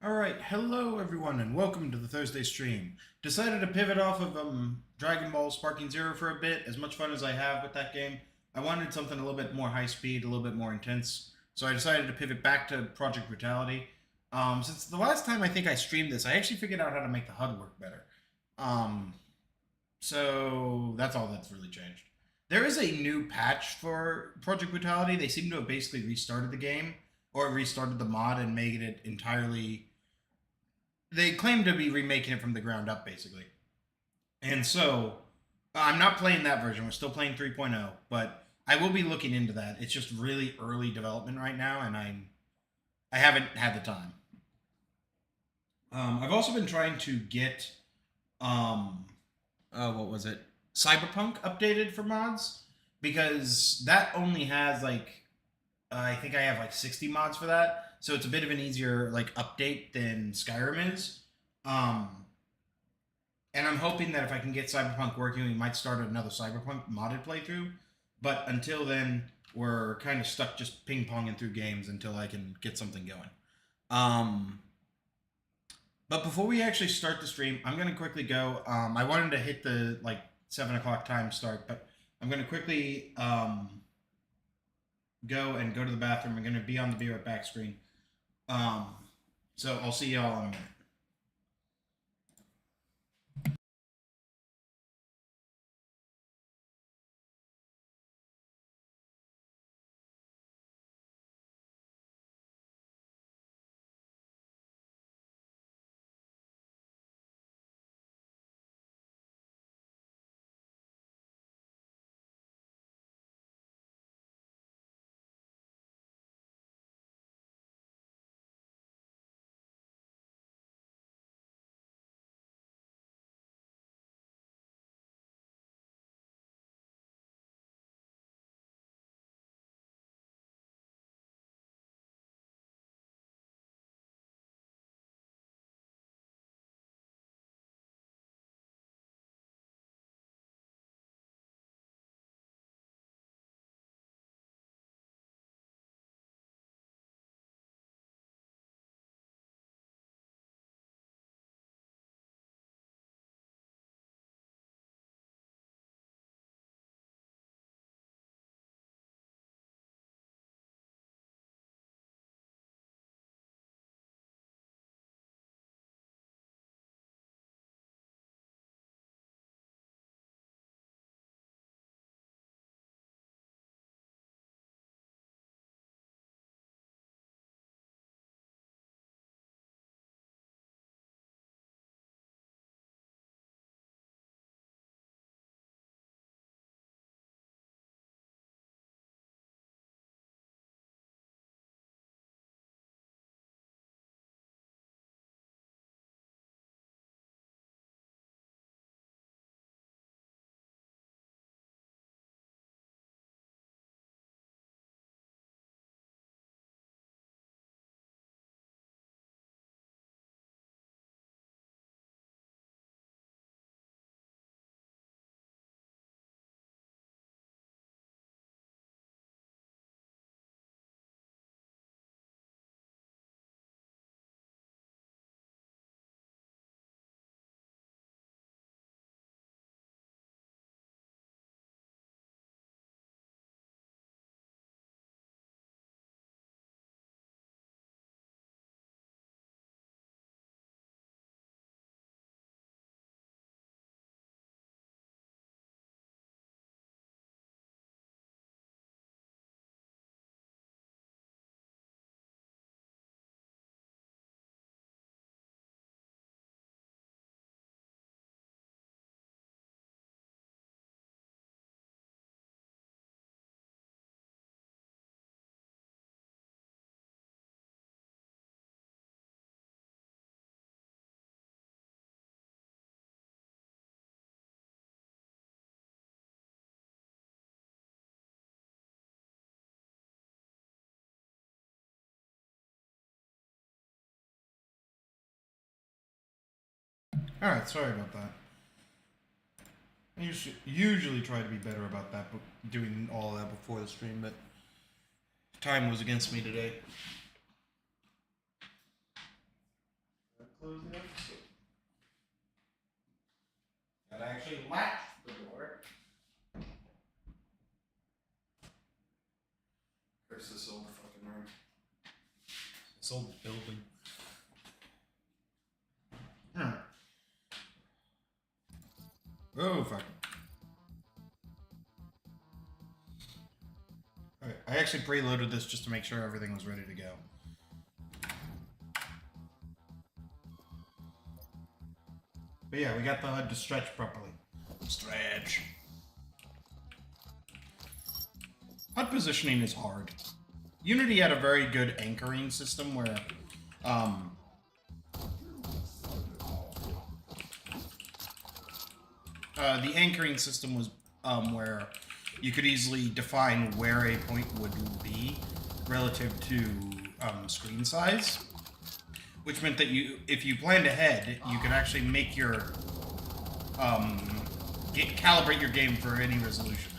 Alright, hello everyone and welcome to the Thursday stream. Decided to pivot off of Dragon Ball Sparking Zero for a bit. As much fun as I have with that game, I wanted something a little bit more high speed, a little bit more intense. So I decided to pivot back to Project Brutality. Since the last time I think I streamed this, I actually figured out how to make the HUD work better. Um, so that's all that's really changed. There is a new patch for Project Brutality. They seem to have basically restarted the game or restarted the mod and made it entirely. They claim to be remaking it from the ground up, basically. And so I'm not playing that version. We're still playing 3.0, but I will be looking into that. It's just really early development right now, and I haven't had the time. I've also been trying to get what was it? Cyberpunk updated for mods because that only has I think I have like 60 mods for that, so it's a bit of an easier like update than Skyrim is. Um, and I'm hoping that if I can get Cyberpunk working, we might start another Cyberpunk modded playthrough. But until then, we're kind of stuck just ping ponging through games until I can get something going. Um, but before we actually start the stream, I'm gonna quickly go. I wanted to hit the like 7 o'clock time start, but I'm gonna quickly go to the bathroom. I'm gonna be on the be right back screen. Um, so I'll see y'all in a minute. All right, sorry about that. I usually try to be better about that, but doing all of that before the stream, but time was against me today. close the episode. Gotta actually latch the door. Curse this old fucking room. This old building. Oh, fuck. Alright, I actually preloaded this just to make sure everything was ready to go. But yeah, we got the HUD to stretch properly. Stretch. HUD positioning is hard. Unity had a very good anchoring system where, the anchoring system was where you could easily define where a point would be relative to screen size, which meant that if you planned ahead, you could actually make your calibrate your game for any resolution.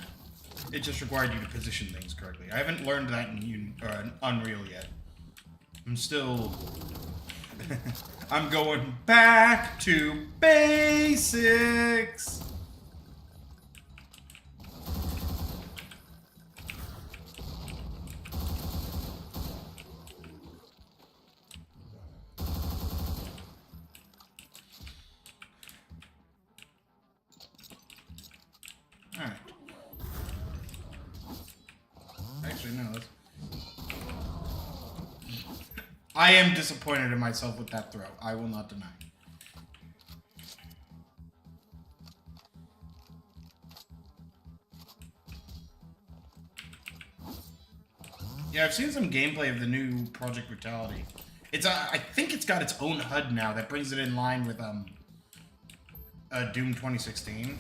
It just required you to position things correctly. I haven't learned that in Unreal yet. I'm still I'm going back to basics. Alright. Actually, no. I am disappointed in myself with that throw. I will not deny. Yeah, I've seen some gameplay of the new Project Brutality. It's I think it's got its own HUD now that brings it in line with Doom 2016.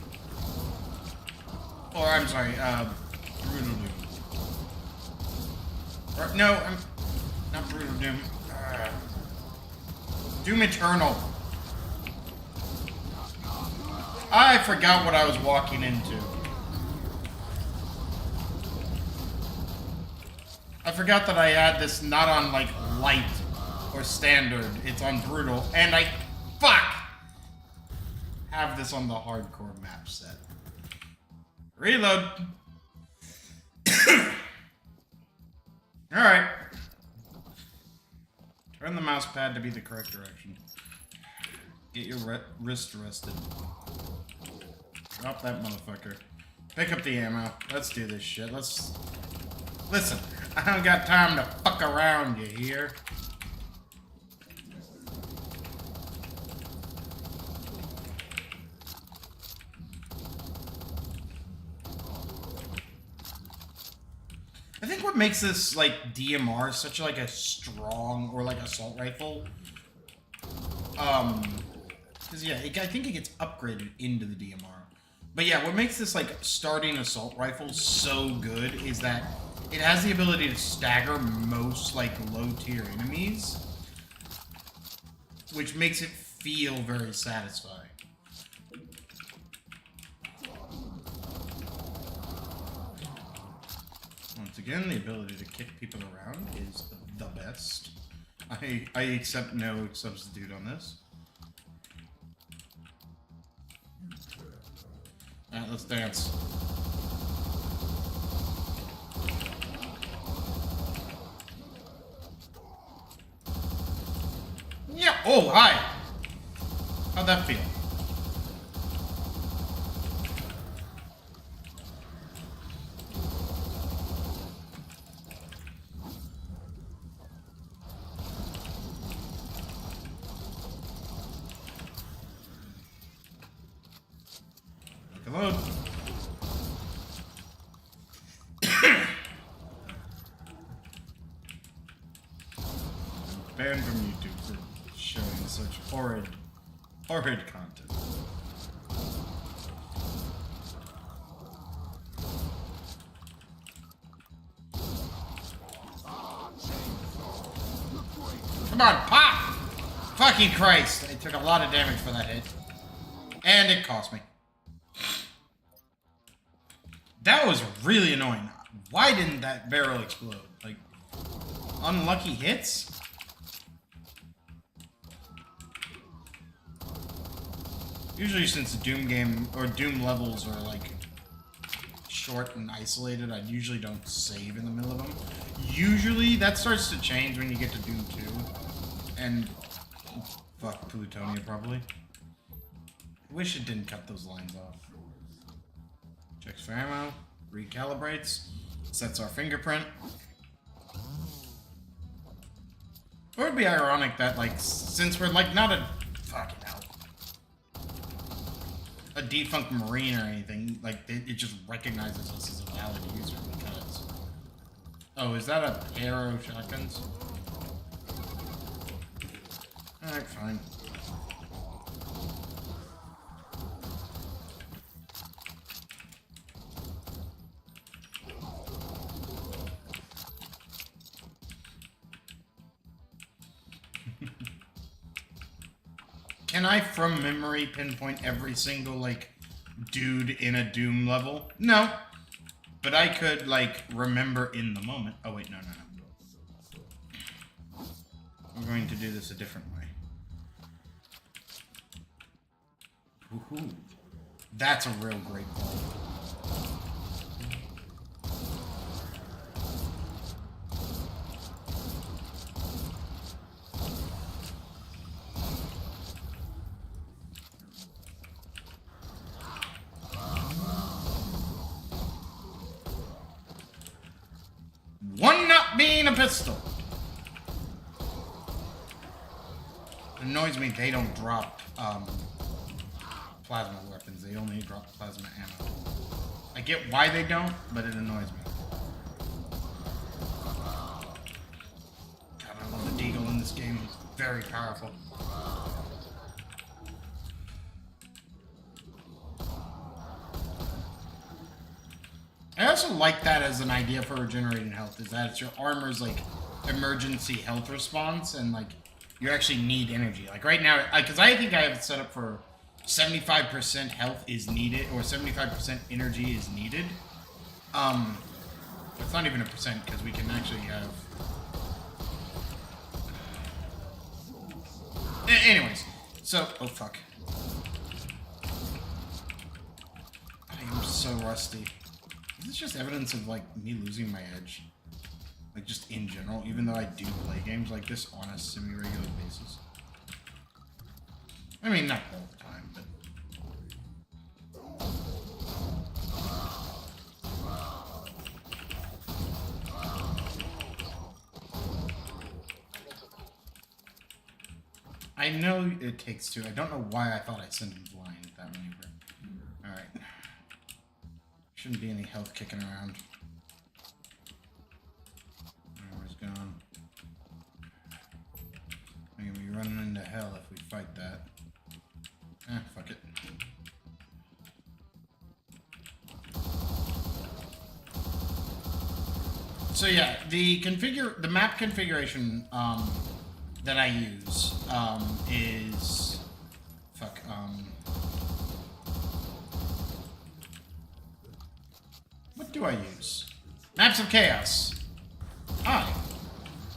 Or I'm sorry, Brutal Doom. Or, no, I'm not Brutal Doom. Doom Eternal. I forgot what I was walking into. I forgot that I had this not on, like, light or standard. It's on brutal. And I, have this on the hardcore map set. Reload. Alright. Turn the mouse pad to be the correct direction. Get your wrist rested. Drop that motherfucker. Pick up the ammo. Let's do this shit. Listen, I don't got time to fuck around, you hear? I think what makes this, like, DMR such, like, a strong, or, like, assault rifle, because, yeah, I think it gets upgraded into the DMR. But, yeah, what makes this, like, starting assault rifle so good is that it has the ability to stagger most, like, low-tier enemies, which makes it feel very satisfying. Once again, the ability to kick people around is the best. I accept no substitute on this. Alright, let's dance. Yeah. Oh, hi. How'd that feel? Hello. Banned from YouTube for showing such horrid content. Come on, pop! Fucking Christ! I took a lot of damage for that hit. And it cost me. That was really annoying. Why didn't that barrel explode? Like, unlucky hits? Usually since the Doom game, or Doom levels are like short and isolated, I usually don't save in the middle of them. Usually that starts to change when you get to Doom 2. And fuck Plutonia probably. I wish it didn't cut those lines off. Checks for ammo, recalibrates, sets our fingerprint. It would be ironic that, like, since we're, like, not a... fucking hell. A defunct Marine or anything, like, it just recognizes us as a valid user because... Oh, is that a pair of shotguns? Alright, fine. Can I, from memory, pinpoint every single, like, dude in a Doom level? No. But I could, like, remember in the moment. Oh, wait, no. We're going to do this a different way. Woohoo. That's a real great call. One not being a pistol. It annoys me they don't drop plasma weapons. They only drop plasma ammo. I get why they don't, but it annoys me. God, I love the Deagle in this game. It's very powerful. I also like that as an idea for regenerating health, is that it's your armor's, like, emergency health response, and, like, you actually need energy. Like, right now, because I think I have it set up for 75% health is needed, or 75% energy is needed. It's not even a percent, because we can actually have... Anyways, so... Oh, fuck. I am so rusty. Is this just evidence of, like, me losing my edge? Like, just in general, even though I do play games like this on a semi-regular basis. I mean, not all the time, but... I know it takes two. I don't know why I thought I sent him blind that maneuver. Alright. Shouldn't be any health kicking around. Where's gone? We're gonna be running into hell if we fight that. Fuck it. So yeah, the map configuration that I use is what do I use? Maps of Chaos. Hi.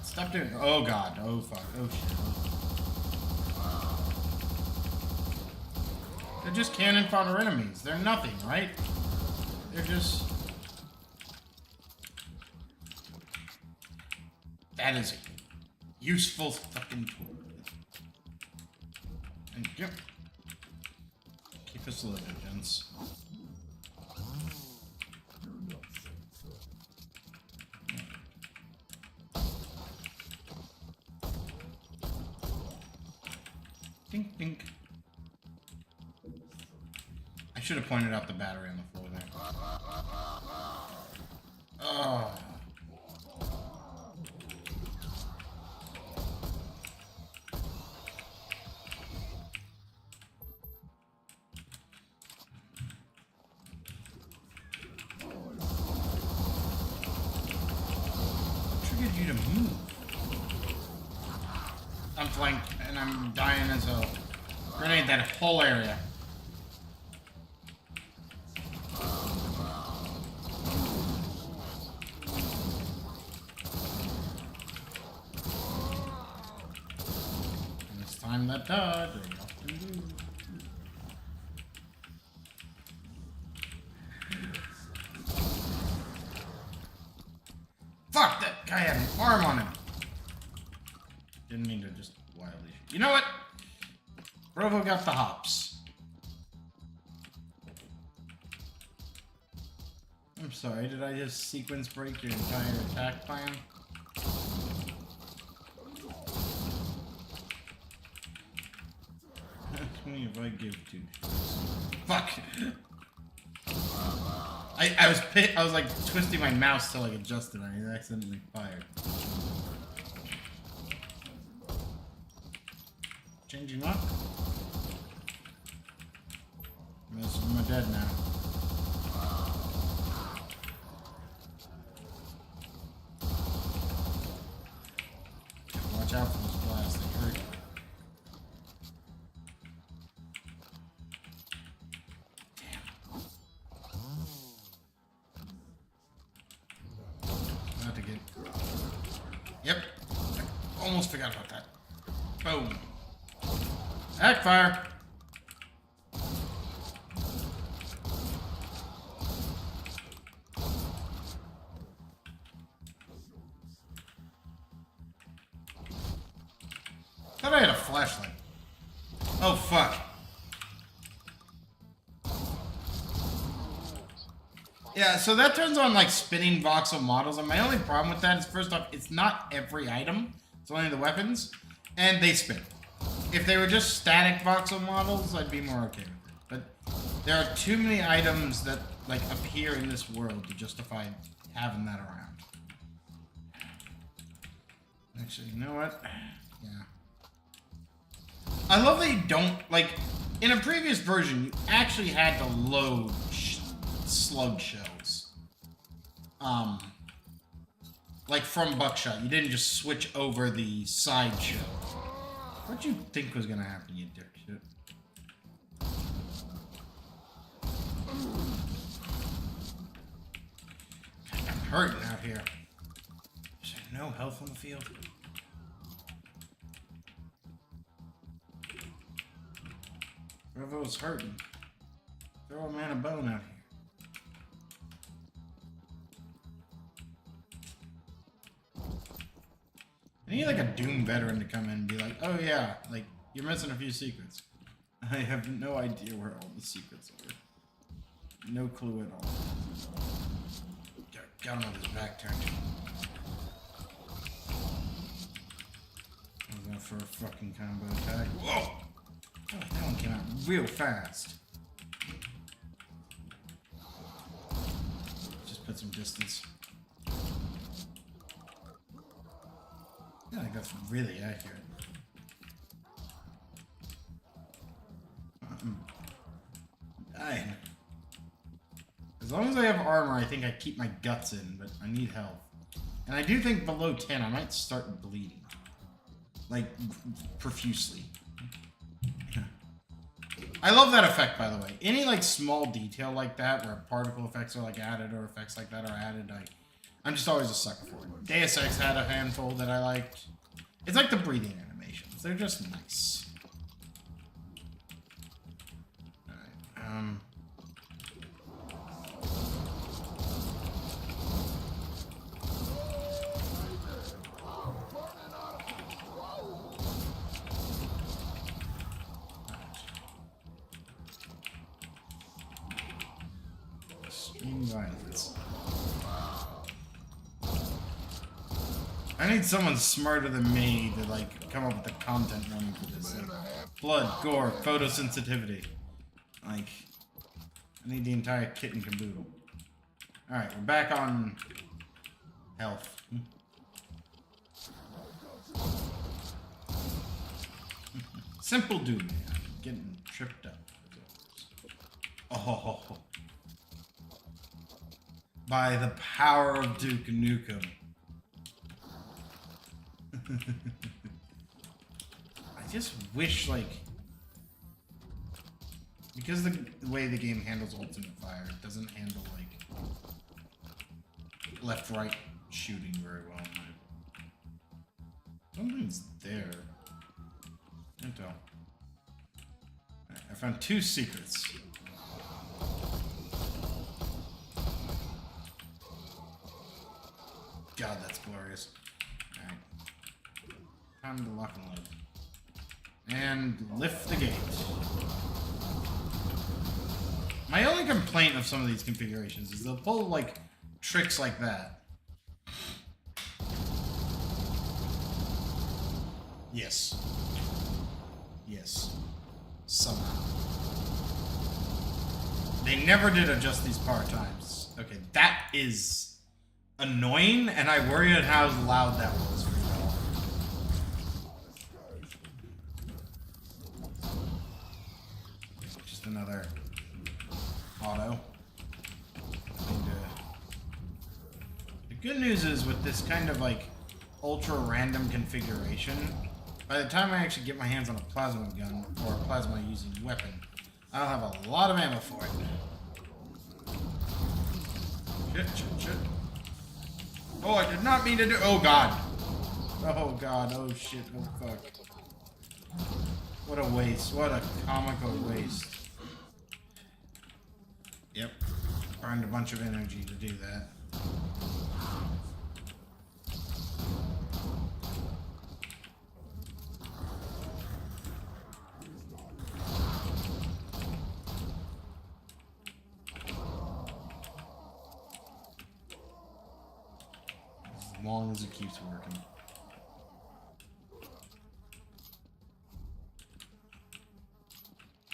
Stop doing. Oh god. Oh fuck. Oh shit. They're just cannon fodder enemies. They're nothing, right? They're just. That is a useful fucking tool. Thank you. Keep us living, gents. Dink, dink. I should have pointed out the battery on the floor there. Oh. Triggered you to move. I'm flanked, and I'm dying as hell. Grenade that whole area. And this time that dodge, they often do. Fuck, that guy had an arm on him. Didn't mean to just wildly shoot. You know what? Rovo got the hops. I'm sorry, did I just sequence break your entire attack plan? How many have I give to? Fuck! I was like twisting my mouse till I adjusted and I accidentally fired. Changing up? Most of them are dead now. Watch out for those blasts, they hurt. Not to get. Yep. I almost forgot about that. Boom. Backfire. Thought I had a flashlight. Oh fuck. Yeah, so that turns on like spinning voxel models, and my only problem with that is first off, it's not every item, it's only the weapons, and they spin. If they were just static voxel models, I'd be more okay with it. But there are too many items that like appear in this world to justify having that around. Actually, you know what? Yeah. I love that you don't, like, in a previous version, you actually had to load slug shells. Like from buckshot. You didn't just switch over the side shell. What'd you think was gonna happen, you dipshit? I'm hurting out here. Is there no health on the field? Revo's hurting. Throw a man a bone out here. I need like a Doom veteran to come in and be like, oh yeah, like, you're missing a few secrets. I have no idea where all the secrets are. No clue at all. Got him on his back turned. I was going for a fucking combo attack. Whoa! Oh, that one came out real fast. Just put some distance. I think that's really accurate. Dying. As long as I have armor, I think I keep my guts in, but I need health. And I do think below 10, I might start bleeding. Like, profusely. I love that effect, by the way. Any, like, small detail like that, where particle effects are, like, added, or effects like that are added, I'm just always a sucker for it. Deus Ex had a handful that I liked. It's like the breathing animations. They're just nice. Alright, Extreme violence. I need someone smarter than me to, like, come up with the content running for this. Like, blood, gore, photosensitivity. Like, I need the entire kit and caboodle. Alright, we're back on health. Simple dude, man. Getting tripped up. Oh. By the power of Duke Nukem. I just wish, like, because the way the game handles Ultimate Fire, it doesn't handle, like, left-right shooting very well. Something's there. Can't tell. Right, I found 2 secrets. God, that's glorious. Alright. Time to lock and load. And lift the gate. My only complaint of some of these configurations is they'll pull, like, tricks like that. Yes. Yes. Somehow. They never did adjust these power times. Okay, that is annoying, and I worry at how loud that was for y'all. Just another auto. The good news is with this kind of like ultra random configuration, by the time I actually get my hands on a plasma gun or a plasma using weapon, I'll have a lot of ammo for it. Shit. Oh, I did not mean to do. Oh god. Oh god. Oh shit. Oh fuck. What a waste. What a comical waste. Yep. Burned a bunch of energy to do that. As long as it keeps working.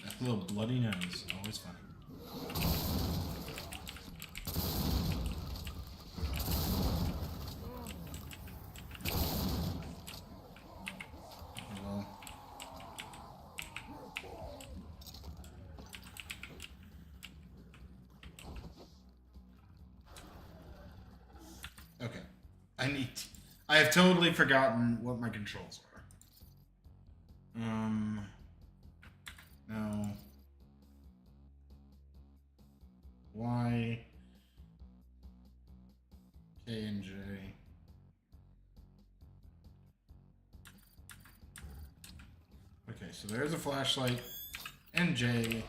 That little bloody nose, always funny. Okay. I have totally forgotten what my controls are. No. Y, K, and J. Okay, so there's a flashlight, and J.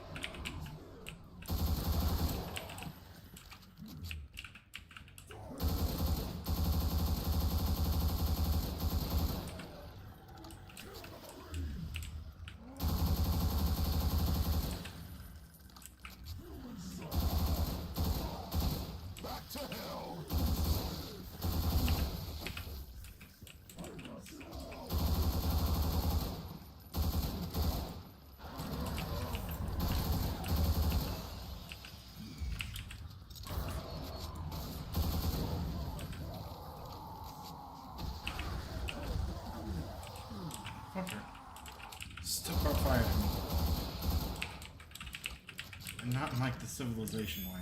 Fucker. Still caught fire at me. And not in like the civilization way.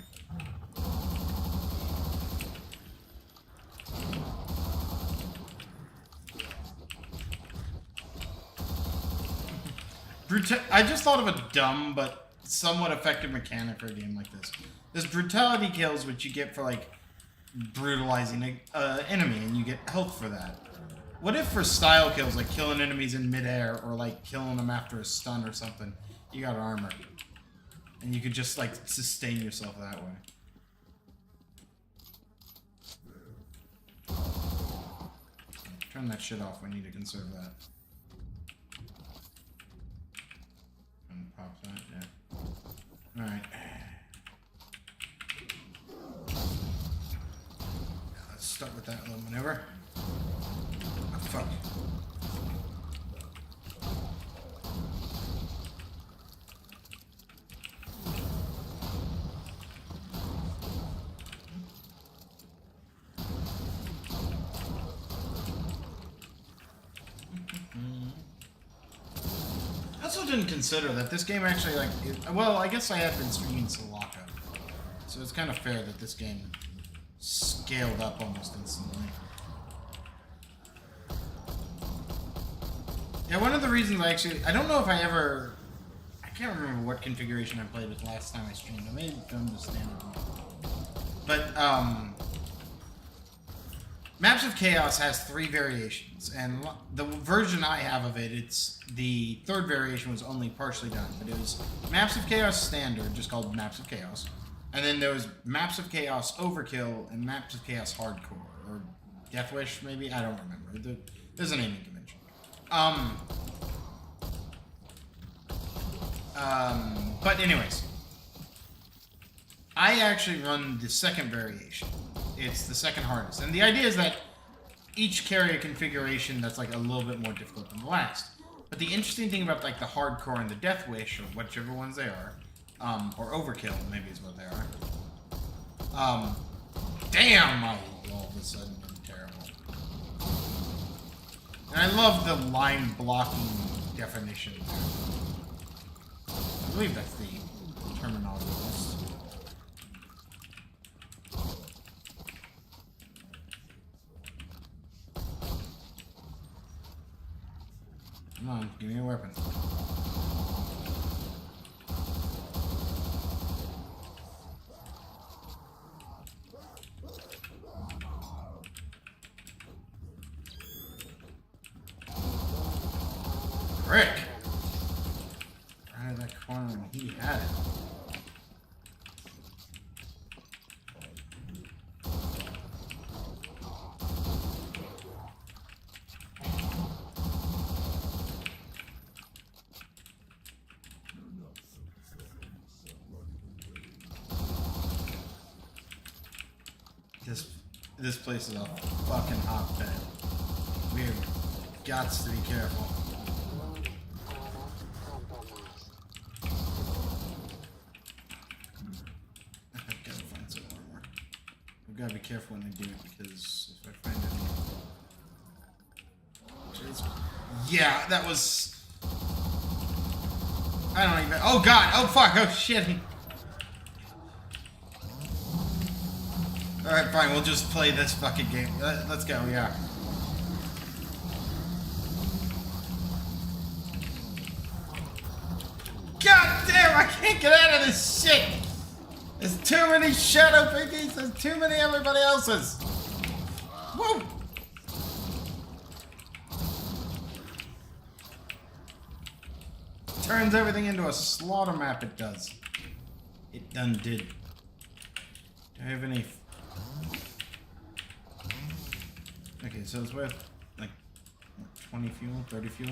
I just thought of a dumb but somewhat effective mechanic for a game like this. There's brutality kills, which you get for like brutalizing an enemy, and you get health for that. What if for style kills, like killing enemies in midair, or like killing them after a stun or something, you got armor, and you could just like sustain yourself that way? Turn that shit off. I need to conserve that. And pop that, yeah. Alright. Let's start with that little maneuver. Oh, fuck. I also didn't consider that this game actually, like, well, I guess I had been streaming Solaka, so it's kind of fair that this game scaled up almost instantly. Yeah, one of the reasons I don't know if I can't remember what configuration I played with last time I streamed. I may have done the standard one. But, Maps of Chaos has 3 variations, and the version I have of it, it's the 3rd variation was only partially done, but it was Maps of Chaos Standard, just called Maps of Chaos, and then there was Maps of Chaos Overkill and Maps of Chaos Hardcore, or Death Wish, maybe? I don't remember. There's a naming convention. But anyways. I actually run the second variation. It's the second hardest. And the idea is that each carry a configuration that's like a little bit more difficult than the last. But the interesting thing about like the hardcore and the Death Wish, or whichever ones they are, or Overkill maybe is what they are. Damn, all of a sudden I'm terrible. And I love the line blocking definition there. I believe that's the terminology. Come on, give me a weapon. Frick! Right at that corner and he had it. This place is a fucking hotbed. We have got to be careful. I've got to find some armor. I've got to be careful when they do it because if I find any... Jeez. Yeah, that was... I don't even... Oh god! Oh fuck! Oh shit! Alright, fine, we'll just play this fucking game. Let's go, yeah. God damn, I can't get out of this shit! There's too many shadow piggies, there's too many everybody else's! Woo! Turns everything into a slaughter map, it does. It done did. Do I have any... Okay, so it's worth like 20 fuel, 30 fuel.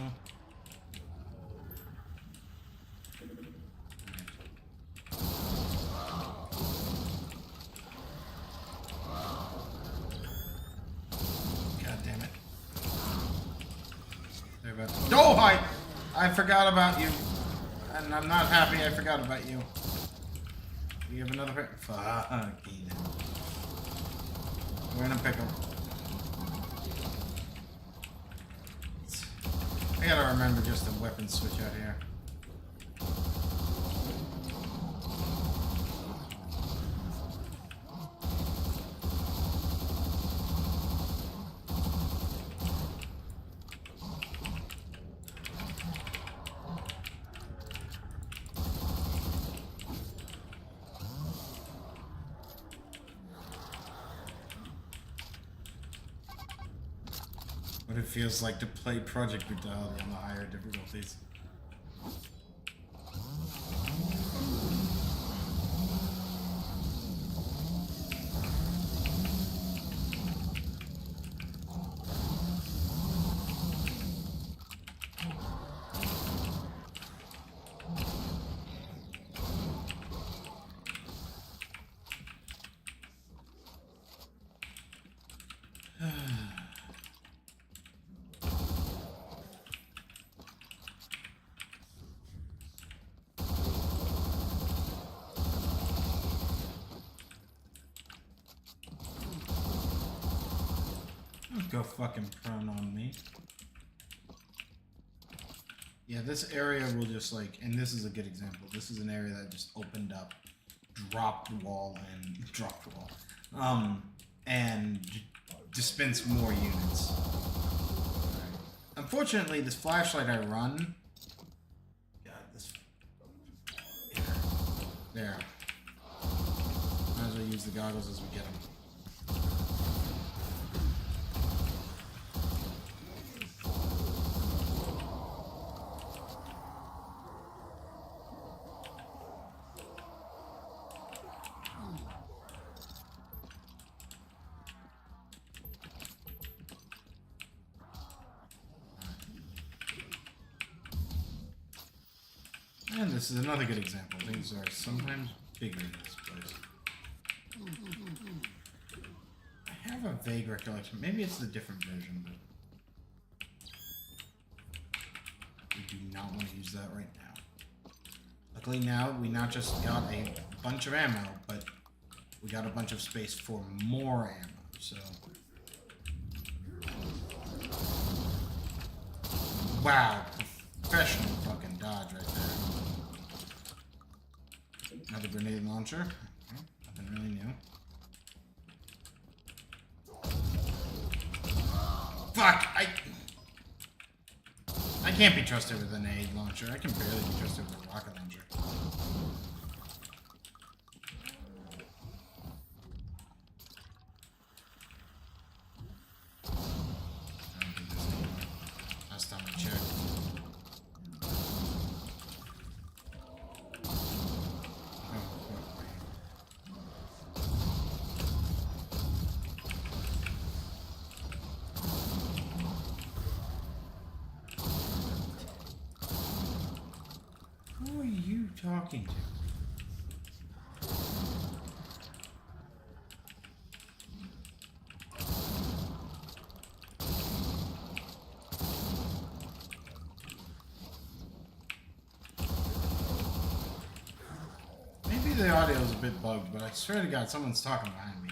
God damn it. Sorry about that. Oh, hi! I forgot about you. And I'm not happy I forgot about you. You have another pick? Fuck. We're in a pickle. I gotta remember just the weapon switch out here. What it feels like to play Project Brutality on the higher difficulties. Go fucking prone on me. Yeah, this area will just like, and this is a good example. This is an area that just opened up, dropped wall, and dispensed more units. Unfortunately, this flashlight I run. God, this. There. Might as well use the goggles as we get them. this is another good example. Things are sometimes bigger in this place. I have a vague recollection. Maybe it's the different version, but we do not want to use that right now. Luckily now, we not just got a bunch of ammo, but we got a bunch of space for more ammo, so... Wow, professional fucking dodge right there. Another grenade launcher. Okay, nothing really new. Fuck! I can't be trusted with an grenade launcher. I can barely be trusted with a rocket launcher. Last time I checked. Who are you talking to? Maybe the audio is a bit bugged, but I swear to God, someone's talking behind me.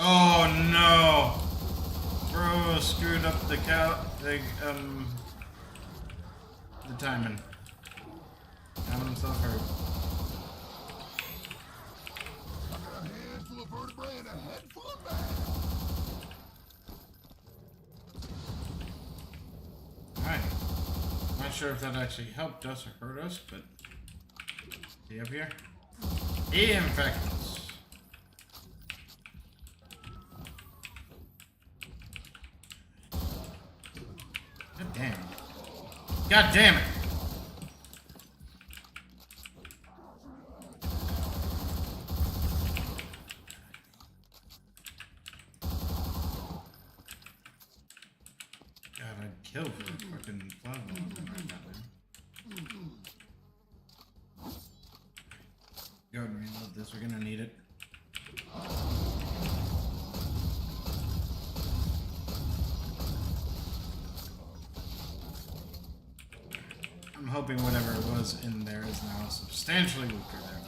Oh no! Bro screwed up the timing. Having himself hurt. A handful of vertebrae and a head full of man. Alright. Not sure if that actually helped us or hurt us, but... See up here? Infectants. God damn it. God damn it! God, I'd kill for the fucking plasma right now, man. Go ahead and reload this, we're gonna need it. I'm hoping whatever it was in there is now substantially weaker there.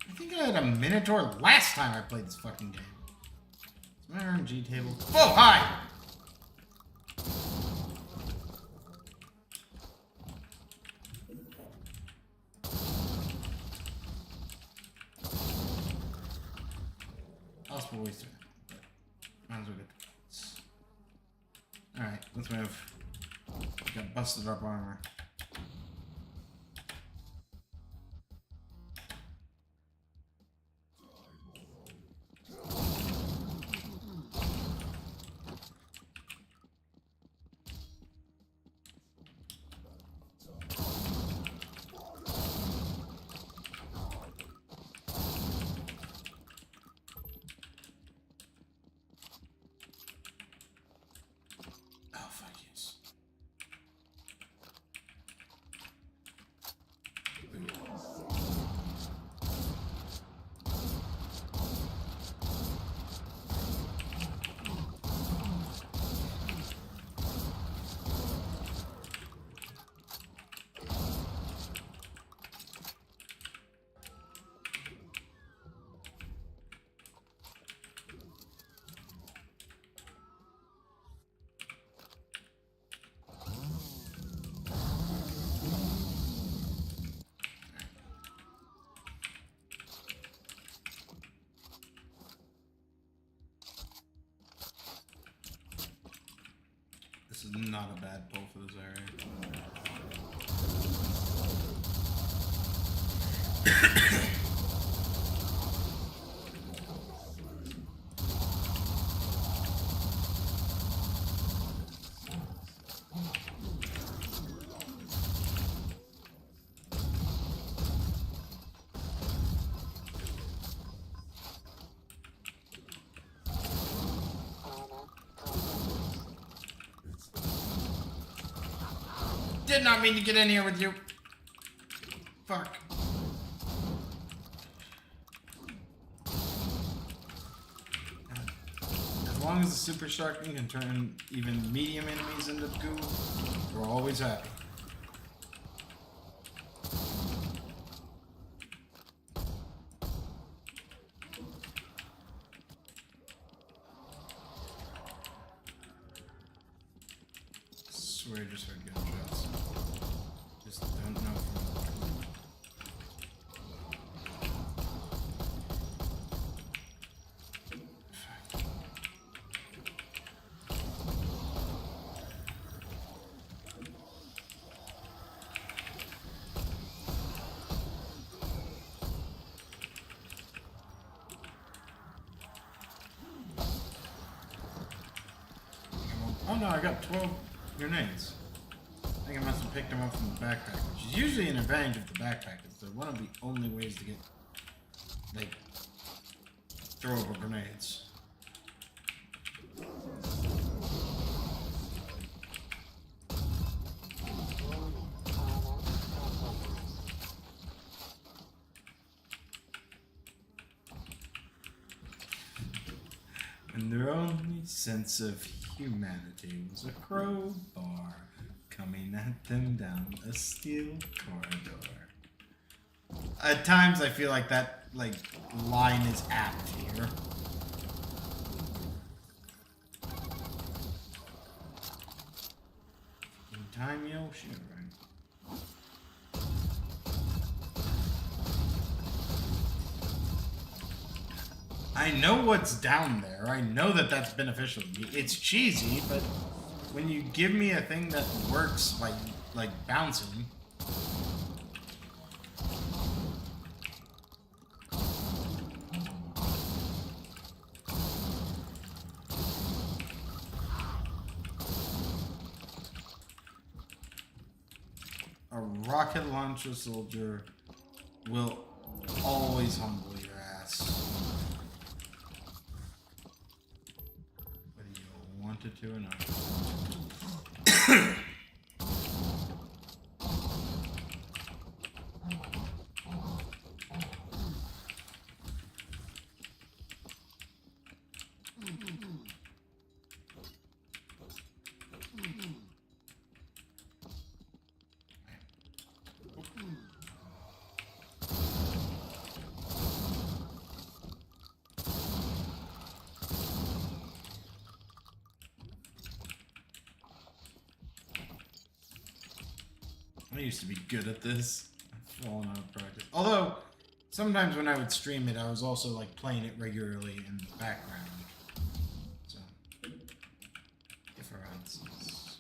I think I had a Minotaur last time I played this fucking game. Is my RNG table? Oh, hi! Possible ways to it, but might as well get the points. Alright, let's move. Got busted up armor. This is not a bad pull for this area. Did not mean to get in here with you. Fuck. As long as the super shotgun can turn even medium enemies into goo, we're always happy. I swear I just heard gunshots. Just don't know from what. Oh no, I got 12 grenades. I think I must have picked them up from the backpack, which is usually an advantage of the backpack. It's one of the only ways to get, like, throwable grenades. And their only sense of humanity was a crowbar coming at them down a steel corridor. At times I feel like that line is apt here. In time you'll shoot, right? I know what's down there. I know that that's beneficial to me. It's cheesy, but when you give me a thing that works like bouncing. A rocket launcher soldier will always humble your ass. Whether you wanted to or not. I used to be good at this. I've fallen out of practice. Although, sometimes when I would stream it, I was also like playing it regularly in the background. So, differences.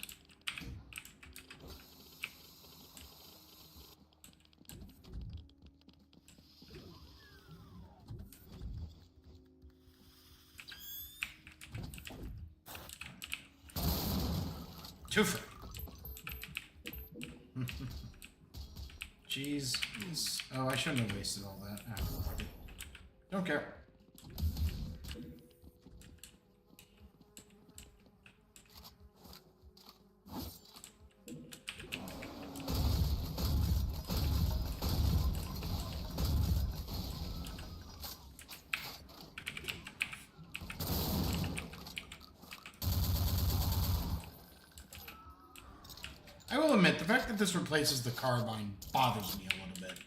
Twofer. Jeez. Oh, I shouldn't have wasted all that. Oh, don't care. I will admit, the fact that this replaces the carbine bothers me a little bit.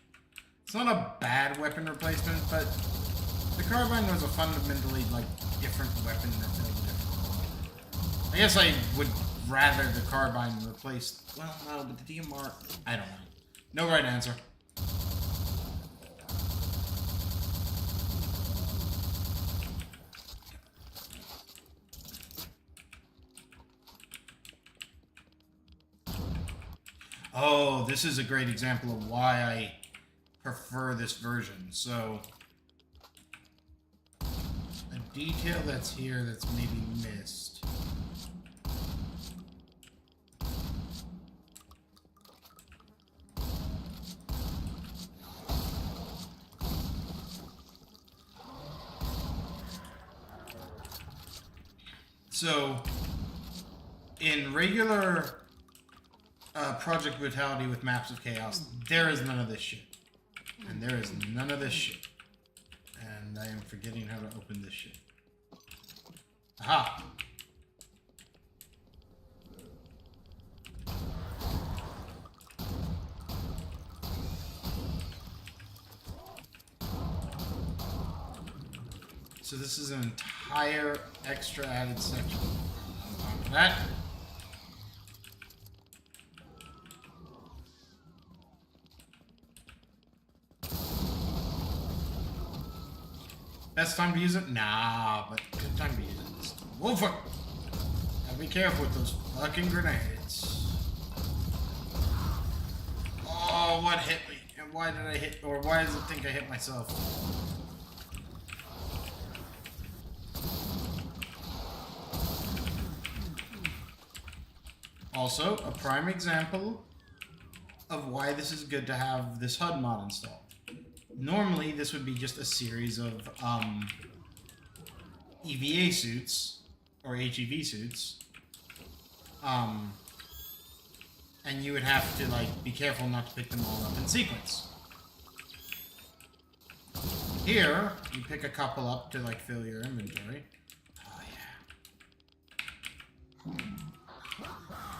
It's not a bad weapon replacement, but the carbine was a fundamentally, different weapon that felt different. I guess I would rather the carbine replace... Well, no, but the DMR... I don't know. No right answer. Oh, this is a great example of why I prefer this version. So, a detail that's here that's maybe missed. So, in regular Project Brutality with maps of chaos. There is none of this shit. And there is none of this shit. And I am forgetting how to open this shit. Aha! So this is an entire extra added section. On top of that. Best time to use it? Nah, but good time to use it. Whoa, fuck! Gotta be careful with those fucking grenades. Oh, what hit me? And why did I hit, or why does it think I hit myself? Also, a prime example of why this is good to have this HUD mod installed. Normally, this would be just a series of EVA suits, or HEV suits, and you would have to, like, be careful not to pick them all up in sequence. Here, you pick a couple up to, like, fill your inventory. Oh, yeah.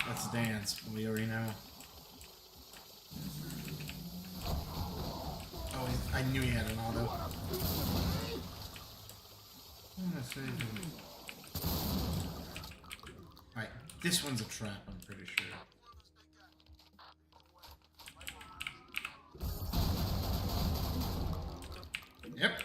Let's dance. We already know. Oh, I knew he had an auto. Alright, this one's a trap, I'm pretty sure. Yep.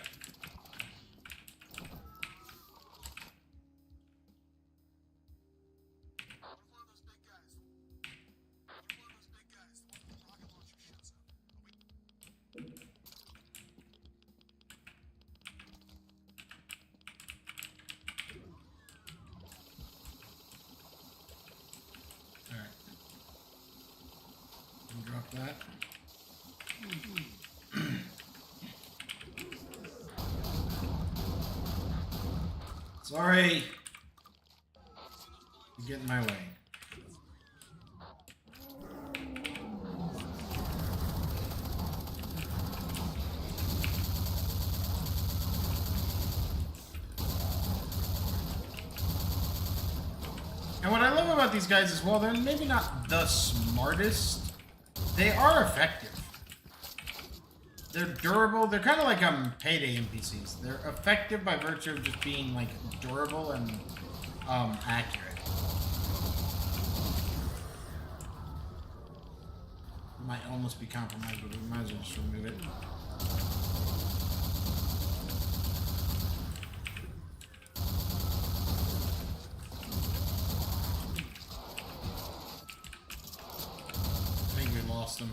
Drop that. Sorry. You get in my way. And what I love about these guys is, well, they're maybe not the smartest. They are effective. They're durable. They're kind of like payday NPCs. They're effective by virtue of just being like durable and accurate. Might almost be compromised, but we might as well just remove it. I think we lost him.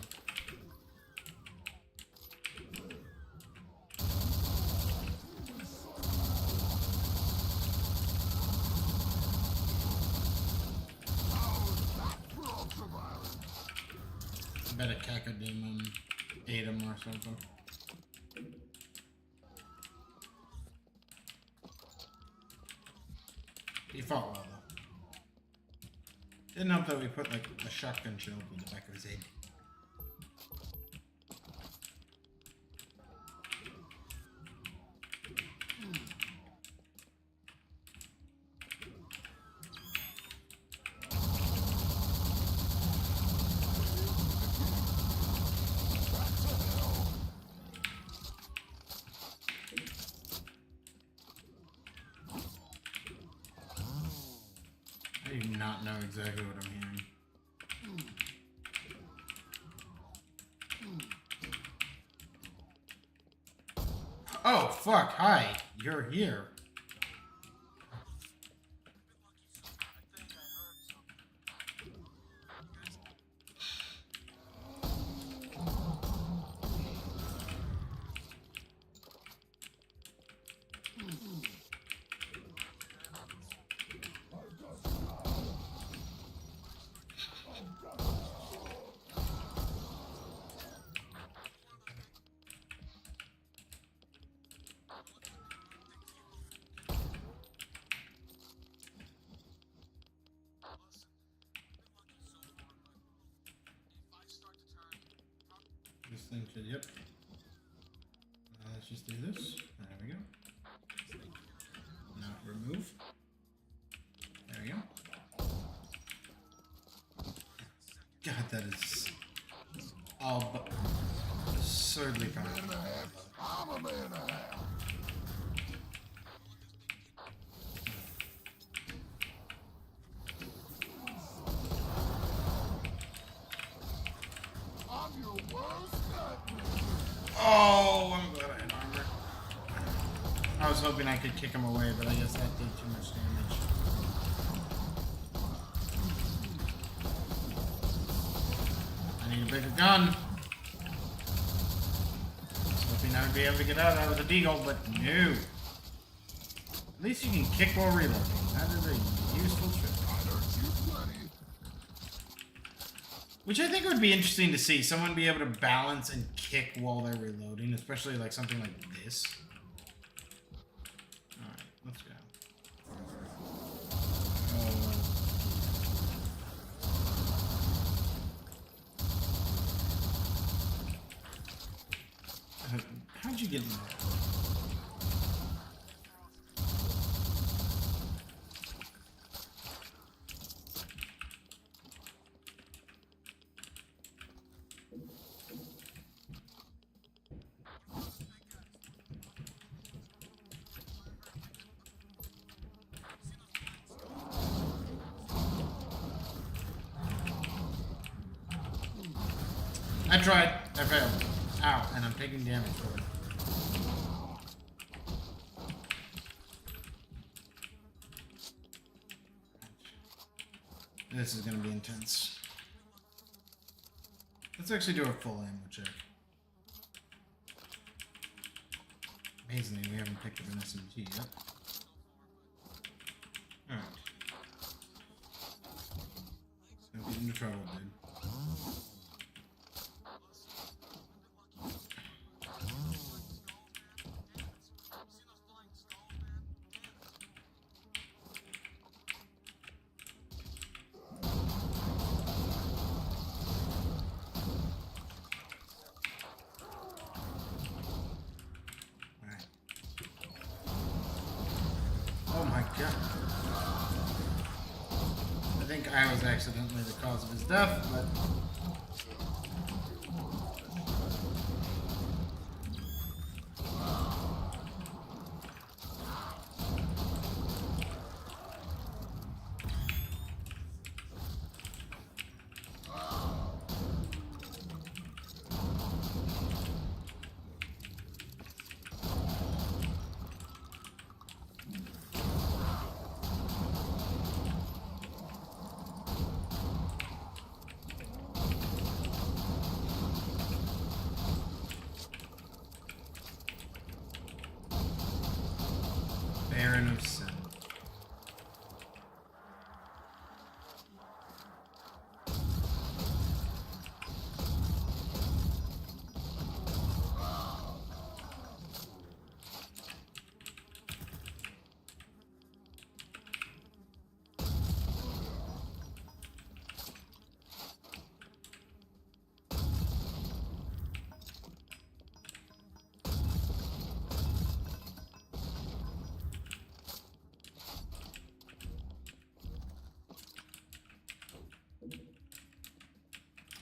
I bet a cacodemon ate him or something. He fought well though. Didn't help that we put like a shotgun shell in the back of his head. I do not know exactly what I'm hearing. Oh, fuck, hi, you're here. thing should, yep. Let's just do this. There we go. Now remove. There we go. God, that is all but absurdly powerful. Man and a half. I'm a man and a half. I'm your worst nightmare. Oh, I'm glad I had armor. I was hoping I could kick him away, but I guess that did too much damage. I need a bigger gun. I was hoping I would be able to get out of that with a deagle, but no. At least you can kick while reloading. That is a useful trick. I hurt you plenty. Which I think would be interesting to see. Someone be able to balance and kick while they're reloading, especially like something like this. Alright, let's go. How'd you get in there? I tried. I failed. Ow, and I'm taking damage for it. This is going to be intense. Let's actually do a full ammo check. Amazingly, we haven't picked up an SMG yet. Alright. So get into trouble, dude. Oh my god. I think I was accidentally the cause of his death, but... Baron of Sin.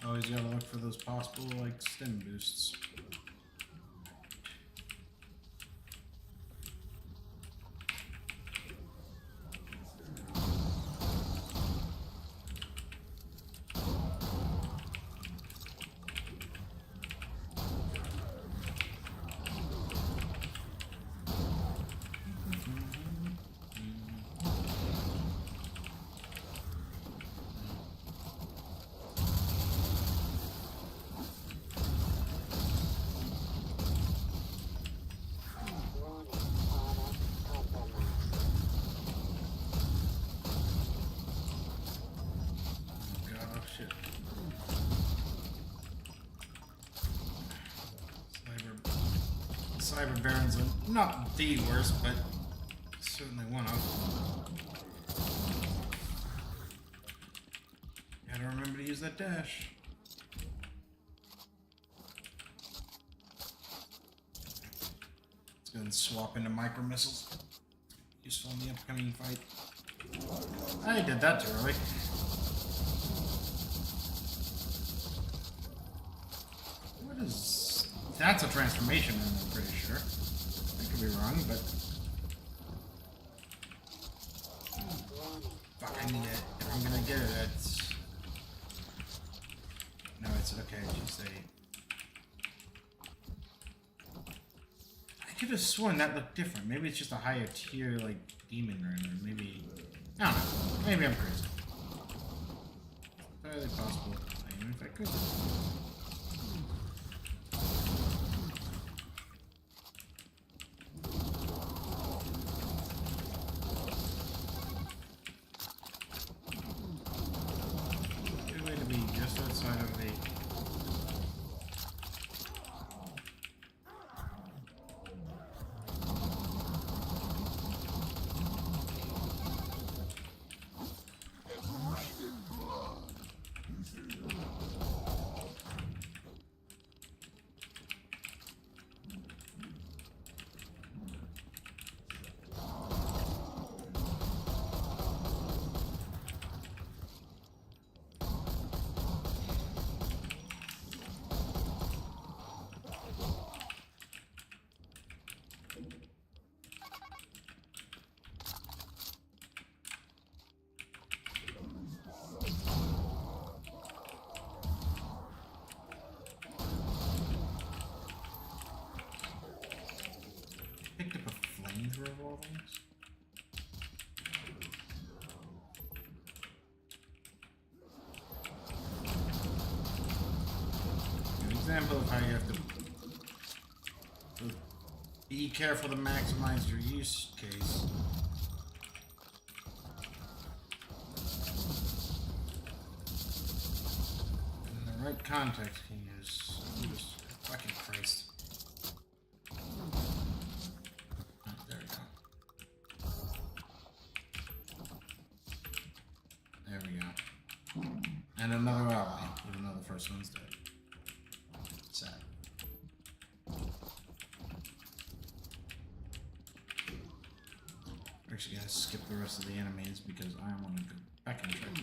Always gotta look for those possible, like, stim boosts. Cyber Barons are not the worst, but certainly one of. Gotta remember to use that dash. Then swap into micro missiles. Useful in the upcoming fight. I did that too early. What is... That's a transformation, I'm pretty sure. I could be wrong, but... Fuck, I need it. If I'm gonna get it, it's... No, it's okay, it's just a... I could have sworn that looked different. Maybe it's just a higher tier, like, demon room, or maybe... I don't know. Maybe I'm crazy. Entirely possible. Even if I could. Good way to be just outside of the... Picked up a flamethrower of all things. An example of how you have to be careful to maximize your use case. In the right context, can use. Jesus fucking Christ. There we go. There we go. And another ally, even though the first one's dead. Sad. We're actually gonna skip the rest of the enemies because I want to go back and try to.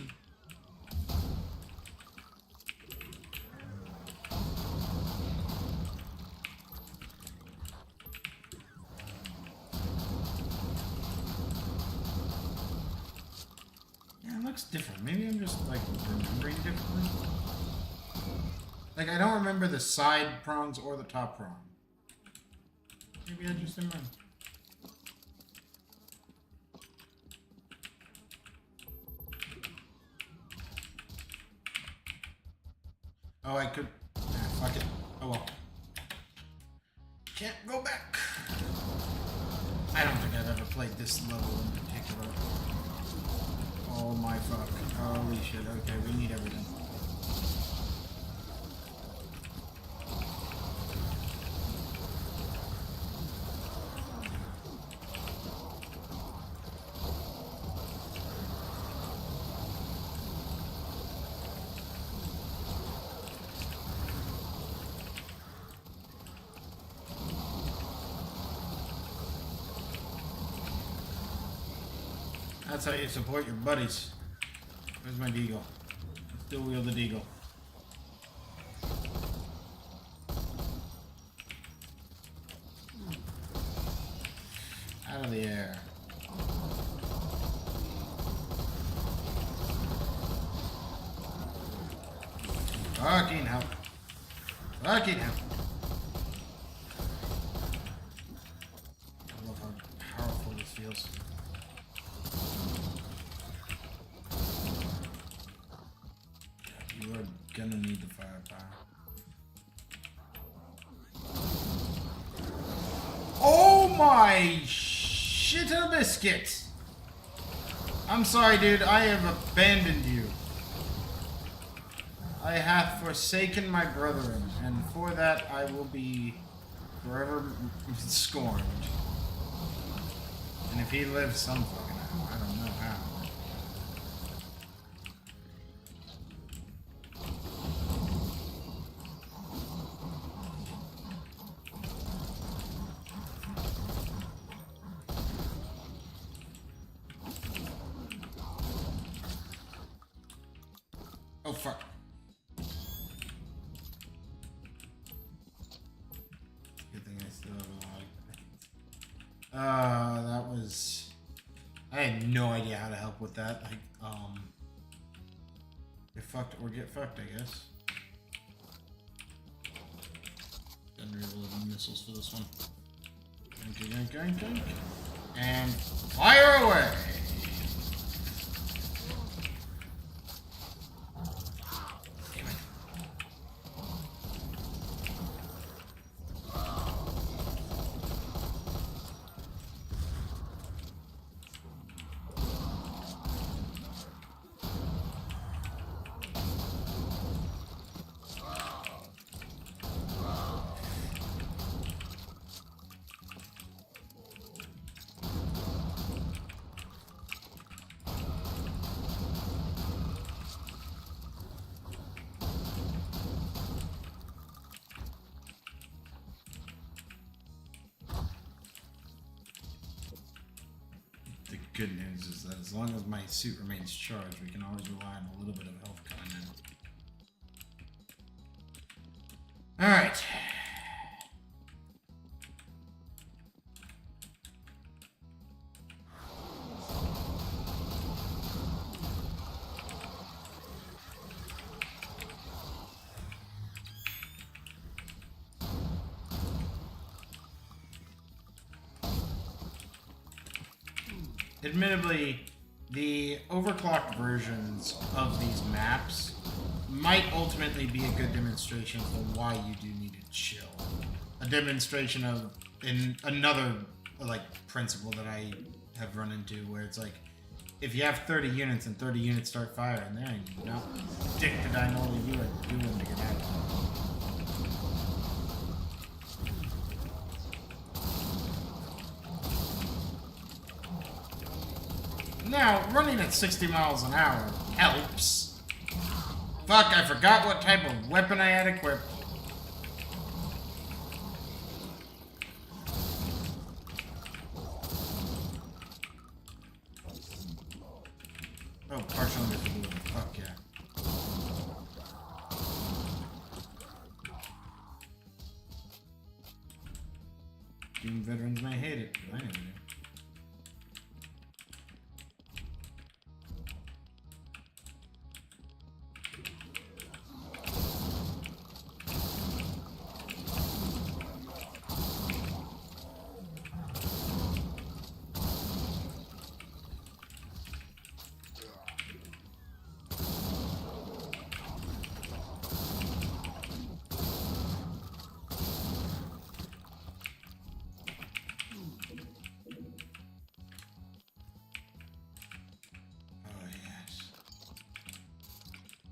Looks different. Maybe I'm just like remembering differently. Like I don't remember the side prongs or the top prong. Maybe I just didn't remember. Oh, I could. Fuck it. Oh well. Can't go back. I don't think I've ever played this level in particular. Oh my fuck. Holy shit. Okay, we need everything. That's how you support your buddies. Where's my deagle? Still wield the deagle. Out of the air. Fucking hell. Fucking hell. I love how powerful this feels. You are gonna need the firepower. Oh my shit a biscuit! I'm sorry, dude. I have abandoned you. I have forsaken my brethren, and for that I will be forever scorned. And if he lives some fucking how, I don't know how. fuck. Good thing I still have a log. That was... I had no idea how to help with that. Like, get fucked or get fucked, I guess. Unreal missiles for this one. Gank. And fire away! Damn it. The good news is that as long as my suit remains charged, we can always rely on a little bit of health coming in. Alright. Admittedly, the overclocked versions of these maps might ultimately be a good demonstration of why you do need to chill. A demonstration of another like principle that I have run into, where it's like, if you have 30 units and 30 units start firing, there ain't no dick to die only you are doing to get out of it. Now, running at 60 miles an hour helps. Fuck, I forgot what type of weapon I had equipped. Oh, partial invisibility. Fuck yeah. Doom veterans may hate it, but I never do.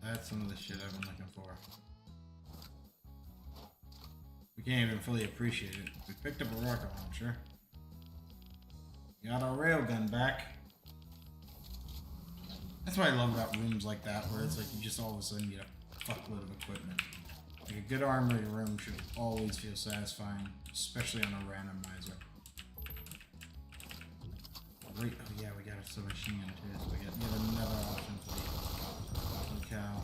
That's some of the shit I've been looking for. We can't even fully appreciate it. We picked up a rocket launcher. Got our railgun back. That's what I love about rooms like that, where it's like you just all of a sudden get a fuckload of equipment. Like a good armory room should always feel satisfying, especially on a randomizer. Great. Oh yeah, we got a submachine gun too, so we got yet another option for the locale.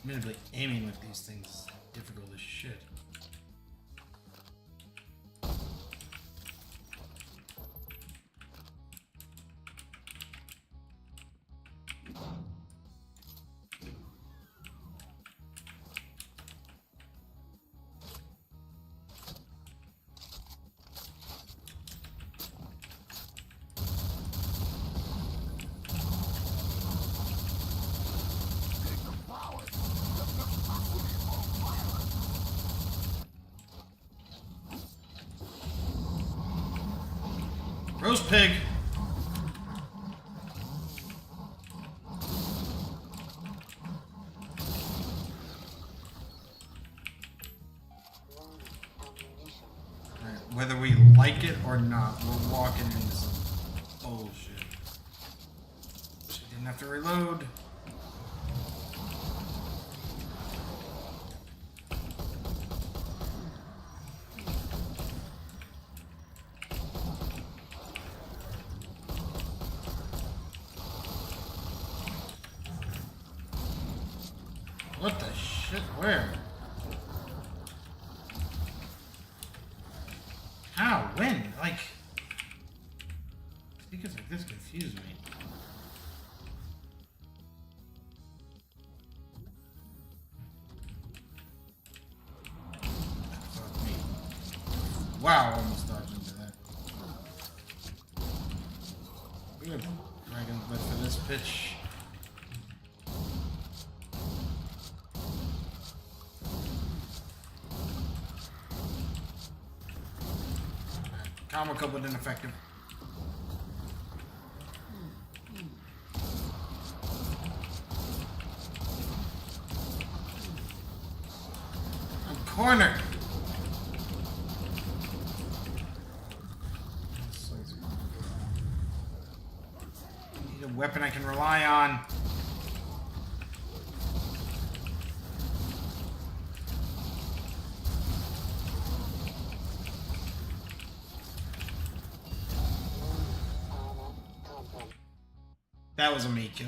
Admittedly, aiming with these things is difficult as shit. Roast pig. Right, whether we like it or not, we're walking into some bullshit. She didn't have to reload. What the shit? Where? How? When? Like... Speakers like this confuse me. Fuck me. Wow, almost dodged into that. Good. Dragon's blood for this pitch. Karma coupled ineffective. I'm cornered. I need a weapon I can rely on. That was a me kill.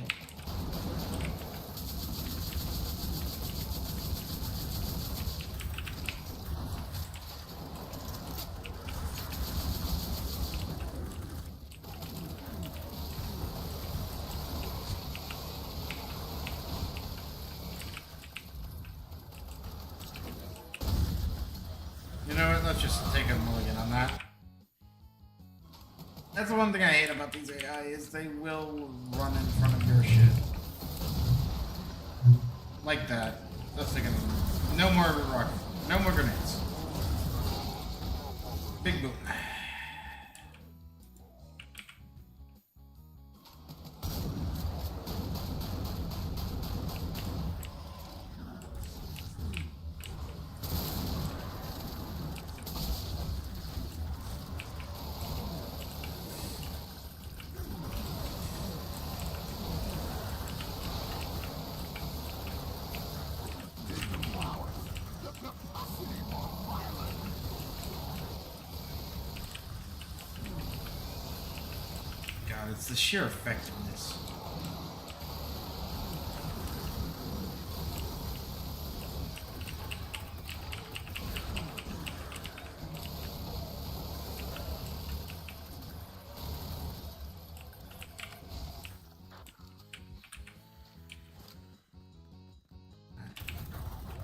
You know what? Let's just take a mulligan on that. That's the one thing I hate about these AI is they will run in front of your shit. Like that. That's taking no more rocket. No more grenades. Big boom. It's the sheer effectiveness.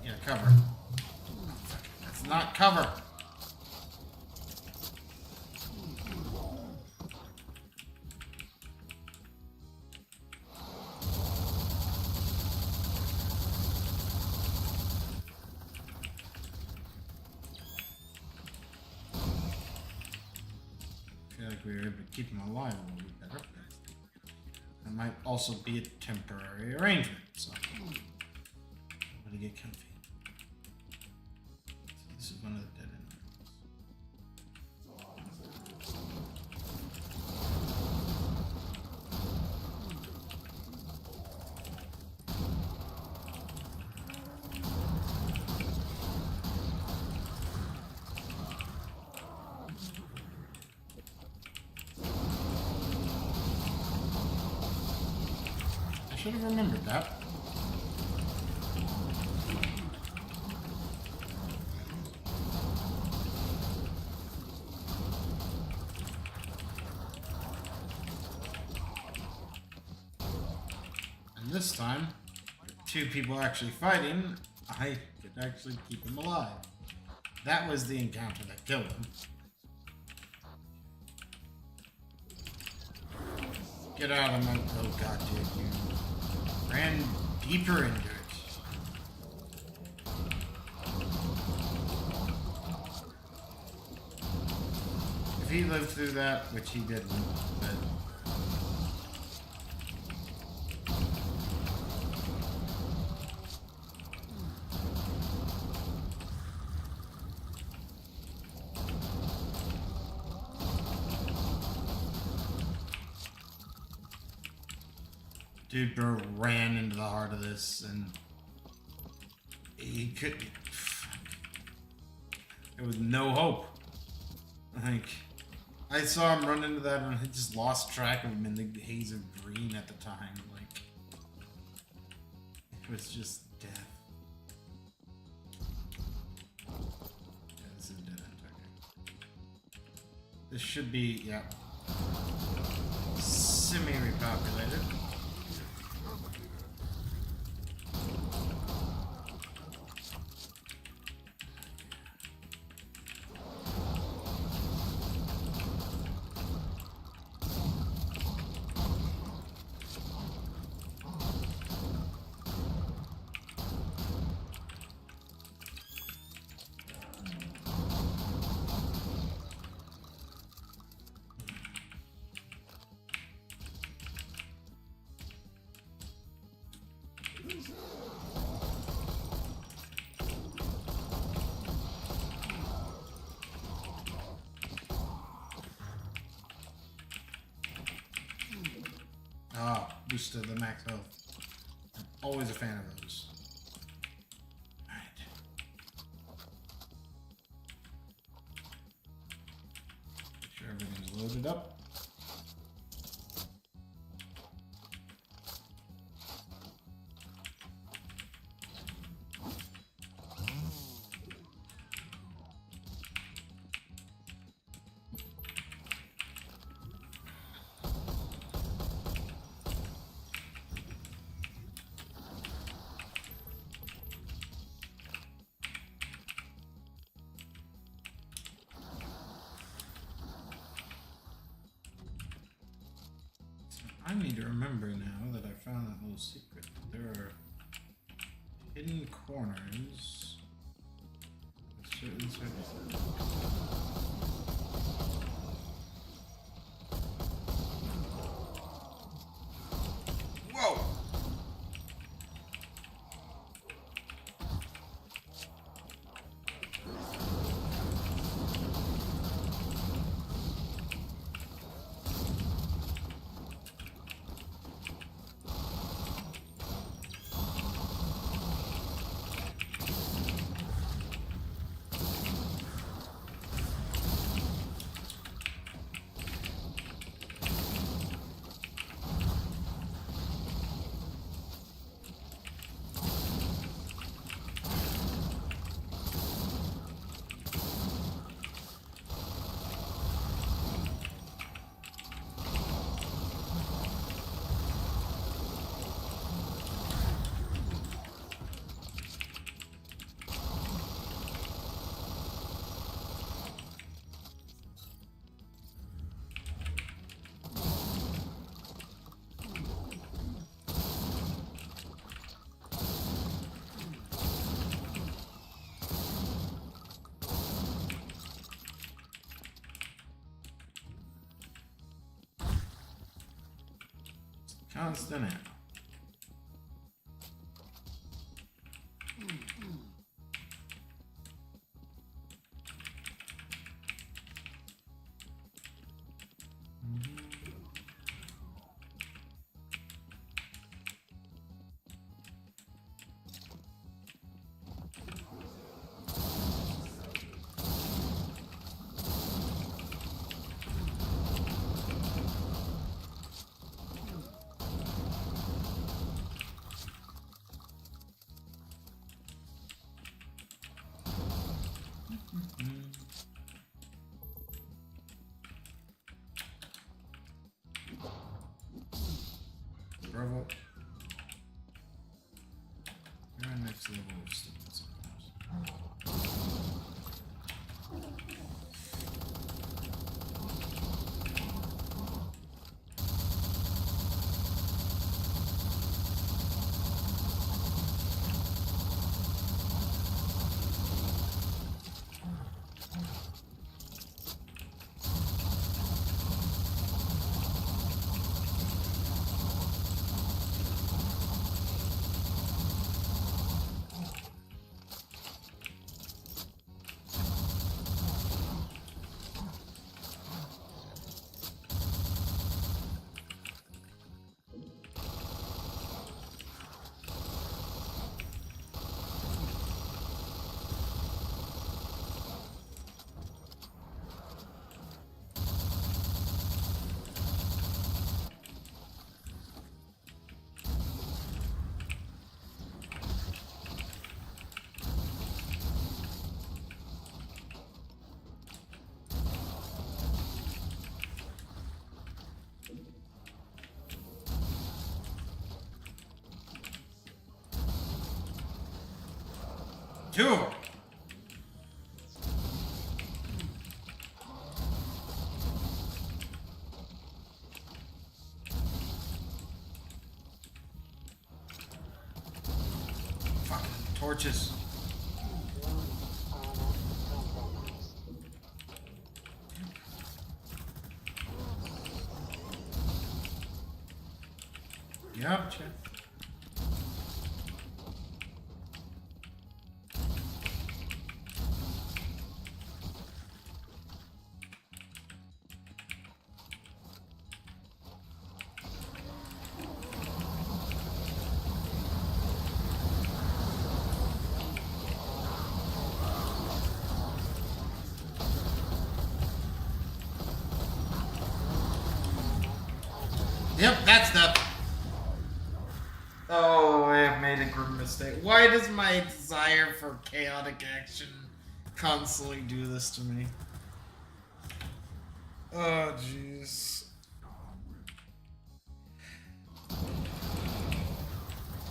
Yeah, cover. That's not cover. We were able to keep him alive a little bit better. That might also be a temporary arrangement, so I'm gonna get comfy. So this is one of the dead end I should have remembered that. And this time, with two people actually fighting, I could actually keep him alive. That was the encounter that killed him. Get out of my... Oh god, dude, you ran deeper into it. If he lived through that, which he didn't, but... Dude, bro ran into the heart of this, and he could. There was no hope. Like, I saw him run into that, and I just lost track of him in the haze of green at the time. Like, it was just death. Yeah, this is dead end. Okay. This should be, yeah, semi-repopulated. Ah, boosted the max health. I'm always a fan of those. Alright. Make sure everything's loaded up. I need to remember now that I found that little secret. There are hidden corners. Certain surfaces. Whoa! Constant ammo. Bravo. You're our next level of stupid sometimes. Two of them. Fucking torches. Yep. Yep, that's the. Oh, I have made a grim mistake. Why does my desire for chaotic action constantly do this to me? Oh, jeez.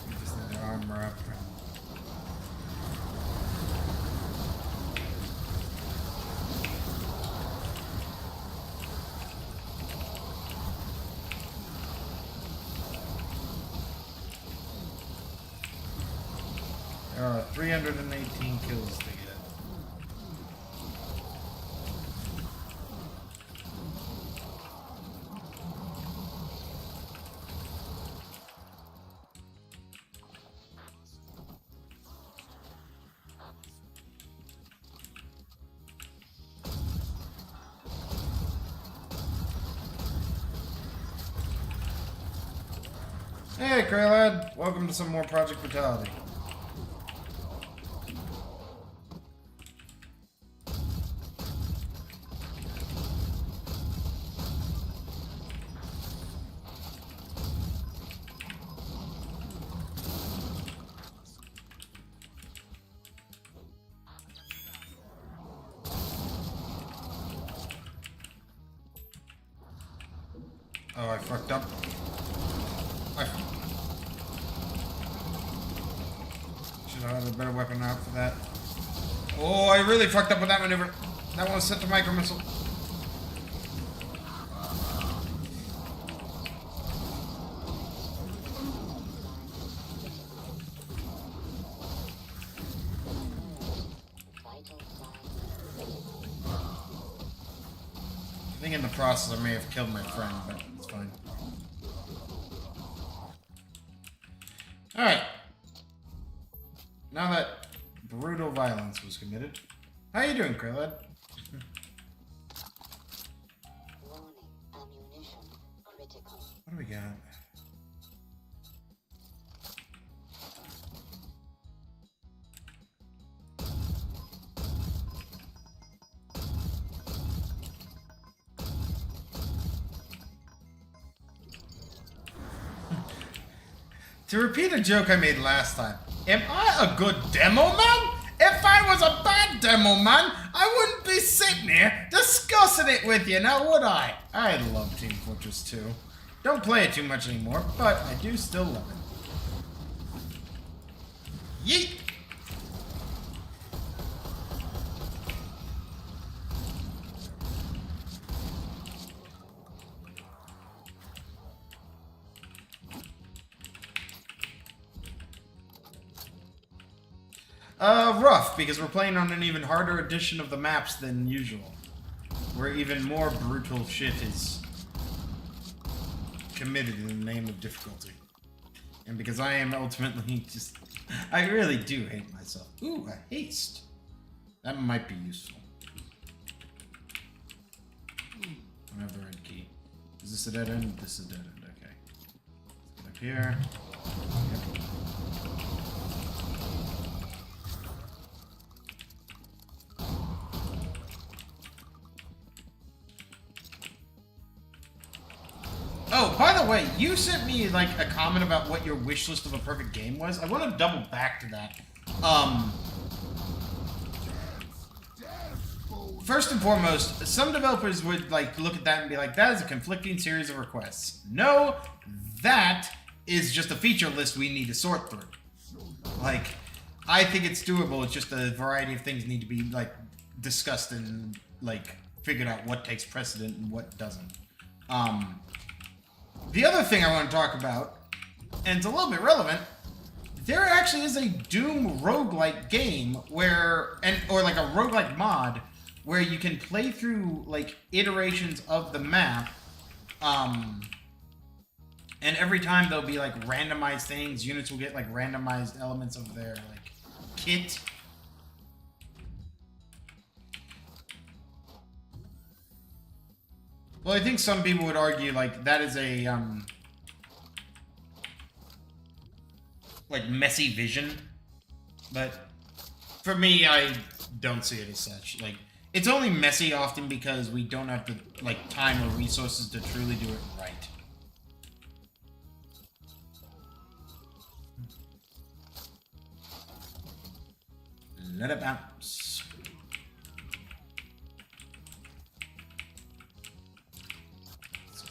We just need the armor up. There are 318 kills to get. Hey, Kraylad! Welcome to some more Project Brutality. Oh, I fucked up. Should have had a better weapon out for that. Oh, I really fucked up with that maneuver. That one was set to micro missile. I think in the process I may have killed my friend, but it's fine. Alright. Now that brutal violence was committed. How you doing, Kraylad? Warning, ammunition critical. What do we got? To repeat a joke I made last time, am I a good demo man? If I was a bad demo man, I wouldn't be sitting here discussing it with you, now would I? I love Team Fortress 2. Don't play it too much anymore, but I do still love it. Yeet! Rough, because we're playing on an even harder edition of the maps than usual. Where even more brutal shit is committed in the name of difficulty. And because I am ultimately just... I really do hate myself. Ooh, a haste. That might be useful. Another red key. Is this a dead end? This is a dead end, okay. Let's get up here. Yep. Oh, by the way, you sent me like a comment about what your wish list of a perfect game was. I want to double back to that. First and foremost, some developers would like look at that and be like, that is a conflicting series of requests. No, that is just a feature list we need to sort through. Like, I think it's doable. It's just a variety of things need to be like discussed and like figured out what takes precedent and what doesn't. The other thing I want to talk about, and it's a little bit relevant, there actually is a Doom roguelike game where, or like a roguelike mod where you can play through like iterations of the map, and every time there'll be like randomized things. Units will get like randomized elements of their like kit. Well, I think some people would argue like that is a like messy vision, but for me, I don't see it as such. Like, it's only messy often because we don't have the like time or resources to truly do it right. Let it bounce. Let's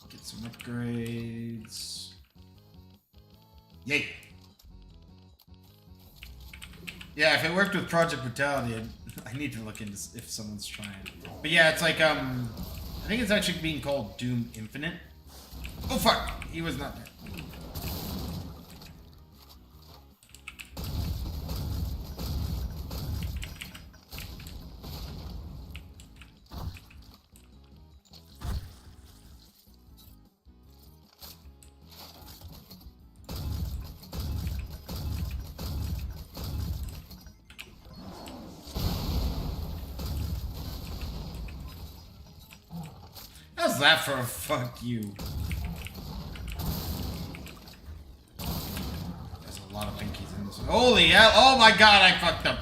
get some upgrades. Yay! Yeah, if it worked with Project Brutality, I need to look into if someone's trying. But yeah, it's like, I think it's actually being called Doom Infinite. Oh fuck! He was not there. How's that for a fuck you? There's a lot of pinkies in this one. Holy hell! Oh my god, I fucked up.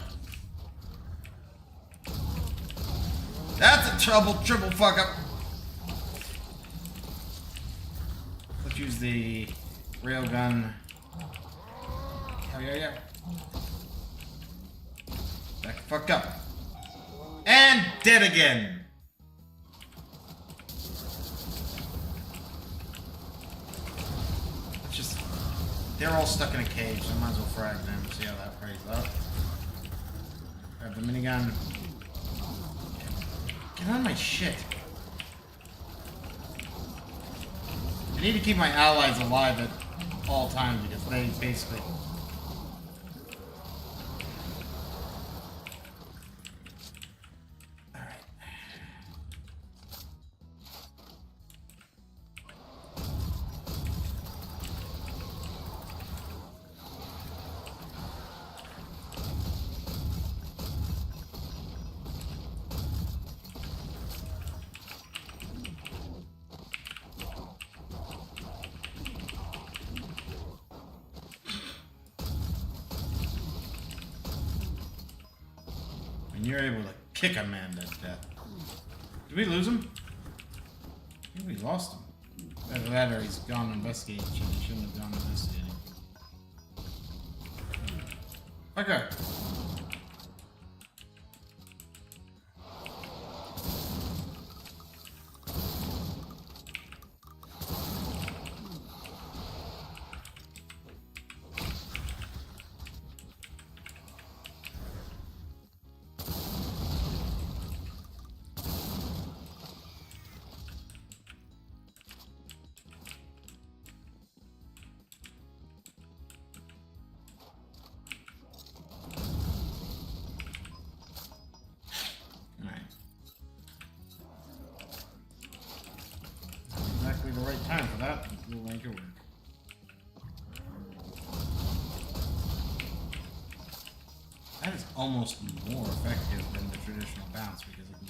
That's a triple fuck up. Let's use the railgun. Oh yeah. Back the fuck up. And dead again. They're all stuck in a cage, so I might as well frag them, see how that plays out. Grab the minigun. Get on my shit. I need to keep my allies alive at all times because they basically... And you're able to kick a man to death. Did we lose him? I think we lost him. Either that or he's gone investigating. He shouldn't have gone investigating. Okay. The right time for that, we'll make it work. That is almost more effective than the traditional bounce because it can...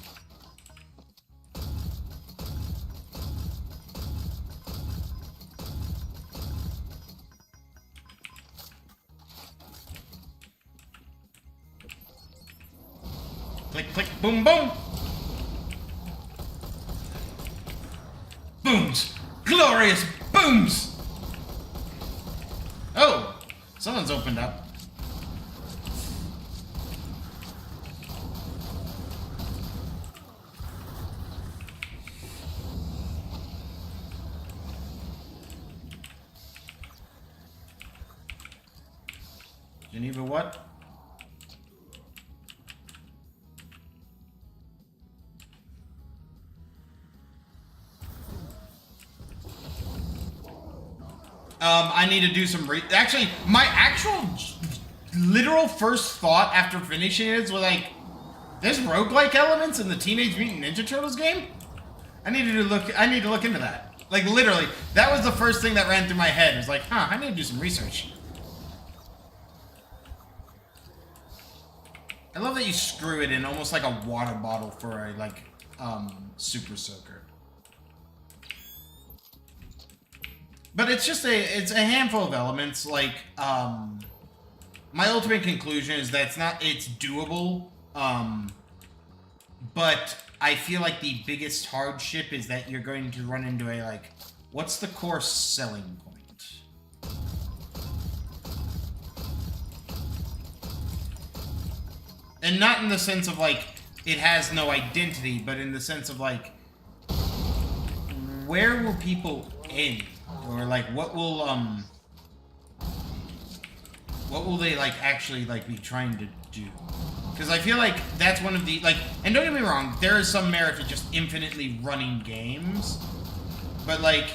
Click, click, boom, boom! Booms! Glorious booms! Oh! Someone's opened up. Geneva what? I need to do some actually, my actual literal first thought after finishing it was like, there's roguelike elements in the Teenage Mutant Ninja Turtles game? I need to look into that. Like, literally, that was the first thing that ran through my head. It was like, huh, I need to do some research. I love that you screw it in almost like a water bottle for a, like, super soaker. But it's just it's a handful of elements, like, my ultimate conclusion is that it's doable, but I feel like the biggest hardship is that you're going to run into a, like, what's the core selling point? And not in the sense of, like, it has no identity, but in the sense of, like, where will people end? Or, like, what will they, like, actually, like, be trying to do? Because I feel like that's one of the, like, and don't get me wrong, there is some merit to just infinitely running games, but, like,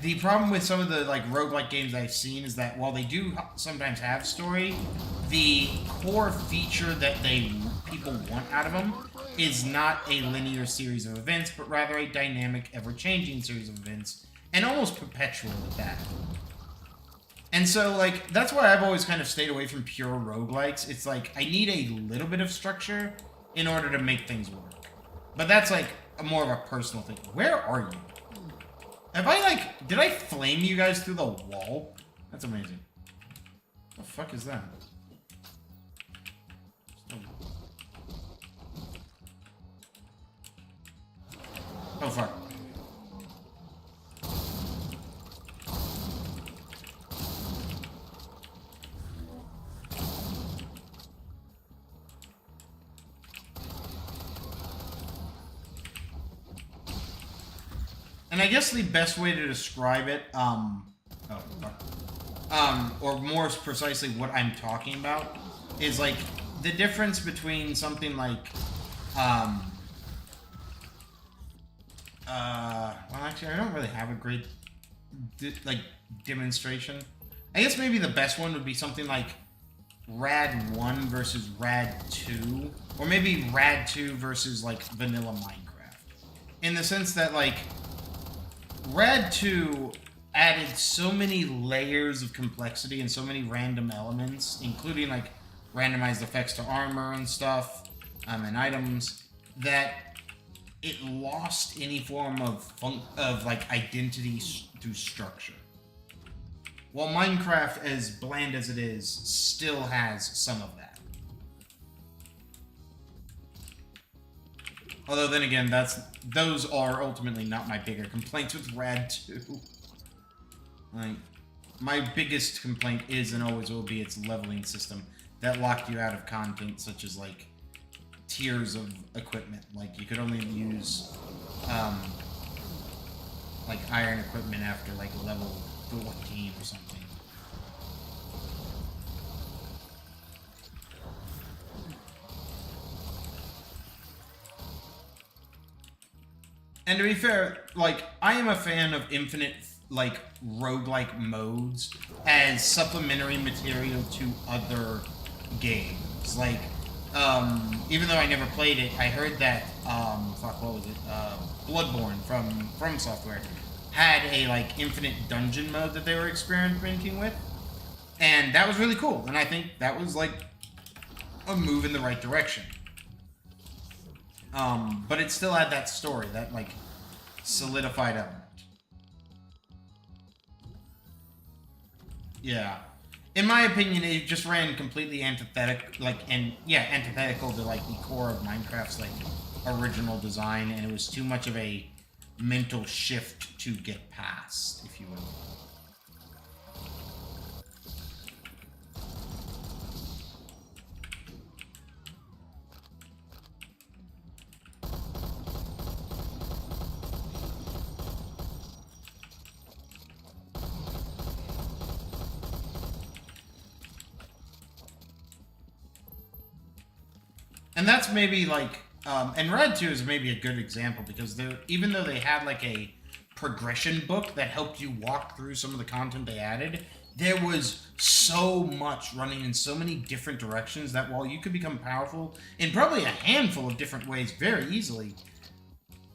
the problem with some of the, like, roguelike games I've seen is that while they do sometimes have story, the core feature that people want out of them is not a linear series of events, but rather a dynamic, ever-changing series of events, and almost perpetual at that. And so, like, that's why I've always kind of stayed away from pure roguelikes. It's like, I need a little bit of structure in order to make things work. But that's, like, more of a personal thing. Where are you? Have I, like, did I flame you guys through the wall? That's amazing. What the fuck is that? Oh, fuck. And I guess the best way to describe it, or more precisely what I'm talking about, is like the difference between something like, well, actually, I don't really have a great, demonstration. I guess maybe the best one would be something like Rad 1 versus Rad 2, or maybe Rad 2 versus, like, vanilla Minecraft. In the sense that, like, Rad 2 added so many layers of complexity and so many random elements, including, like, randomized effects to armor and stuff, and items, that it lost any form of like, identity through structure. While Minecraft, as bland as it is, still has some of that. Although then again, those are ultimately not my bigger complaints with Rad 2. Like, my biggest complaint is and always will be its leveling system that locked you out of content such as, like, tiers of equipment. Like, you could only use like iron equipment after, like, level 14 or something. And to be fair, like, I am a fan of infinite, like, roguelike modes as supplementary material to other games. Like, even though I never played it, I heard that, fuck, what was it? Bloodborne from Software had a, like, infinite dungeon mode that they were experimenting with. And that was really cool. And I think that was, like, a move in the right direction. But it still had that story, that, like, solidified element. Yeah. In my opinion, it just ran completely antithetical to, like, the core of Minecraft's, like, original design, and it was too much of a mental shift to get past, if you will. And that's maybe, like, and Red 2 is maybe a good example, because even though they had, like, a progression book that helped you walk through some of the content they added, there was so much running in so many different directions that while you could become powerful in probably a handful of different ways very easily,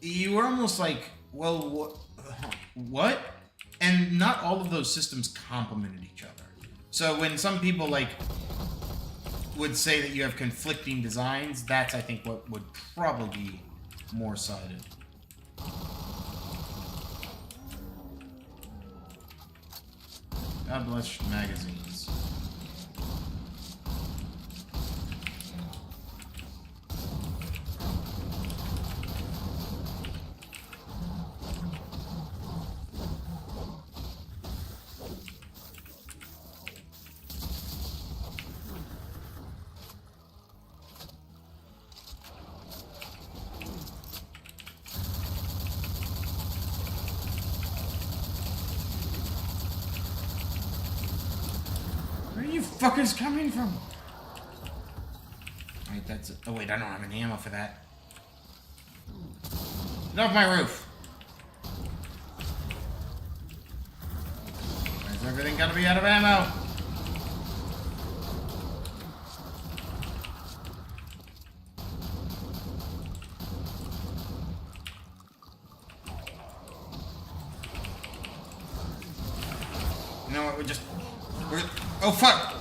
you were almost like, well, what? And not all of those systems complemented each other. So when some people like would say that you have conflicting designs, that's I think what would probably be more sided. God bless magazines. Where are you fuckers coming from? Alright, that's it. Oh wait, I don't have any ammo for that. Get off my roof! Where's everything gonna be out of ammo? You know what, we're oh fuck!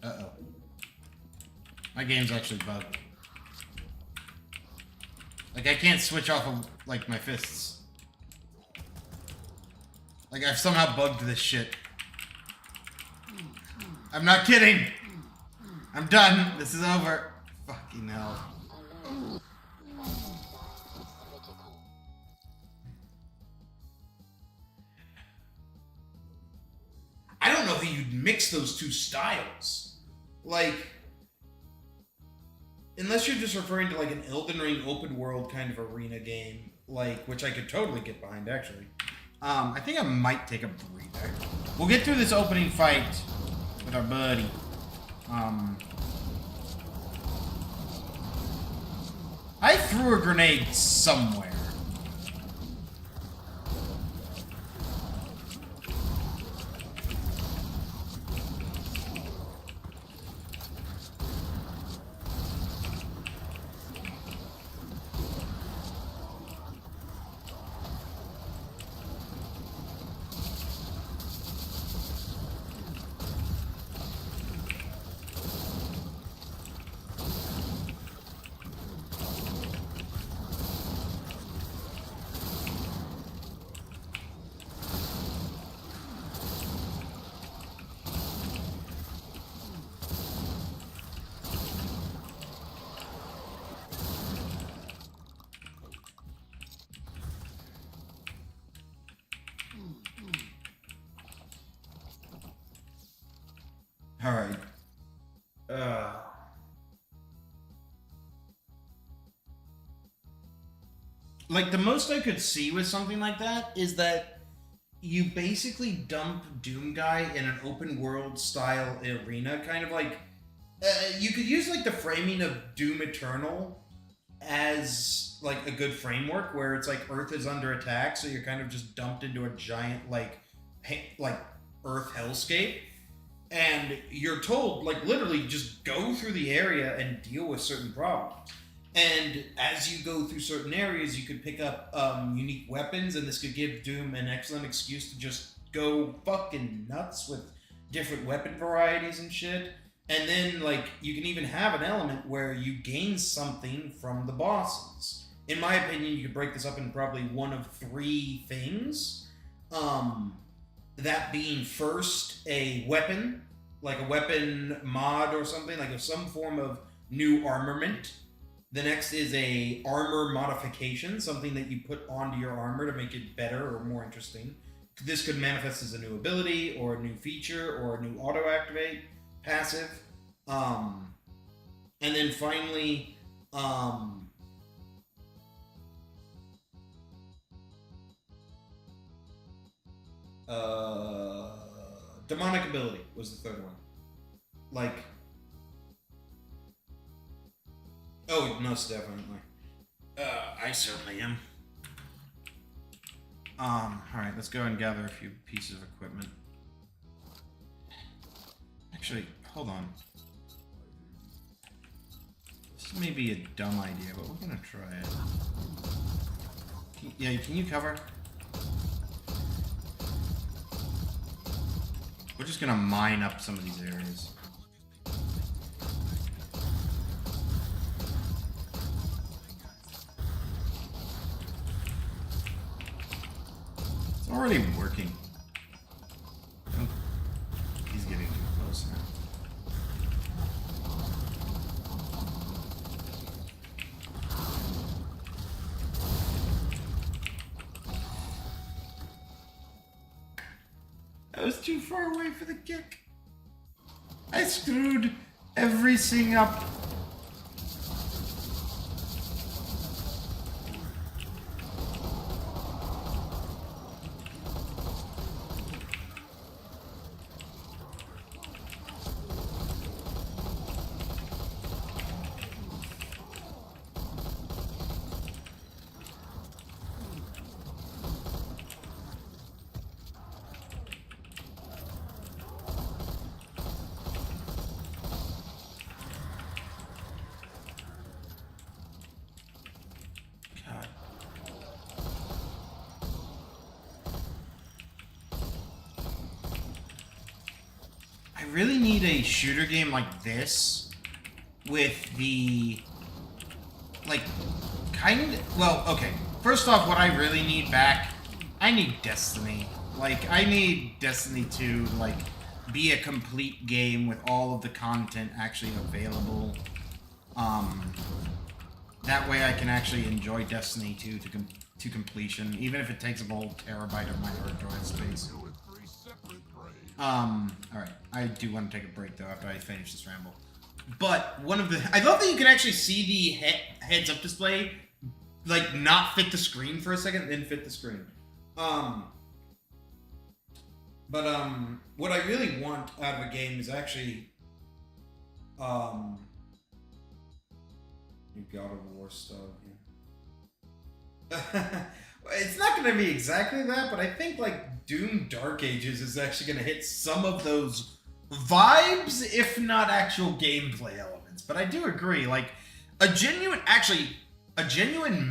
Uh-oh. My game's actually bugged. Like, I can't switch off of, like, my fists. Like, I've somehow bugged this shit. I'm not kidding! I'm done! This is over! Fucking hell. Critical. I don't know how you'd mix those two styles. Like, unless you're just referring to like an Elden Ring open world kind of arena game, like, which I could totally get behind actually. I think I might take a breather. We'll get through this opening fight with our buddy. I threw a grenade somewhere. All right. Like, the most I could see with something like that is that you basically dump Doom Guy in an open world style arena, kind of like you could use like the framing of Doom Eternal as like a good framework where it's like Earth is under attack, so you're kind of just dumped into a giant like Earth hellscape. And you're told, like, literally just go through the area and deal with certain problems. And as you go through certain areas, you could pick up unique weapons, and this could give Doom an excellent excuse to just go fucking nuts with different weapon varieties and shit. And then, like, you can even have an element where you gain something from the bosses. In my opinion, you could break this up into probably one of three things. That being first a weapon, like a weapon mod or something, like some form of new armament. The next is a armor modification, something that you put onto your armor to make it better or more interesting. This could manifest as a new ability or a new feature or a new auto activate passive. And then finally, demonic ability was the third one. Like, Oh, most definitely. I certainly am. Alright, let's go and gather a few pieces of equipment. Actually, hold on. This may be a dumb idea, but we're gonna try it. Can you cover? We're just gonna mine up some of these areas. It's already working. Oh, he's getting too close now. I was too far away for the kick. I screwed everything up. I really need a shooter game like this with the, like, well, okay. First off, what I really need back, I need Destiny. Like, I need Destiny 2 to, like, be a complete game with all of the content actually available. That way I can actually enjoy Destiny 2 to completion, even if it takes up a whole terabyte of my hard drive space. Alright. I do want to take a break, though, after I finish this ramble. But one of the... I love that you can actually see the heads-up display, like, not fit the screen for a second, then fit the screen. What I really want out of a game is actually, you God of War stuff, yeah. It's not going to be exactly that, but I think, like, Doom Dark Ages is actually going to hit some of those vibes, if not actual gameplay elements. But I do agree, like, a genuine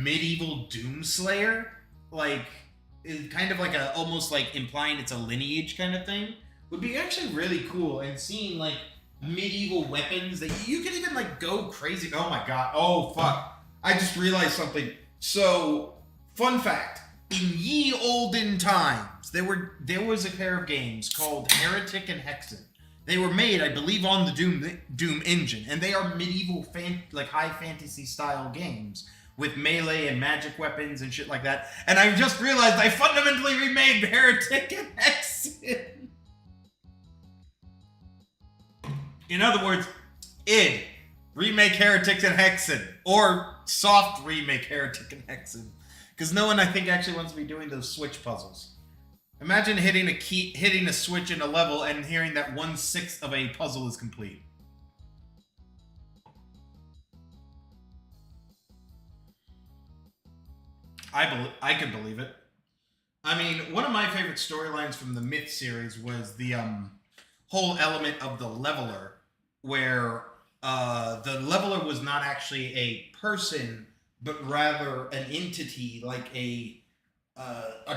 medieval Doom Slayer, like, is kind of like a, almost like implying it's a lineage kind of thing, would be actually really cool. And seeing, like, medieval weapons that you can even, like, go crazy. Oh my god. Oh, fuck. I just realized something. So, fun fact. In ye olden times, there was a pair of games called Heretic and Hexen. They were made, I believe, on the Doom engine, and they are medieval, like, high fantasy style games with melee and magic weapons and shit like that. And I just realized I fundamentally remade Heretic and Hexen. In other words, id, remake Heretics and Hexen, or soft remake Heretic and Hexen. Because no one, I think, actually wants to be doing those switch puzzles. Imagine hitting a switch in a level and hearing that 1/6 of a puzzle is complete. I could believe it. I mean, one of my favorite storylines from the Myth series was the whole element of the leveler, where the leveler was not actually a person, but rather an entity, like a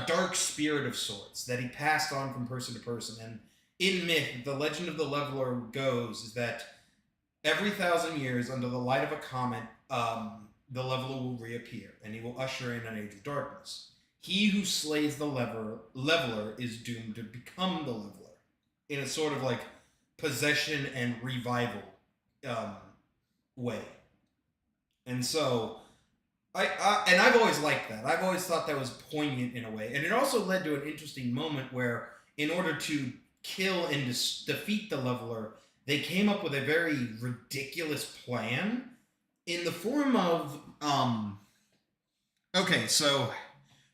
dark spirit of sorts that he passed on from person to person. And in Myth, the legend of the leveler goes is that every 1,000 years, under the light of a comet, the leveler will reappear, and he will usher in an age of darkness. He who slays the leveler is doomed to become the leveler, in a sort of like possession and revival way. And so, I've always liked that. I've always thought that was poignant in a way. And it also led to an interesting moment where, in order to kill and defeat the leveler, they came up with a very ridiculous plan in the form of, okay, so,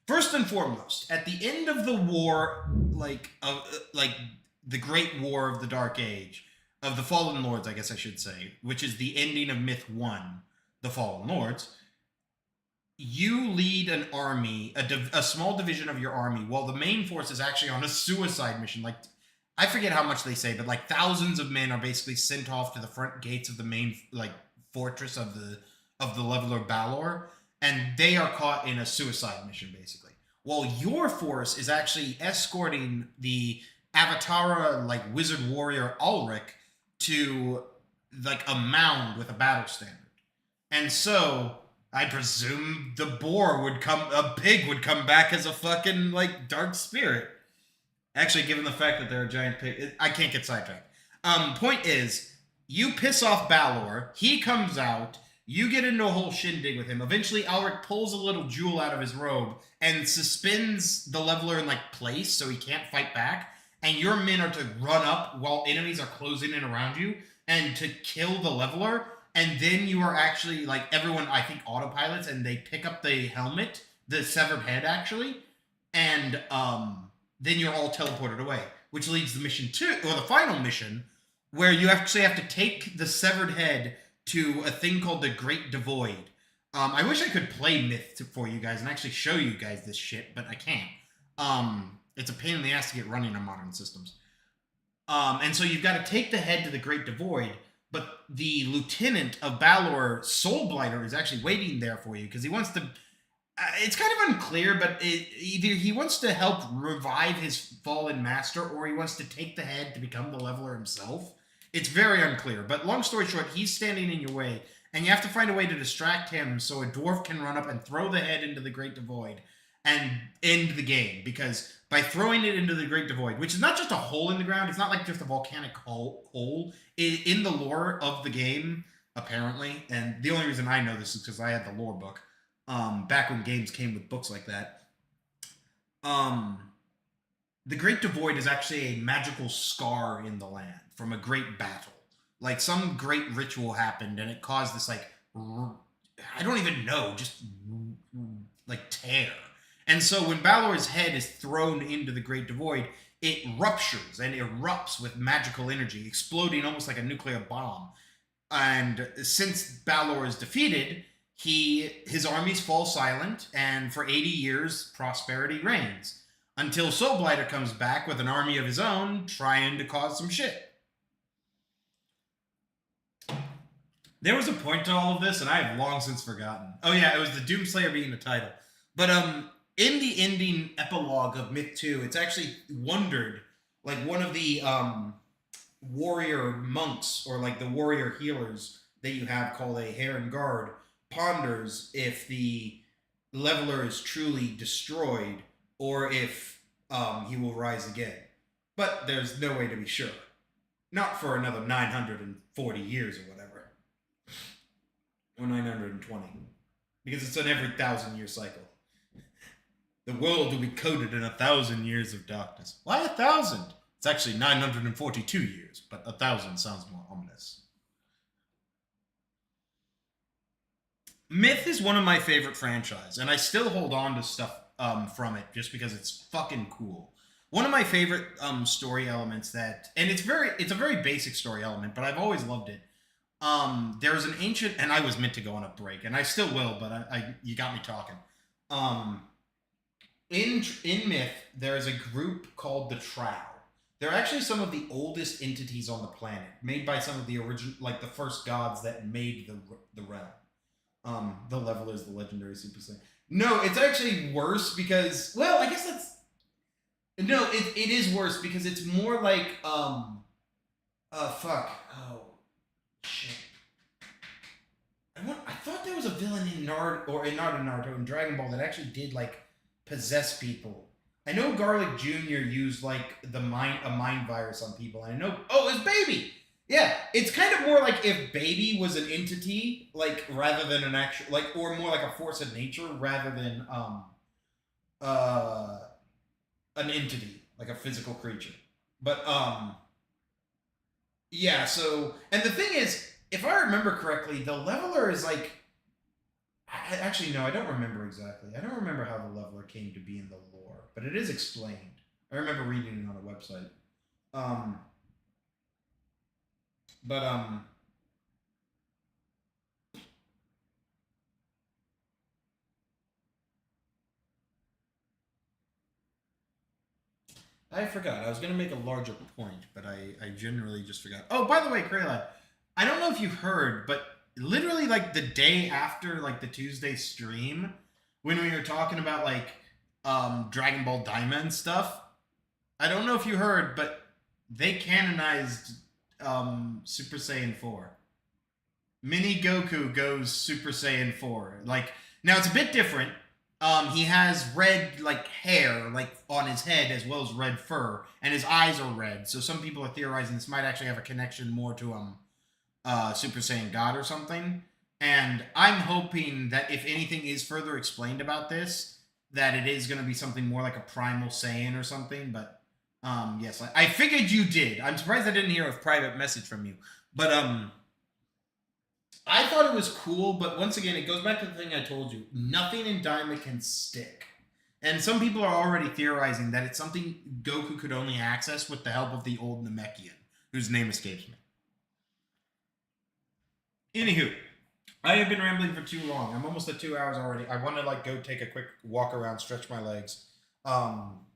first and foremost, at the end of the war, like the Great War of the Dark Age, of the Fallen Lords, I guess I should say, which is the ending of Myth 1, the Fallen Lords, you lead an army, a small division of your army, while the main force is actually on a suicide mission. Like, I forget how much they say, but like thousands of men are basically sent off to the front gates of the main like fortress of the leveler Balor, and they are caught in a suicide mission basically. While your force is actually escorting the Avatara like wizard warrior Ulrich to like a mound with a battle standard. And so I presume a pig would come back as a fucking like dark spirit. Actually, given the fact that they're a giant pig, I can't get sidetracked. Point is, you piss off Balor, he comes out, you get into a whole shindig with him. Eventually, Alric pulls a little jewel out of his robe and suspends the leveler in like place so he can't fight back. And your men are to run up while enemies are closing in around you and to kill the leveler. And then you are actually like everyone, I think, autopilots and they pick up the helmet, the severed head actually, and then you're all teleported away, which leads the mission two, or the final mission, where you actually have to take the severed head to a thing called the Great Devoid. I wish I could play Myth for you guys and actually show you guys this shit, but I can't. It's a pain in the ass to get running on modern systems. And so you've got to take the head to the Great Devoid, but the lieutenant of Balor, Soulblighter, is actually waiting there for you because he wants to. It's kind of unclear, but either he wants to help revive his fallen master, or he wants to take the head to become the leveler himself. It's very unclear, but long story short, he's standing in your way, and you have to find a way to distract him so a dwarf can run up and throw the head into the Great Devoid and end the game. Because by throwing it into the Great Devoid, which is not just a hole in the ground, it's not like just a volcanic hole. In the lore of the game, apparently, and the only reason I know this is because I had the lore book. Back when games came with books like that. The Great Devoid is actually a magical scar in the land from a great battle. Like some great ritual happened and it caused this like, I don't even know, just like tear. And so when Balor's head is thrown into the Great Devoid, it ruptures and erupts with magical energy, exploding almost like a nuclear bomb. And since Balor is defeated, his armies fall silent, and for 80 years, prosperity reigns. Until Soulblighter comes back with an army of his own, trying to cause some shit. There was a point to all of this, and I have long since forgotten. Oh yeah, it was the Doomslayer being the title. But in the ending epilogue of Myth 2, it's actually wondered, like one of the warrior monks, or like the warrior healers that you have called a Heron Guard, ponders if the leveler is truly destroyed or if he will rise again. But there's no way to be sure. Not for another 940 years or whatever. Or 920. Because it's an every 1,000-year cycle. The world will be coated in 1,000 years of darkness. Why 1,000? It's actually 942 years, but 1,000 sounds more ominous. Myth is one of my favorite franchises, and I still hold on to stuff from it just because it's fucking cool. One of my favorite story elements that, and it's a very basic story element, but I've always loved it. There's an ancient, and I was meant to go on a break, and I still will, but you got me talking. In Myth, there is a group called the Trow. They're actually some of the oldest entities on the planet, made by some of the original, like the first gods that made the realm. The level is the legendary Super Saiyan. No, it's actually worse because, well, I guess that's, no, it is worse because it's more like, shit. I thought there was a villain in Naruto and Dragon Ball that actually did, like, possess people. I know Garlic Jr. used, like, a mind virus on people, and I know, oh, it's Baby! Yeah, it's kind of more like if Baby was an entity, like, rather than an actual, like, or more like a force of nature rather than, an entity, like a physical creature. But, yeah, so, and the thing is, if I remember correctly, the leveler is like, actually, no, I don't remember exactly. I don't remember how the leveler came to be in the lore, but it is explained. I remember reading it on a website. I forgot. I was gonna make a larger point, but I generally just forgot. Oh, by the way, Kraylad, I don't know if you heard, but literally like the day after like the Tuesday stream, when we were talking about like Dragon Ball Daima and stuff, I don't know if you heard, but they canonized Super Saiyan 4. Mini Goku goes Super Saiyan 4. Like now it's a bit different. He has red like hair like on his head as well as red fur, and his eyes are red. So some people are theorizing this might actually have a connection more to Super Saiyan God or something. And I'm hoping that if anything is further explained about this, that it is going to be something more like a primal Saiyan or something. But yes, I figured you did. I'm surprised I didn't hear a private message from you. But I thought it was cool, but once again, it goes back to the thing I told you. Nothing in Daima can stick. And some people are already theorizing that it's something Goku could only access with the help of the old Namekian, whose name escapes me. Anywho, I have been rambling for too long. I'm almost at 2 hours already. I want to like go take a quick walk around, stretch my legs.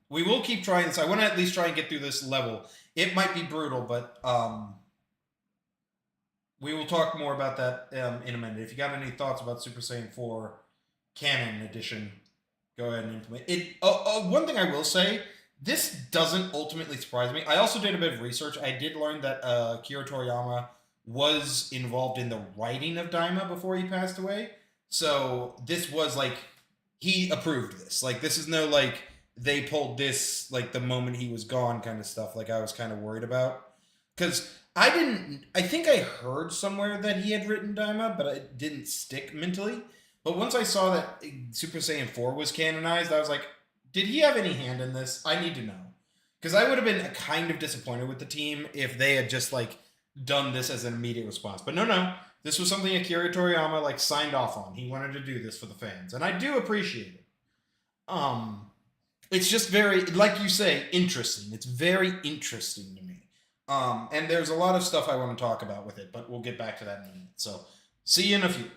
We will keep trying this. I want to at least try and get through this level. It might be brutal, but we will talk more about that in a minute. If you got any thoughts about Super Saiyan 4 Canon Edition, go ahead and implement it. One thing I will say, this doesn't ultimately surprise me. I also did a bit of research. I did learn that Akira Toriyama was involved in the writing of Daima before he passed away. So this was like, he approved this. Like, this is no like, they pulled this like the moment he was gone kind of stuff like I was kind of worried about. Because I think I heard somewhere that he had written Daima, but it didn't stick mentally. But once I saw that Super Saiyan 4 was canonized, I was like, did he have any hand in this? I need to know. Because I would have been kind of disappointed with the team if they had just like done this as an immediate response. But no. This was something Akira Toriyama like signed off on. He wanted to do this for the fans. And I do appreciate it. Um it's just very, like you say, interesting. It's very interesting to me. And there's a lot of stuff I want to talk about with it, but we'll get back to that in a minute. So, see you in a few.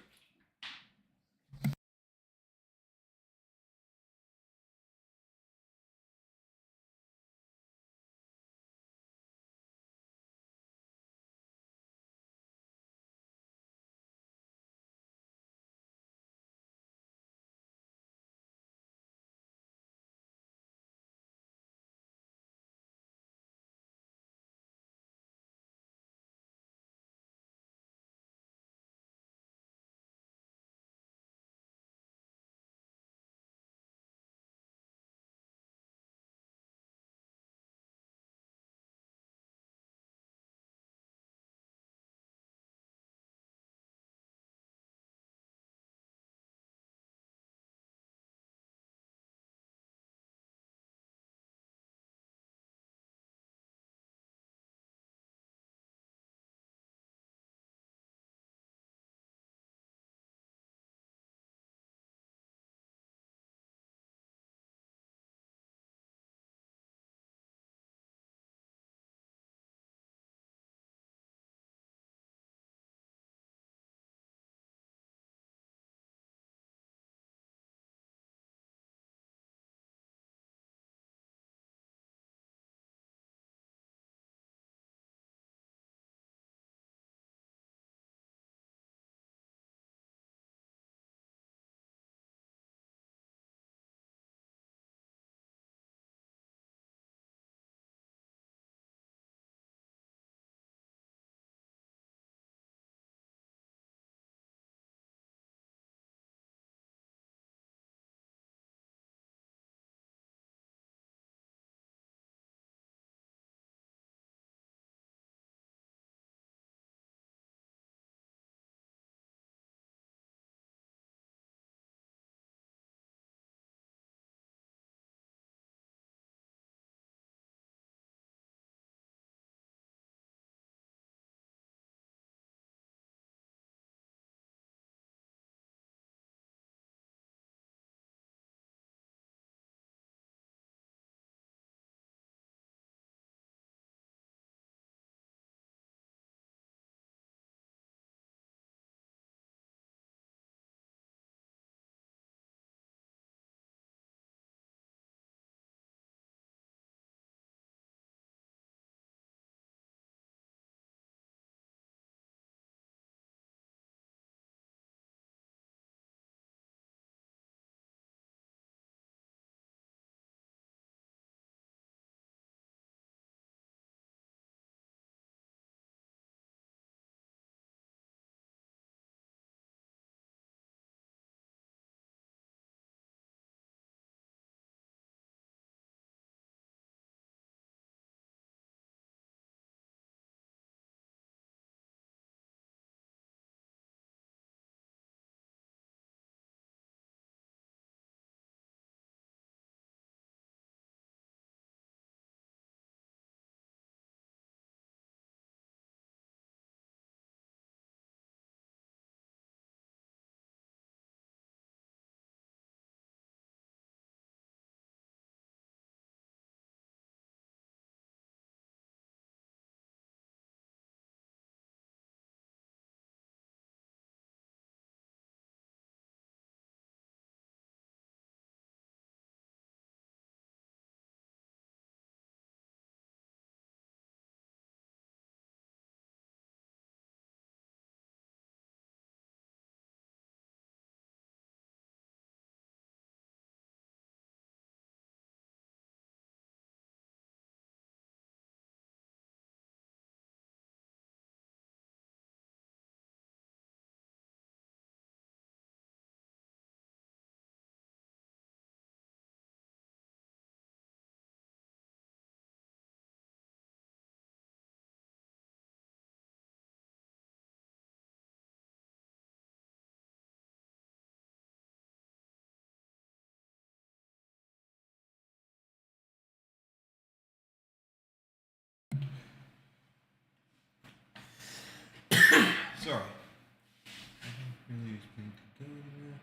Sorry. I don't really expect to go anywhere.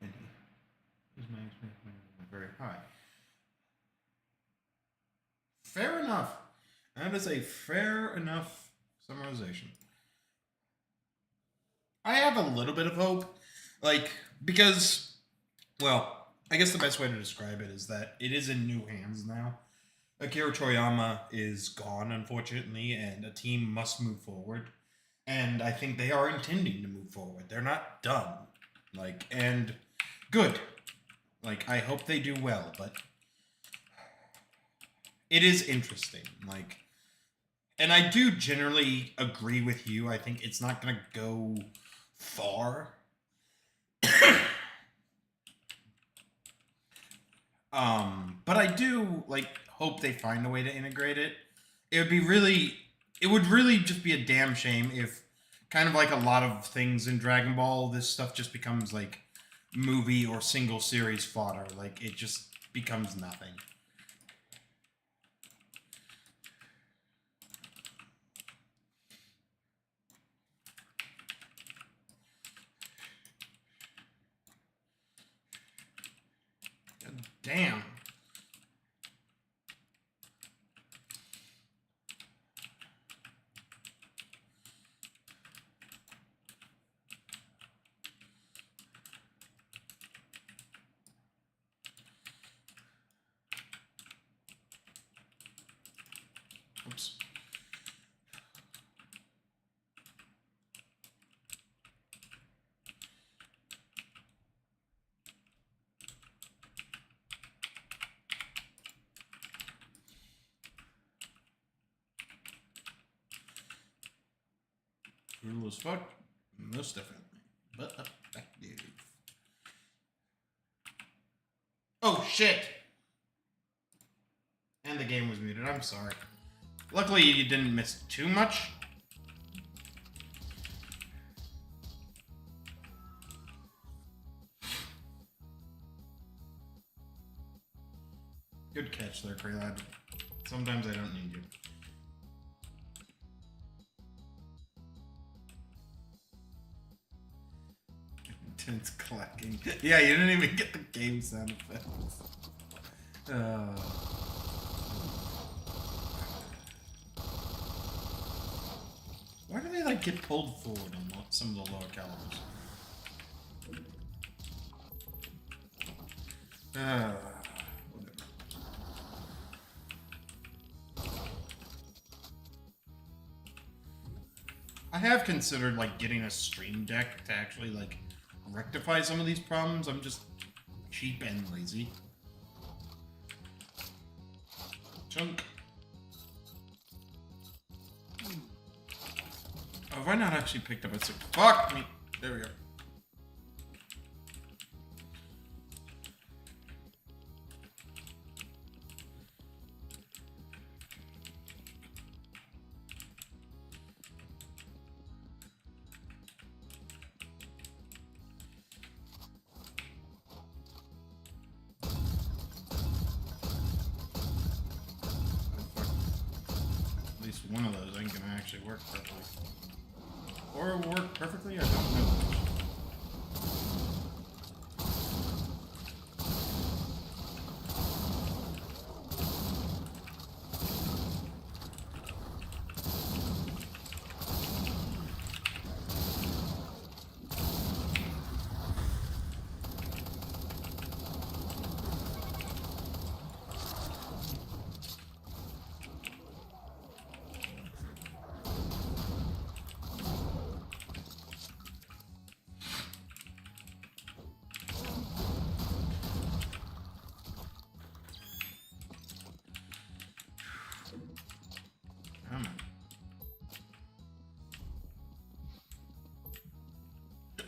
And is my expectation very high? Fair enough. That is a fair enough summarization. I have a little bit of hope, like, because, well, I guess the best way to describe it is that it is in new hands now. Akira Toriyama is gone, unfortunately, and a team must move forward. And I think they are intending to move forward. They're not done. Like, and good. Like, I hope they do well, but it is interesting. Like, and I do generally agree with you. I think it's not going to go far. But I do, like, hope they find a way to integrate it. It would really just be a damn shame if, kind of like a lot of things in Dragon Ball, this stuff just becomes, like, movie or single series fodder. Like, it just becomes nothing. God damn. Oops. Brutal as fuck, most definitely, but effective. Oh shit! And the game was muted. I'm sorry. Luckily, you didn't miss too much. Good catch there, Kraylad. Sometimes I don't need you. Intense clacking. Yeah, you didn't even get the game sound effects. Why do they, like, get pulled forward on some of the lower calibers? Whatever. I have considered, like, getting a stream deck to actually, like, rectify some of these problems. I'm just cheap and lazy. Chunk. Oh, have I not actually picked up a six? Fuck me! There we go. At least one of those ain't gonna actually work perfectly. Or work perfectly? I don't know.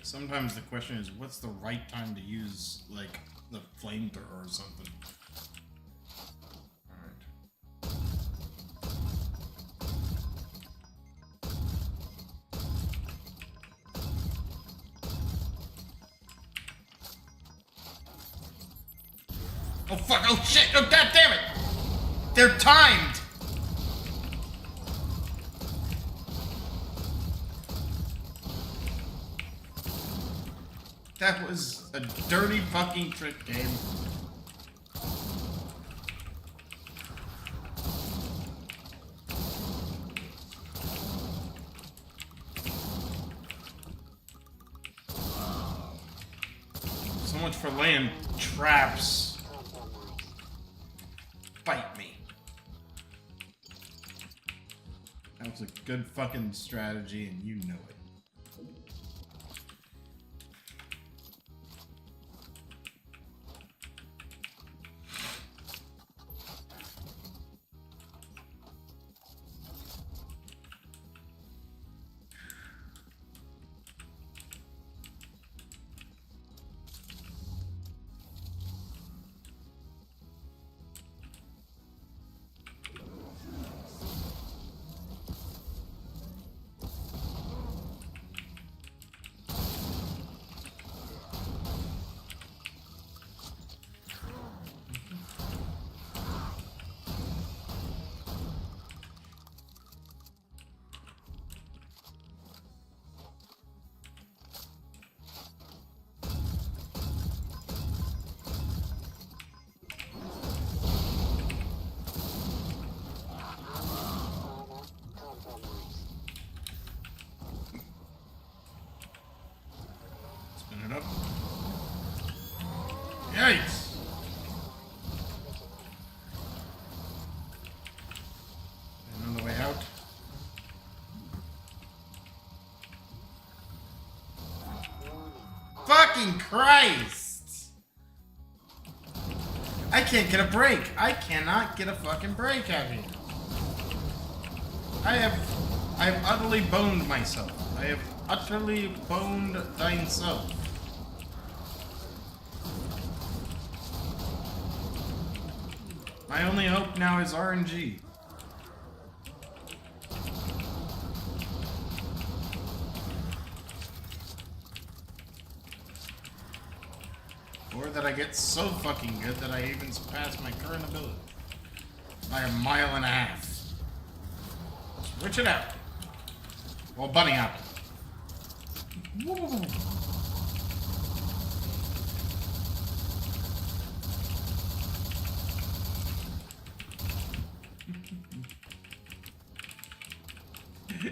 Sometimes the question is, what's the right time to use, like, the flamethrower or something? Alright. Oh fuck, oh shit, oh god damn it! They're timed! That was a dirty fucking trick game. So much for laying traps. Bite me. That was a good fucking strategy, and you know it. Spin it up. Yikes! And on the way out. Fucking Christ! I can't get a break. I cannot get a fucking break out here. I have utterly boned myself. I have utterly boned thine self. My only hope now is RNG. Or that I get so fucking good that I even surpass my current ability. By a mile and a half. Switch it out. Well, bunny hop. Woo.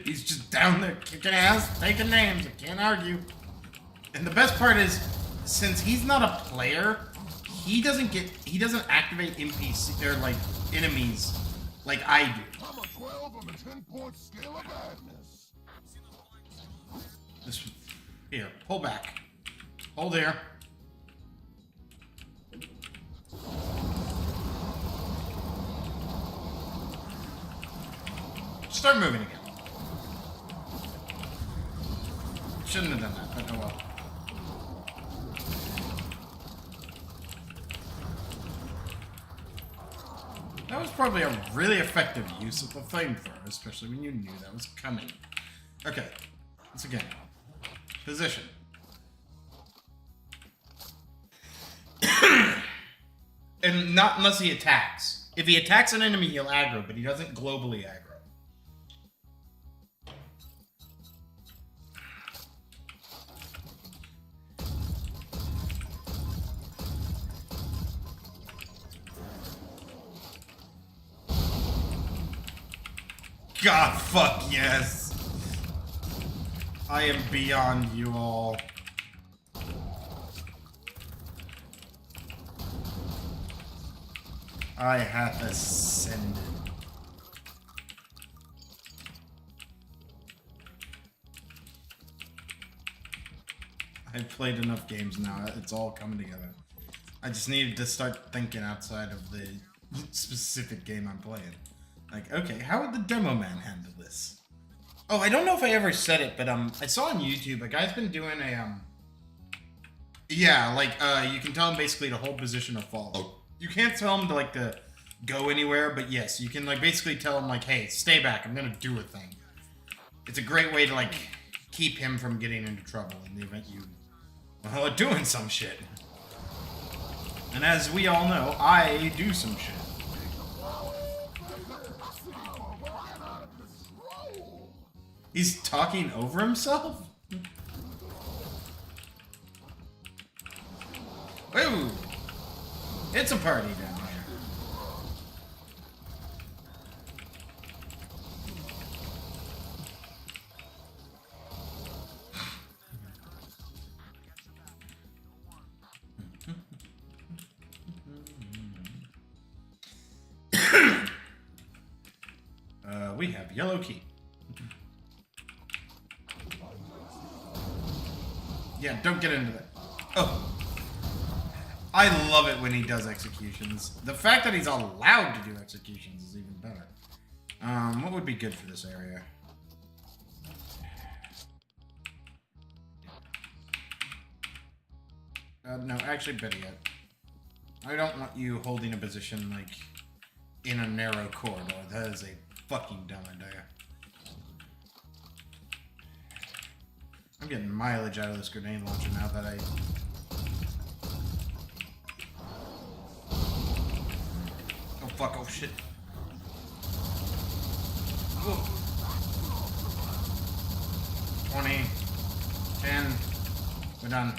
He's just down there kicking ass, taking names. I can't argue. And the best part is, since he's not a player, he doesn't activate NPC or like enemies like I do. I'm a 12 on the 10-point scale of badness. This here, pull back. Hold there. Start moving again. Shouldn't have done that, but oh well. That was probably a really effective use of the flamethrower, especially when you knew that was coming. Okay, once again, position. And not unless he attacks. If he attacks an enemy, he'll aggro, but he doesn't globally aggro. God fuck yes. I am beyond you all. I have ascended. I've played enough games now. It's all coming together. I just needed to start thinking outside of the specific game I'm playing. Like, okay, how would the demo man handle this? Oh, I don't know if I ever said it, but I saw on YouTube a guy's been doing a yeah, like you can tell him basically to hold position or fall. You can't tell him to like to go anywhere, but yes, you can like basically tell him like, hey, stay back, I'm gonna do a thing. It's a great way to like keep him from getting into trouble in the event you are doing some shit. And as we all know, I do some shit. He's talking over himself? Ooh! It's a party down here. We have yellow key. Yeah, don't get into that. Oh. I love it when he does executions. The fact that he's allowed to do executions is even better. What would be good for this area? No, actually, better yet. I don't want you holding a position, like, in a narrow corridor. That is a fucking dumb idea. I'm getting mileage out of this grenade launcher now that I... Oh, fuck. Oh, shit. Oh. 20. 10. We're done.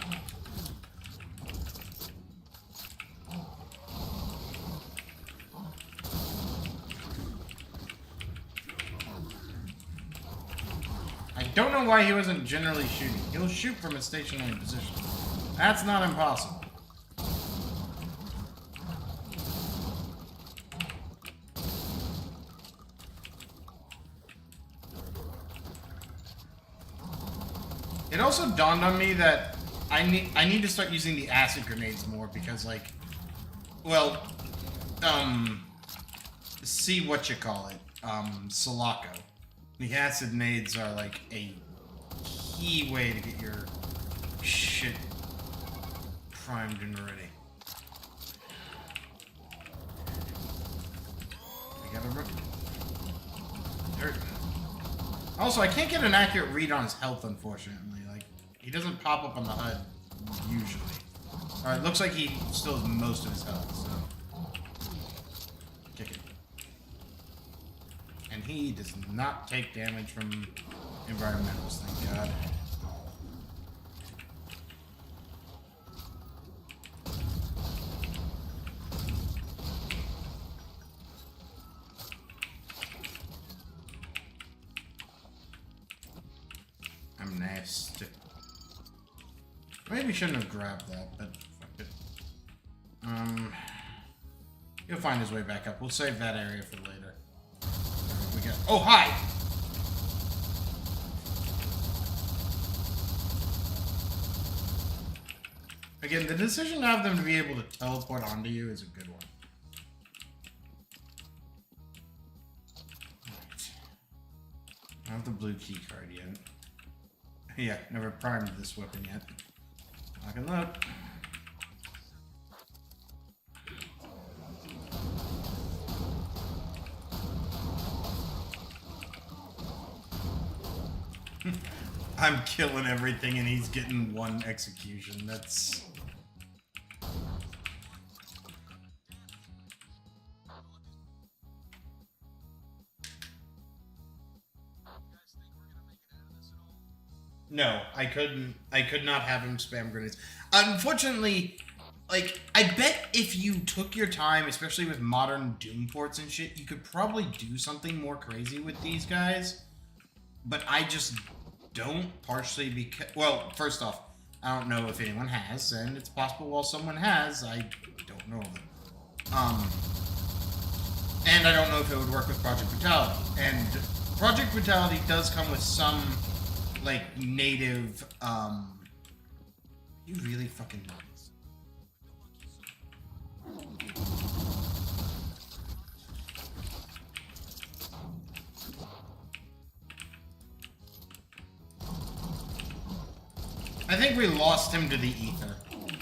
I don't know why he wasn't generally shooting. He'll shoot from a stationary position. That's not impossible. It also dawned on me that I need to start using the acid grenades more because, like, well, see what you call it, Sulaco. The acid nades are like a key way to get your shit primed and ready. I gotta rip dirt. Also, I can't get an accurate read on his health, unfortunately. Like, he doesn't pop up on the HUD usually. Alright, looks like he still has most of his health, so kick it. And he does not take damage from environmentals, thank God. I'm nasty. Maybe shouldn't have grabbed that, but fuck it. He'll find his way back up. We'll save that area for later. We got. Oh, hi! Again, the decision to have them to be able to teleport onto you is a good one. Right. I don't have the blue key card yet. Yeah, never primed this weapon yet. Lock and load. I'm killing everything and he's getting one execution. That's... No, I couldn't. I could not have him spam grenades. Unfortunately, like, I bet if you took your time, especially with modern Doom ports and shit, you could probably do something more crazy with these guys. But I just don't, partially because... Well, first off, I don't know if anyone has, and it's possible while someone has, I don't know them. And I don't know if it would work with Project Brutality. And Project Brutality does come with some... like, native, you really fucking nuts. I think we lost him to the ether.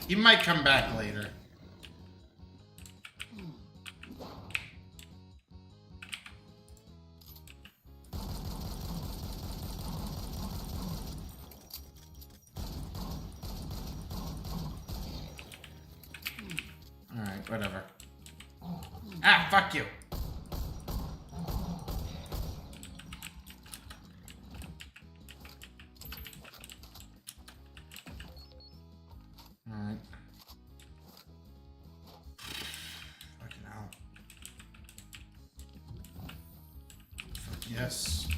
He might come back later. Alright, whatever. Ah, fuck you. Alright. Yes.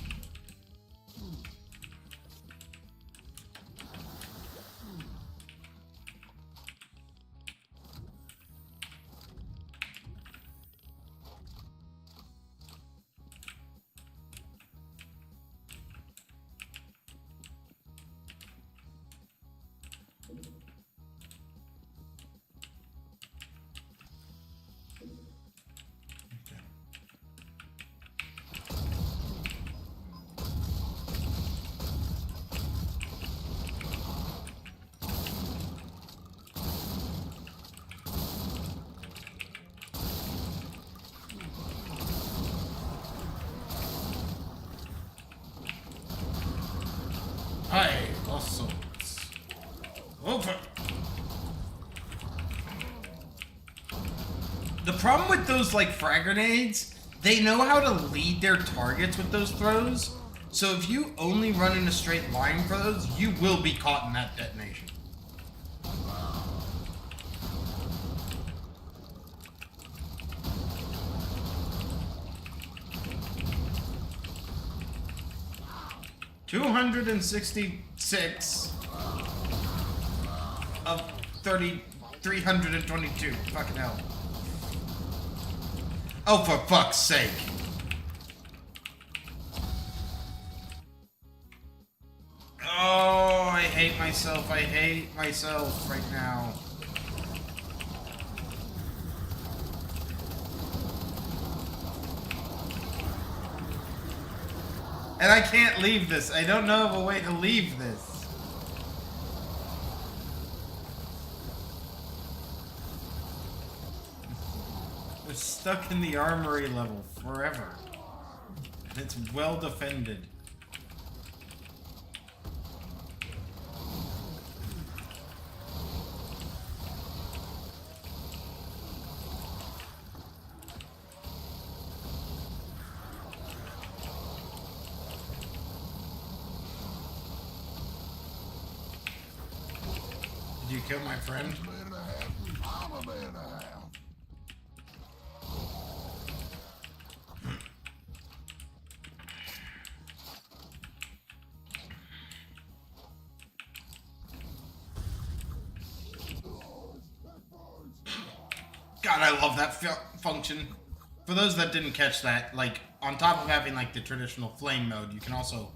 Hi, lost souls. Over. The problem with those, like, frag grenades, they know how to lead their targets with those throws. So if you only run in a straight line for those, you will be caught in that detonation. $266 of 322. Fucking hell. Oh, for fuck's sake. Oh, I hate myself. I hate myself right now. And I can't leave this. I don't know of a way to leave this. We're stuck in the armory level forever. And it's well defended. Did you kill my friend? Man and a half. I'm a man and a half. God, I love that function. For those that didn't catch that, like, on top of having, like, the traditional flame mode, you can also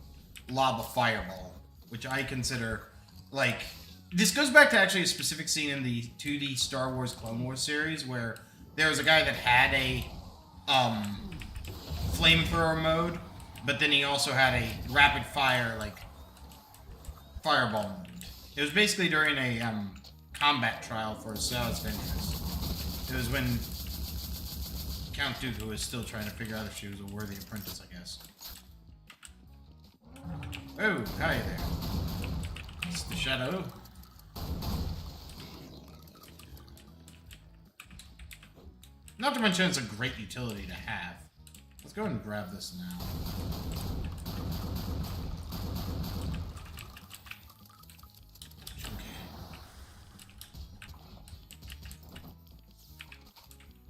lob a fireball, which I consider, like... This goes back to actually a specific scene in the 2D Star Wars Clone Wars series, where there was a guy that had a, flamethrower mode, but then he also had a rapid fire, like, fireball mode. It was basically during a, combat trial for Asajj Ventress. It was when Count Dooku was still trying to figure out if she was a worthy apprentice, I guess. Oh, hi there. It's the Shadow. Not to mention it's a great utility to have. Let's go ahead and grab this now.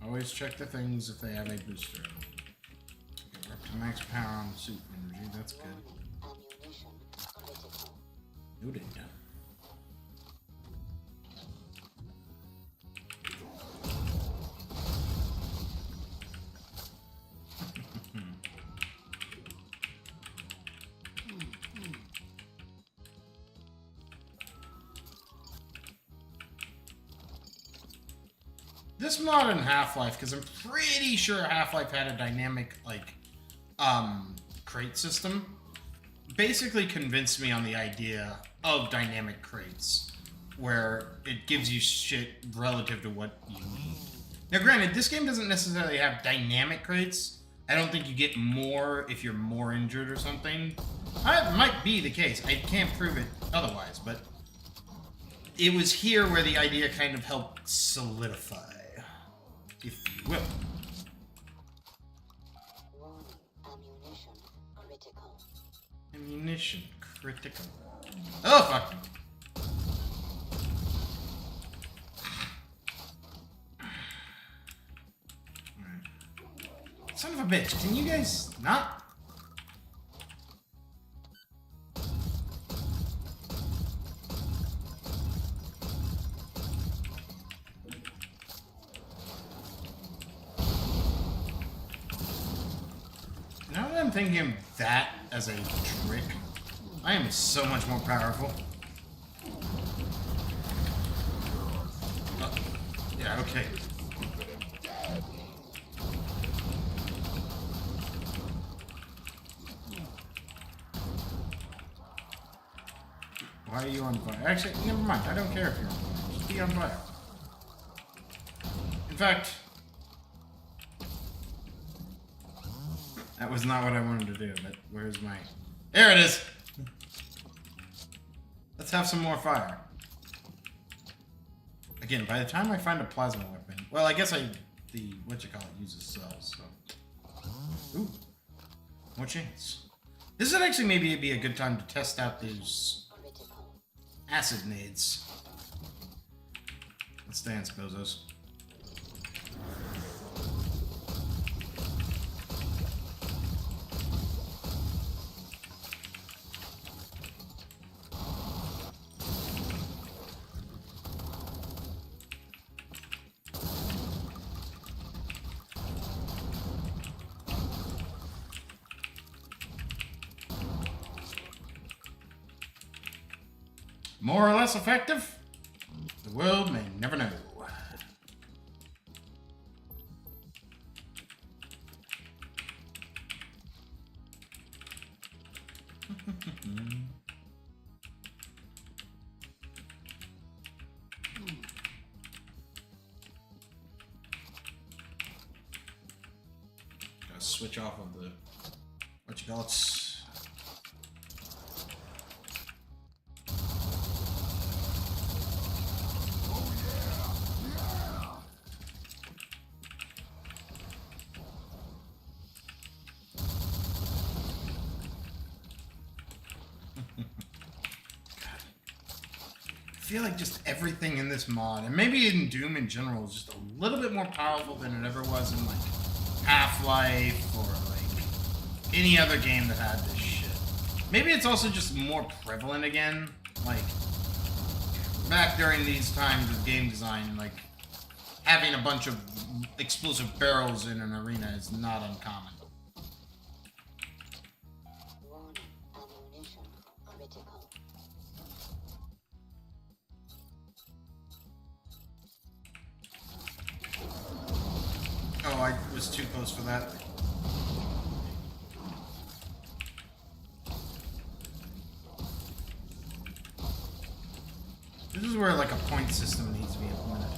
Always check the things if they have a booster. Okay, we're up to max power on the suit energy. That's good. Ammunition critical. Noted. This mod in Half-Life, because I'm pretty sure Half-Life had a dynamic, like, crate system, basically convinced me on the idea of dynamic crates, where it gives you shit relative to what you need. Now, granted, this game doesn't necessarily have dynamic crates. I don't think you get more if you're more injured or something. That might be the case. I can't prove it otherwise, but it was here where the idea kind of helped solidify, if you will. Warning. Ammunition critical. Ammunition critical. Oh, fuck. Alright. Son of a bitch, can you guys not? I'm thinking of that as a trick, I am so much more powerful. Yeah, okay. Why are you on fire? Actually, never mind. I don't care if you're on fire. Just be on fire. In fact, that was not what I wanted to do, but where's my... There it is! Let's have some more fire. Again, by the time I find a plasma weapon... Well, I guess the uses cells, so... Ooh. More chance. This would actually maybe be a good time to test out those acid nades. Let's dance, bozos. More or less effective? The world may never know. Gotta switch off of the whatchamacallits. I feel like just everything in this mod, and maybe in Doom in general, is just a little bit more powerful than it ever was in like Half-Life or like any other game that had this shit. Maybe it's also just more prevalent again. Like back during these times of game design, like having a bunch of explosive barrels in an arena is not uncommon. Warning, ammunition critical. Oh, I was too close for that. This is where like a point system needs to be implemented.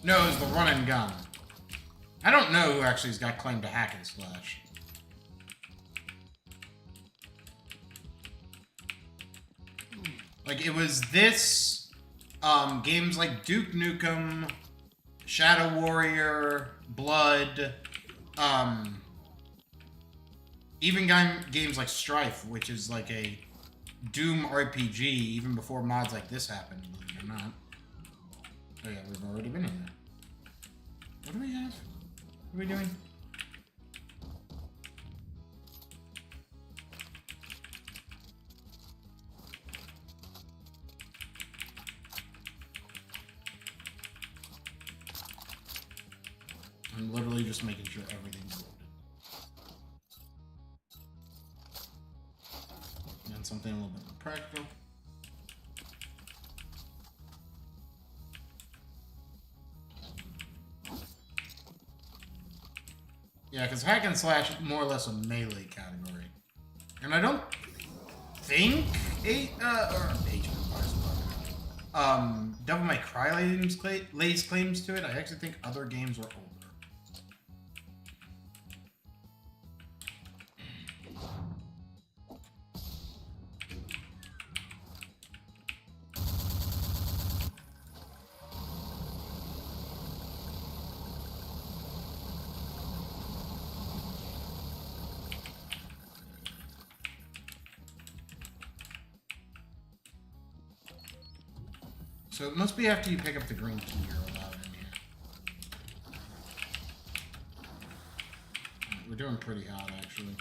No, it's the run and gun. I don't know who actually has got claim to hack and slash. Like, it was this, games like Duke Nukem, Shadow Warrior, Blood, even games like Strife, which is like a Doom RPG, even before mods like this happened, believe it or not. Oh yeah, we've already been in there. What do we have? What are we doing? I'm literally just making sure everything's loaded. And something a little bit more practical. Yeah, because hack and slash is more or less a melee category. And I don't think Devil May Cry lays claims to it. I actually think other games were older. So it must be after you pick up the green key you're allowed in here. been pretty hot, actually.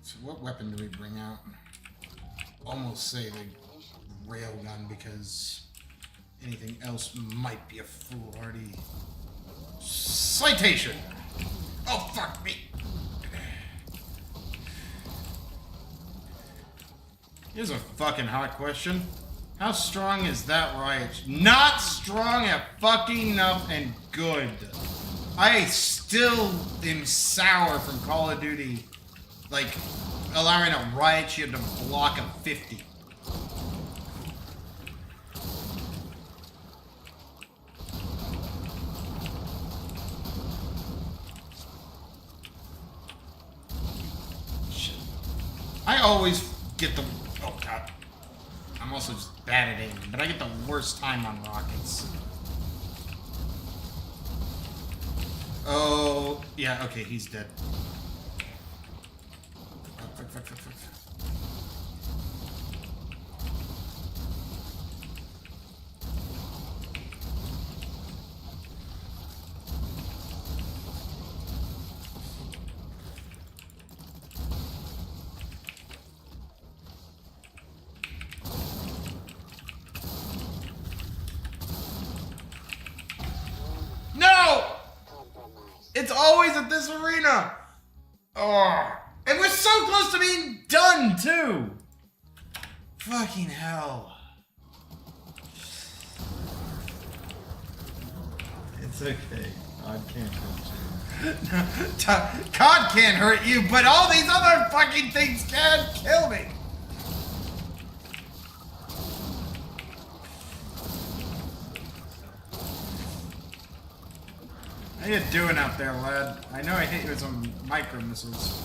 So what weapon do we bring out? Almost say the railgun, because anything else might be a foolhardy citation. Oh, fuck me. Here's a fucking hot question. How strong is that riot? Not strong at fucking enough and good. I still am sour from Call of Duty, like, allowing a riot shield to block a 50. Shit. I always get the... Oh, God. I'm also just bad at aiming, but I get the worst time on rockets. Oh, yeah, okay, he's dead. Fuck. No! It's always at this arena! Oh. And we're so close to being done, too! Fucking hell. It's okay. God can't hurt you. God can't hurt you, but all these other fucking things can kill me! How you doing out there, lad? I know I hit you with some micro missiles.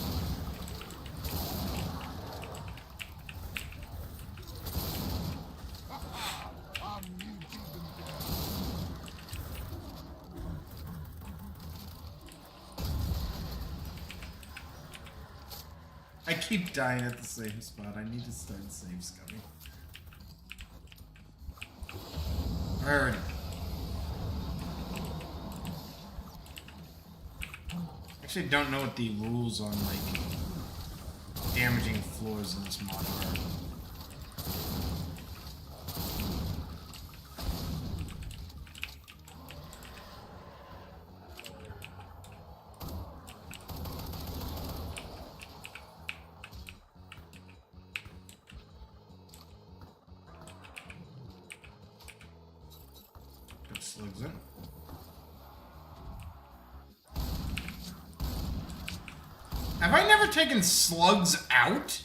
I keep dying at the same spot. I need to start save scumming. Alright. Actually, don't know what the rules on like damaging floors in this mod are. Put slugs in. Have I never taken slugs out?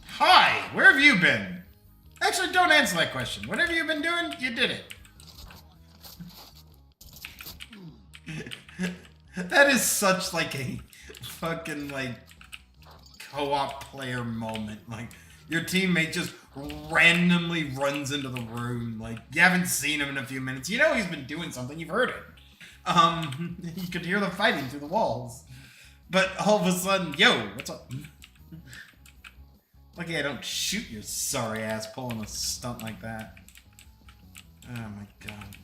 Hi, where have you been? Actually, don't answer that question. What have you been doing? You did it. That is such like a fucking like co-op player moment. Like your teammate just randomly runs into the room. Like you haven't seen him in a few minutes. You know he's been doing something. You've heard it. You could hear them fighting through the walls. But all of a sudden, yo, what's up? Lucky I don't shoot your sorry ass pulling a stunt like that. Oh my god.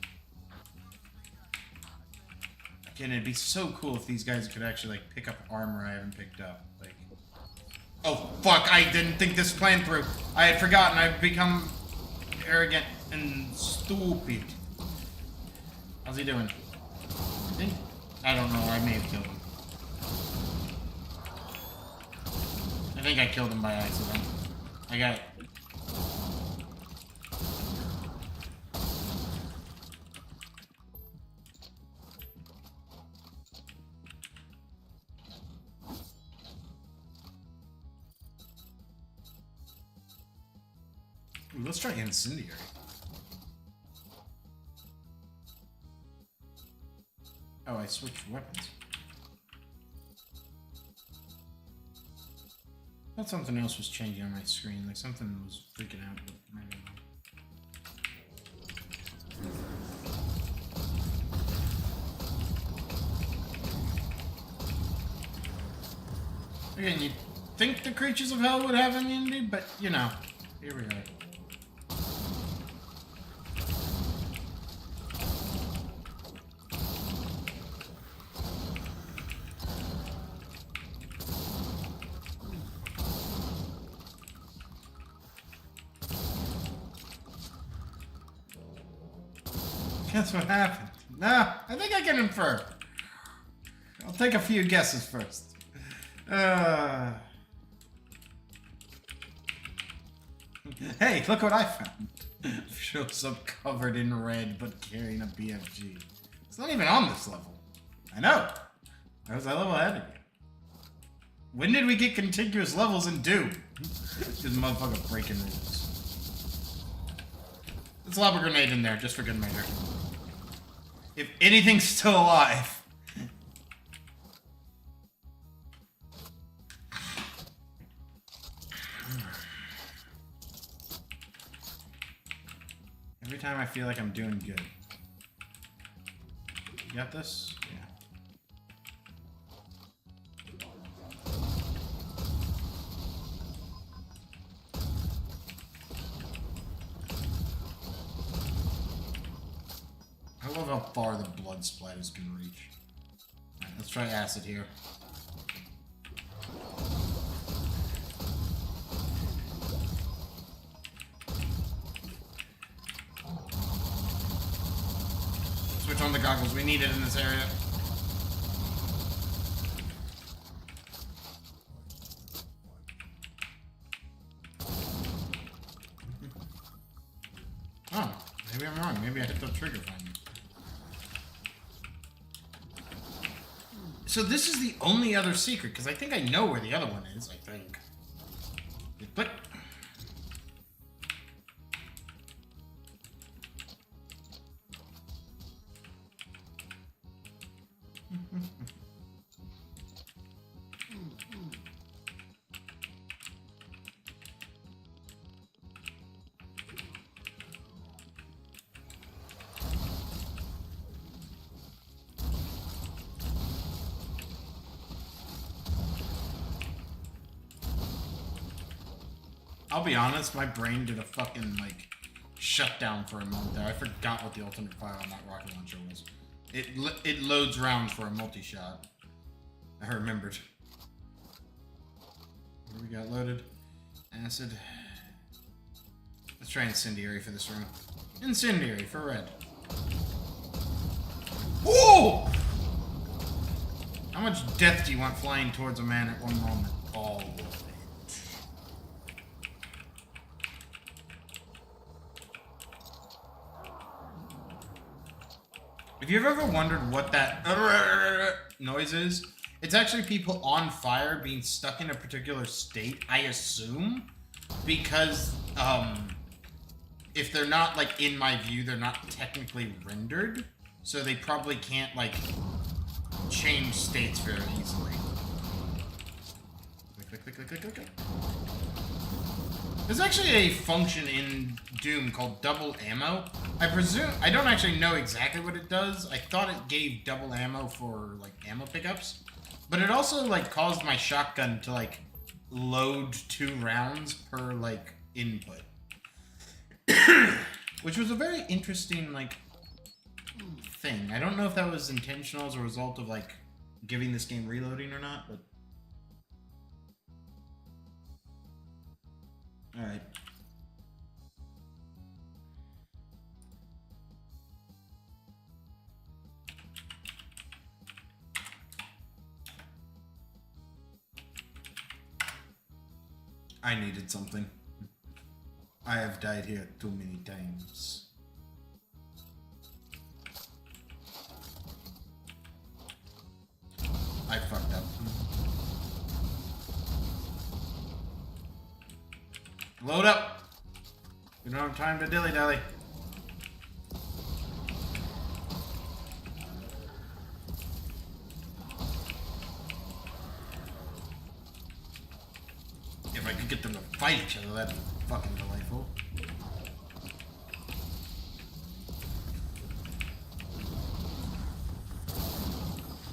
Again, it'd be so cool if these guys could actually like pick up armor I haven't picked up. Like, oh fuck! I didn't think this plan through. I had forgotten. I've become arrogant and stupid. How's he doing? I don't know. I may have killed him. I think I killed him by accident. I got it. Ooh, let's try incendiary. Oh, I switched weapons. I thought something else was changing on my screen, like something was freaking out, but I don't know. Again, you'd think the creatures of hell would have immunity, but you know, here we are. Guess what happened? Nah, I think I can infer. I'll take a few guesses first. Hey, look what I found. Shows up covered in red, but carrying a BFG. It's not even on this level. I know. I was a level ahead of you. When did we get contiguous levels in Doom? This motherfucker breaking rules. Let's lob a grenade in there, just for good measure. If anything's still alive. Every time I feel like I'm doing good. You got this? Yeah. I love how far the blood splatters can reach. Alright, let's try acid here. Switch on the goggles, we need it in this area. Oh, maybe I'm wrong. Maybe I hit the trigger finally. So this is the only other secret, because I think I know where the other one is, I think. But... I'll be honest, my brain did a fucking, like, shutdown for a moment there. I forgot what the ultimate fire on that rocket launcher was. It loads rounds for a multi-shot. I remembered. What do we got loaded? Acid. Let's try Incendiary for this room. Incendiary for red. Ooh! How much death do you want flying towards a man at one moment? All of it. If you've ever wondered what that noise is, it's actually people on fire being stuck in a particular state, I assume, because if they're not, like, in my view, they're not technically rendered, so they probably can't, like, change states very easily. Click, click, click, click, click, click. There's actually a function in Doom called double ammo. I presume, I don't actually know exactly what it does. I thought it gave double ammo for, like, ammo pickups. But it also, like, caused my shotgun to, like, load 2 rounds per, like, input. Which was a very interesting, like, thing. I don't know if that was intentional as a result of, like, giving this game reloading or not, but... Alright. I needed something. I have died here too many times. I fucked up. Load up! We don't have time to dilly-dally. fight each other. That'd be fucking delightful.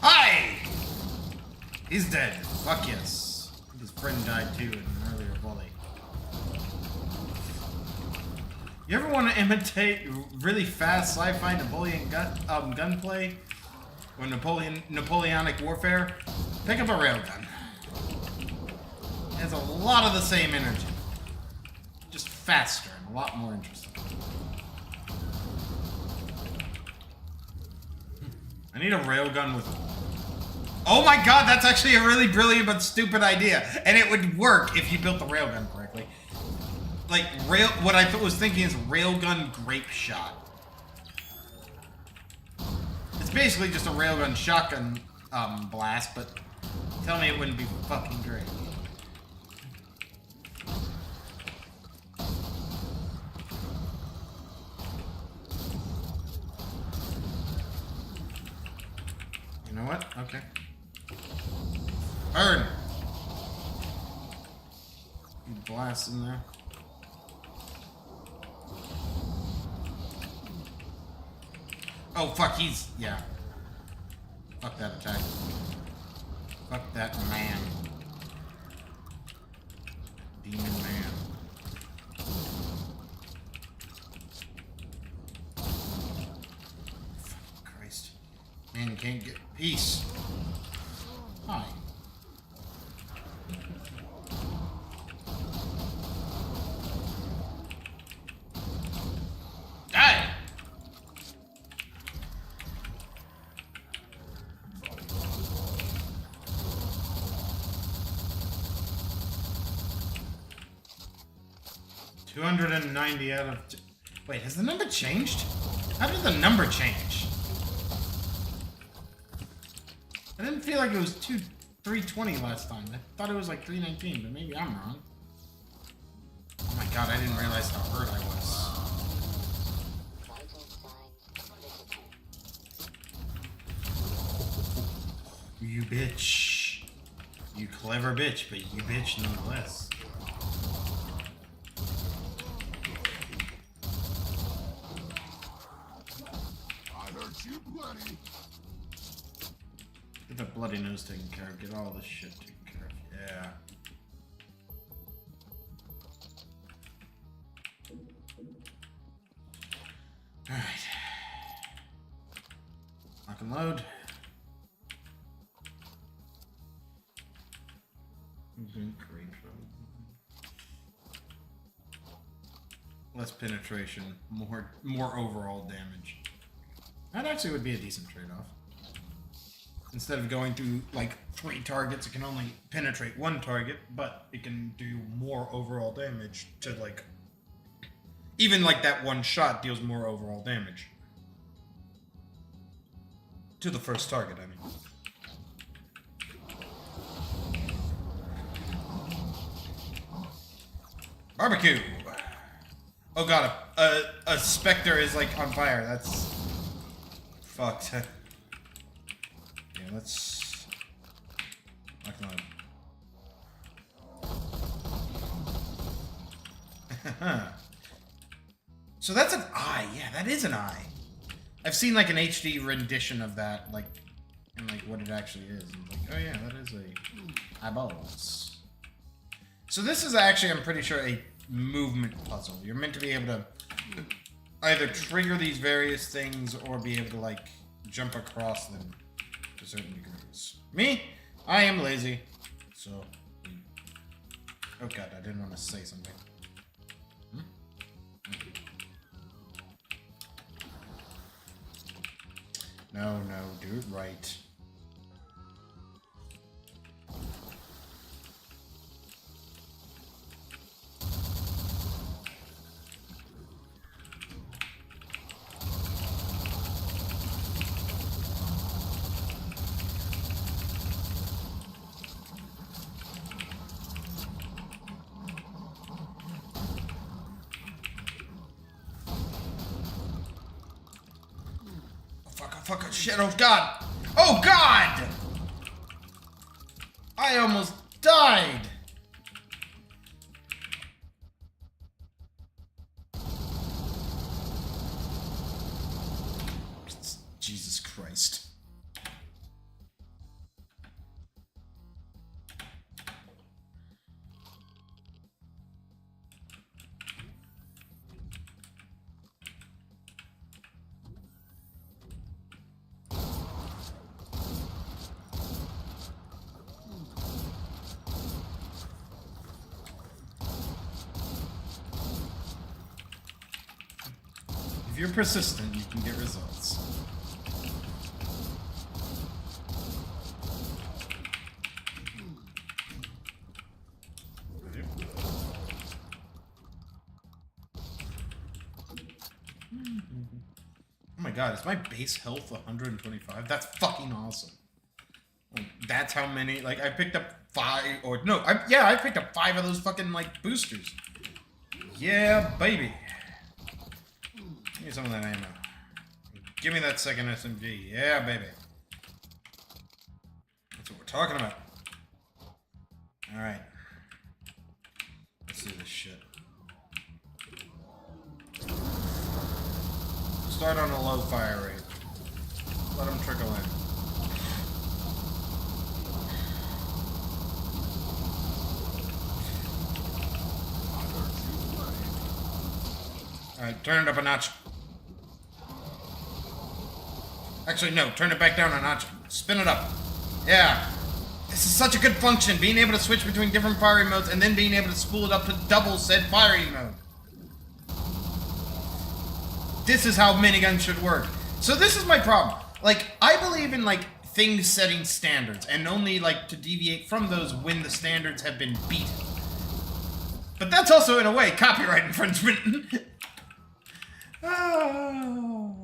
Hi! He's dead. Fuck yes. His friend died too in an earlier volley. You ever want to imitate really fast sci-fi Napoleon gunplay? Or Napoleonic warfare? Pick up a railgun. It has a lot of the same energy. Just faster and a lot more interesting. I need a railgun with... Oh my god, that's actually a really brilliant but stupid idea. And it would work if you built the railgun correctly. Like, what I was thinking is railgun grape shot. It's basically just a railgun shotgun blast, but tell me it wouldn't be fucking great. You know what? Okay. Burn! Blast in there. Oh, fuck, he's... yeah. Fuck that attack. Fuck that man. Demon man. Fuck Christ. Man can't get peace. Hi. Die! $290 out of... Wait, has the number changed? How did the number change? I didn't feel like it was 320 last time. I thought it was like 319, but maybe I'm wrong. Oh my god, I didn't realize how hurt I was. Vital signs critical. You bitch. You clever bitch, but you bitch nonetheless. I hurt you plenty. Get that bloody nose taken care of. Get all this shit taken care of. Yeah. Alright. Lock and load. Great. Less penetration, more overall damage. That actually would be a decent trade-off. Instead of going through like 3 targets, it can only penetrate 1 target, but it can do more overall damage to like... Even like that 1 shot deals more overall damage. To the first target, I mean. Barbecue! Oh god, a specter is like on fire. That's fucked. Yeah, let's... So that's an eye. Yeah, that is an eye. I've seen like an HD rendition of that, like, and like what it actually is. And like, oh yeah, that is a eyeballs. So this is actually, I'm pretty sure, a movement puzzle. You're meant to be able to either trigger these various things or be able to like jump across them to certain degrees. Me, I am lazy, so. Oh god, I didn't want to say something. No, do it right. Fuck, shit, oh god! Oh god! I almost died! Jesus Christ. If you're persistent, you can get results. Oh my god, is my base health 125? That's fucking awesome. Like, that's how many, like, I picked up 5, or, no, I picked up 5 of those fucking, like, boosters. Yeah, baby. Give me some of that ammo. Give me that second SMG. Yeah, baby. That's what we're talking about. Alright. Let's do this shit. Start on a low fire rate. Let them trickle in. Alright, turn it up a notch. Actually, no, turn it back down a notch. Spin it up. Yeah. This is such a good function, being able to switch between different firing modes and then being able to spool it up to double said firing mode. This is how miniguns should work. So this is my problem. Like, I believe in, like, things setting standards, and only, like, to deviate from those when the standards have been beaten. But that's also, in a way, copyright infringement. Oh.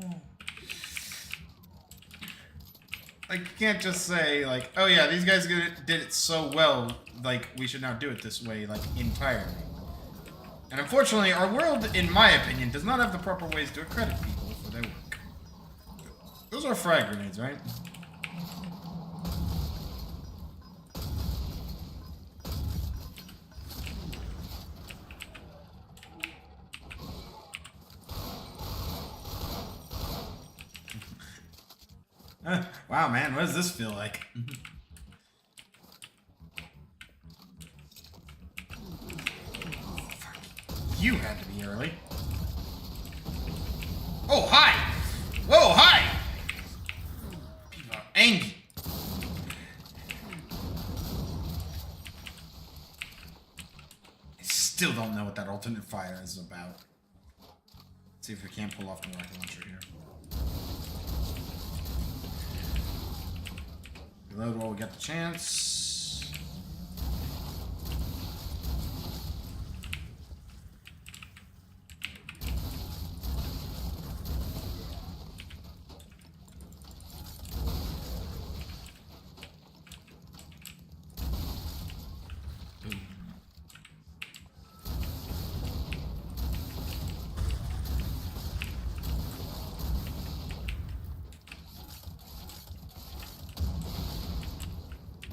Like, you can't just say, like, oh yeah, these guys did it so well, like, we should now do it this way, like, entirely. And unfortunately, our world, in my opinion, does not have the proper ways to accredit people for their work. Those are frag grenades, right? Wow, man, what does this feel like? You had to be early. Oh, hi! Whoa, hi! People are angry. I still don't know what that alternate fire is about. Let's see if we can't pull off the rocket launcher here. Reload while we get the chance.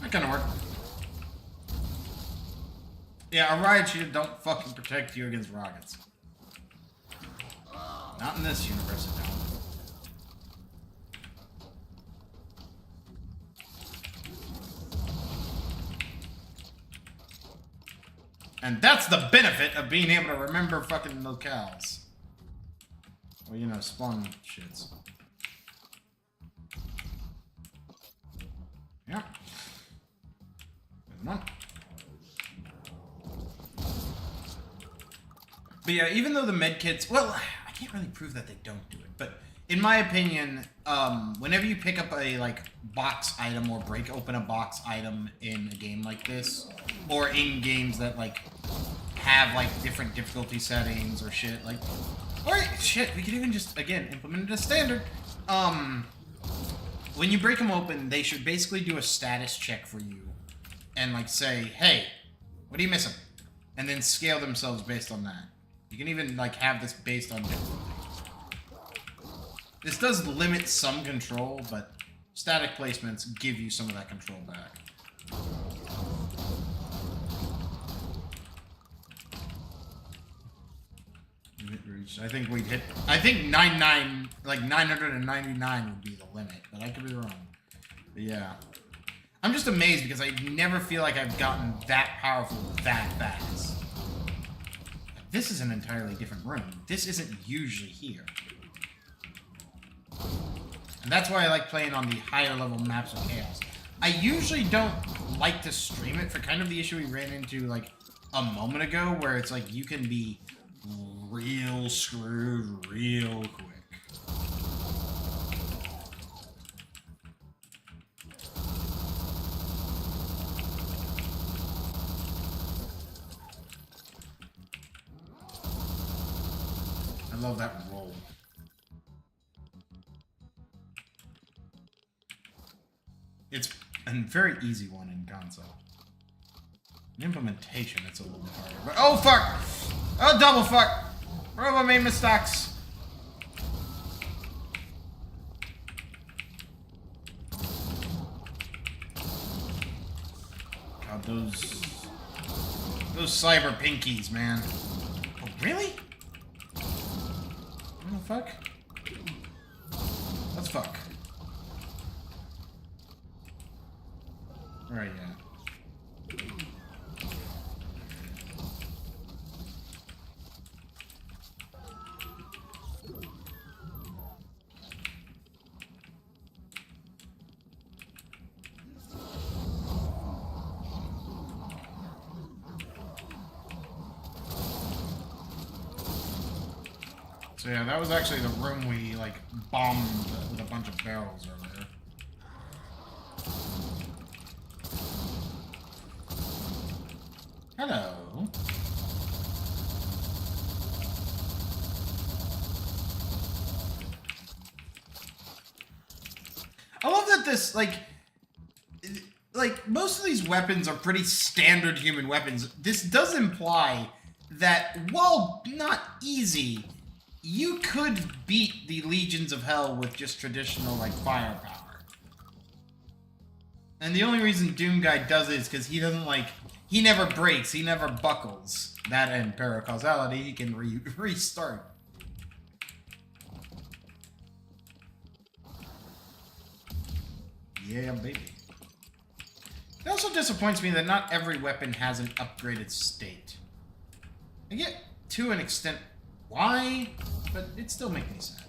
That kind of work. Yeah, a riot shield don't fucking protect you against rockets. Not in this universe, it don't. And that's the benefit of being able to remember fucking locales. Well, you know, spawn shits. Yeah. Moving on. But yeah, even though the medkits, well, I can't really prove that they don't do it, but in my opinion, whenever you pick up a, like, box item or break open a box item in a game like this, or in games that, like, have, like, different difficulty settings or shit, like, or shit, we could even just, again, implement it as standard. When you break them open, they should basically do a status check for you and, like, say, hey, what are you missing? And then scale themselves based on that. You can even, like, have this based on difficulty. This does limit some control, but static placements give you some of that control back. reached. I think we'd hit. I think 999 would be the limit, but I could be wrong. But yeah, I'm just amazed because I never feel like I've gotten that powerful that fast. This is an entirely different room. This isn't usually here. And that's why I like playing on the higher level maps of Chaos. I usually don't like to stream it for kind of the issue we ran into like a moment ago, where it's like you can be real screwed real quick. I love that roll. It's a very easy one in console. In implementation, it's a little bit harder. But oh fuck! Oh double fuck! Robo made mistakes. God, those cyber pinkies, man. Oh really? What the fuck? Let's fuck. Alright, yeah. So yeah, that was actually the room we, like, bombed with a bunch of barrels earlier. Hello. I love that this, like, most of these weapons are pretty standard human weapons. This does imply that, while not easy, you could beat the Legions of Hell with just traditional, like, firepower. And the only reason Doom Guy does it is because he doesn't, like, he never breaks, he never buckles. That and paracausality, he can restart. Yeah, baby. It also disappoints me that not every weapon has an upgraded state. I get, to an extent, why, but it still makes me sad.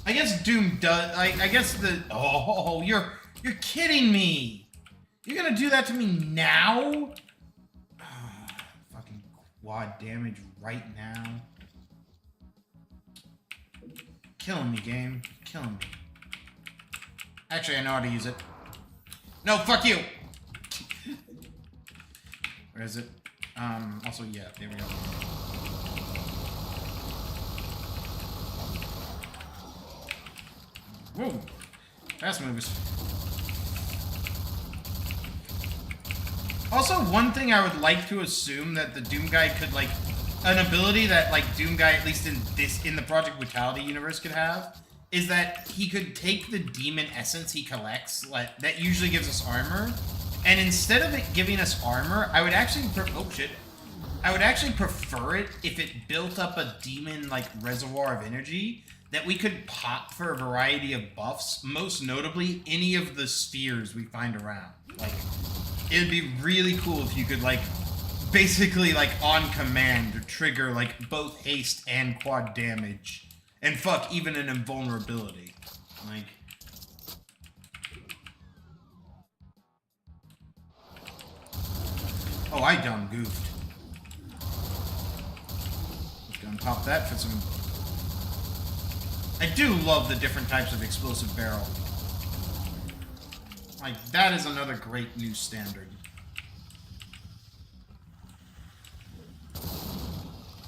I guess Doom does. I guess the. Oh, you're kidding me. You're gonna do that to me now? Fucking quad damage right now. Killing me, game. Killing me. Actually, I know how to use it. No, fuck you. Where is it? Also, yeah, there we go. Whoa! Fast moves. Also, one thing I would like to assume that the Doom Guy could, like, an ability that, like, Doom Guy, at least in the Project Brutality universe, could have, is that he could take the demon essence he collects, like, that usually gives us armor, and instead of it giving us armor, I would actually I would actually prefer it if it built up a demon, like, reservoir of energy that we could pop for a variety of buffs, most notably any of the spheres we find around. Like, it'd be really cool if you could, like, basically, like, on command, trigger, like, both haste and quad damage. And fuck, even an invulnerability. Like... Oh, I done goofed. Just gonna pop that for some... I do love the different types of explosive barrel. Like, that is another great new standard.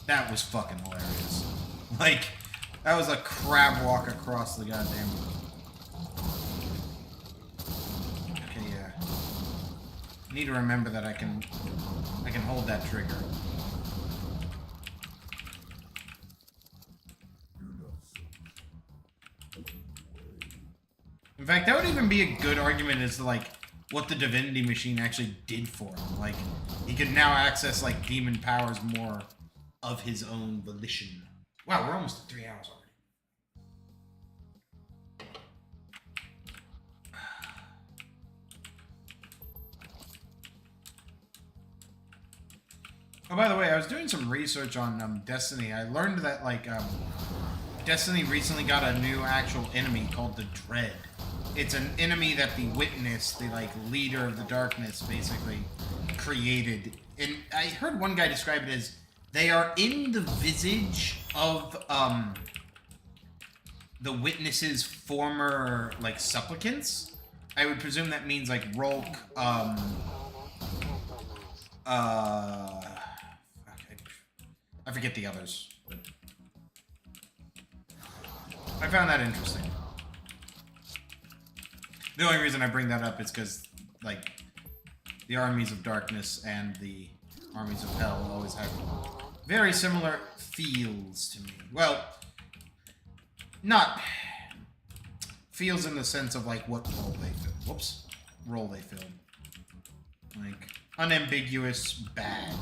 That was fucking hilarious. Like, that was a crab walk across the goddamn... Okay, yeah. I need to remember that I can hold that trigger. In fact, that would even be a good argument, is to, like, what the divinity machine actually did for him. Like, he could now access, like, demon powers more of his own volition. Wow, we're almost at 3 hours already. Oh, by the way, I was doing some research on Destiny. I learned that, like, Destiny recently got a new actual enemy called the Dread. It's an enemy that the Witness, the, like, leader of the darkness, basically created. And I heard one guy describe it as they are in the visage of, the Witness's former, like, supplicants. I would presume that means, like, Rolk, I forget the others. But I found that interesting. The only reason I bring that up is because, like, the armies of darkness and the armies of hell always have very similar feels to me. Well, not feels in the sense of, like, what role they fill. Whoops. Role they fill. Like, unambiguous bad.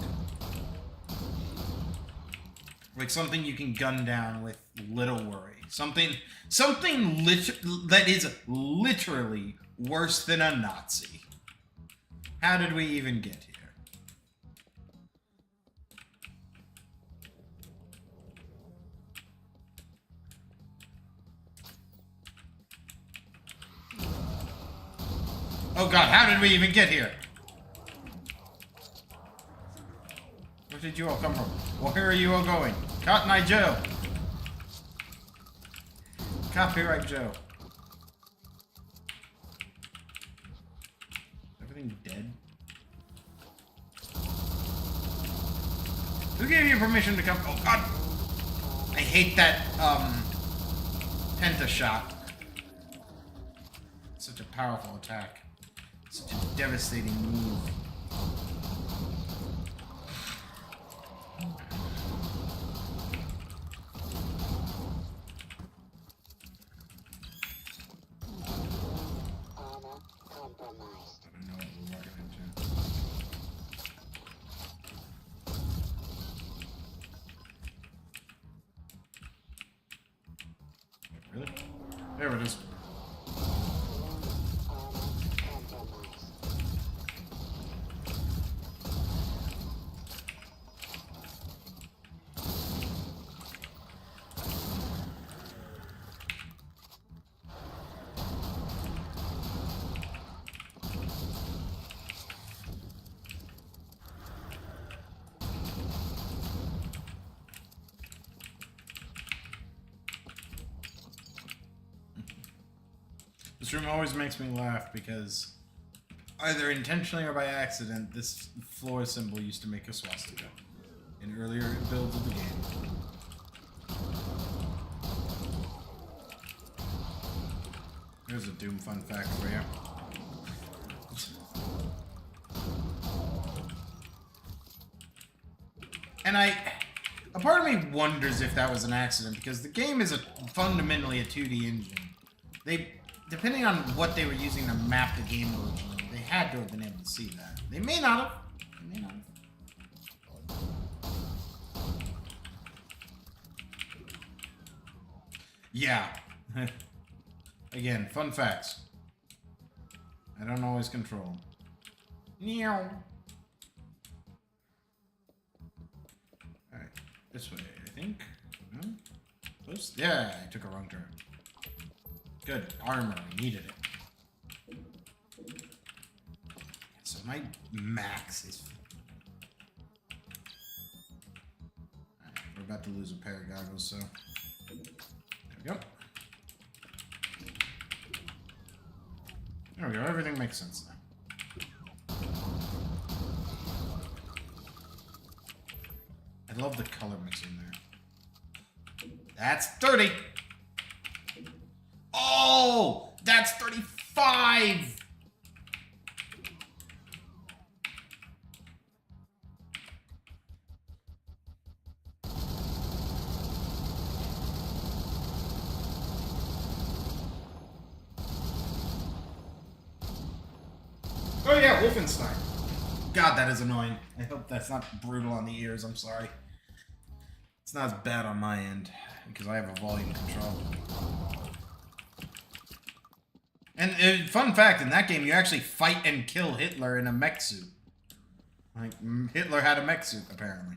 Like something you can gun down with little worry. Something that is literally worse than a Nazi. How did we even get here? Oh god, how did we even get here? Where did you all come from? Well, where are you all going? Cotton Eye Joe. Copyright Joe. Everything dead? Who gave you permission to come? Oh god! I hate that, penta shot. Such a powerful attack. Such a devastating move. Really? There it is. This room always makes me laugh because either intentionally or by accident, this floor symbol used to make a swastika in earlier builds of the game. There's a Doom fun fact for you. And a part of me wonders if that was an accident because the game is fundamentally a 2D engine. Depending on what they were using to map the game originally, they had to have been able to see that. They may not have. They may not have. Yeah. Again, fun facts. I don't always control. Meow. Alright, this way, I think. No? Close? Yeah, I took a wrong turn. Good. Armor. We needed it. So my max is... Alright, we're about to lose a pair of goggles, so... There we go. There we go. Everything makes sense now. I love the color mixing there. That's 30! Oh! That's 35! Oh yeah, Wolfenstein. God, that is annoying. I hope that's not brutal on the ears. I'm sorry. It's not as bad on my end because I have a volume control. And fun fact, in that game, you actually fight and kill Hitler in a mech suit. Like, Hitler had a mech suit, apparently.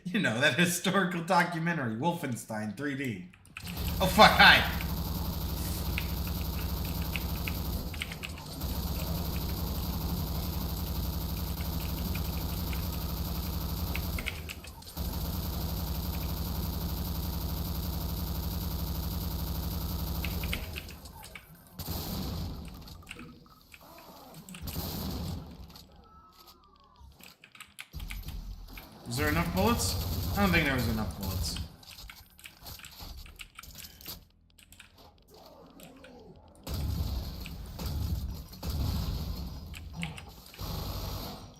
You know, that historical documentary, Wolfenstein 3D. Oh, fuck, hi! Is there enough bullets? I don't think there was enough bullets.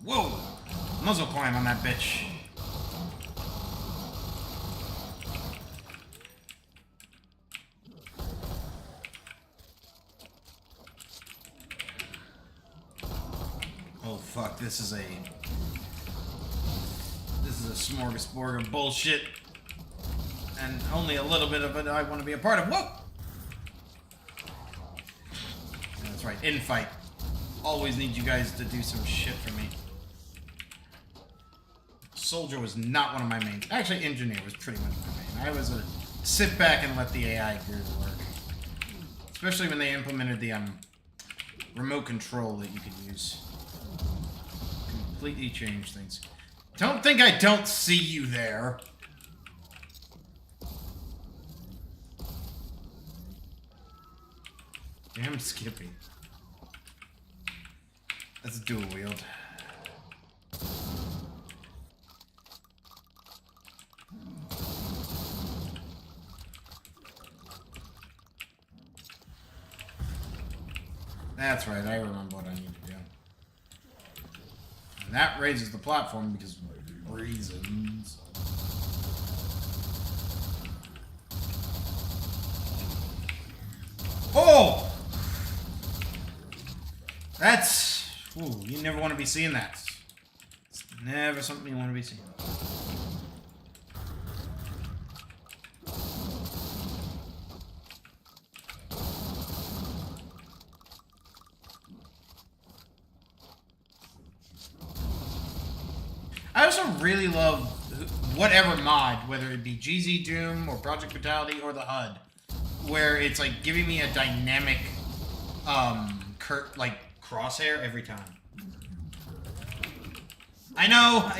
Whoa! Muzzle climb on that bitch. Oh fuck, this is a smorgasbord of bullshit. And only a little bit of it I want to be a part of. Whoa! That's right, infight. Always need you guys to do some shit for me. Soldier was not one of my mains. Actually, engineer was pretty much my main. I was a sit back and let the AI do the work. Especially when they implemented the remote control that you could use. Completely changed things. Don't think I don't see you there. Damn Skippy. That's dual wield. That's right, I remember what I need to do. And that raises the platform because of reasons. Oh! That's... Ooh, you never want to be seeing that. It's never something you want to be seeing. I also really love whatever mod, whether it be GZ Doom or Project Brutality or the HUD, where it's like giving me a dynamic, like crosshair every time. I know.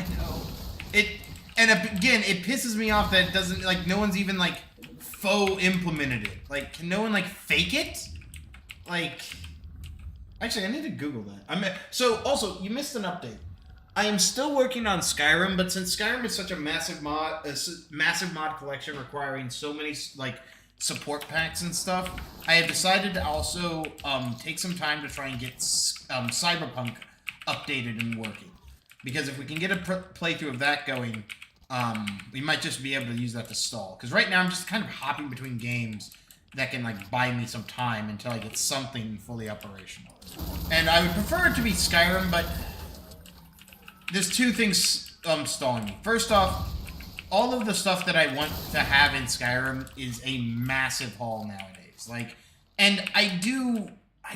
And again, it pisses me off that it doesn't, like, no one's even, like, faux implemented it. Like, can no one, like, fake it? Like, actually, I need to Google that. So, also, you missed an update. I am still working on Skyrim, but since Skyrim is such a massive mod collection requiring so many, like, support packs and stuff, I have decided to also take some time to try and get Cyberpunk updated and working. Because if we can get a playthrough of that going, we might just be able to use that to stall. Because right now I'm just kind of hopping between games that can, like, buy me some time until I get something fully operational. And I would prefer it to be Skyrim, but there's two things stalling me. First off, all of the stuff that I want to have in Skyrim is a massive haul nowadays. Like, and I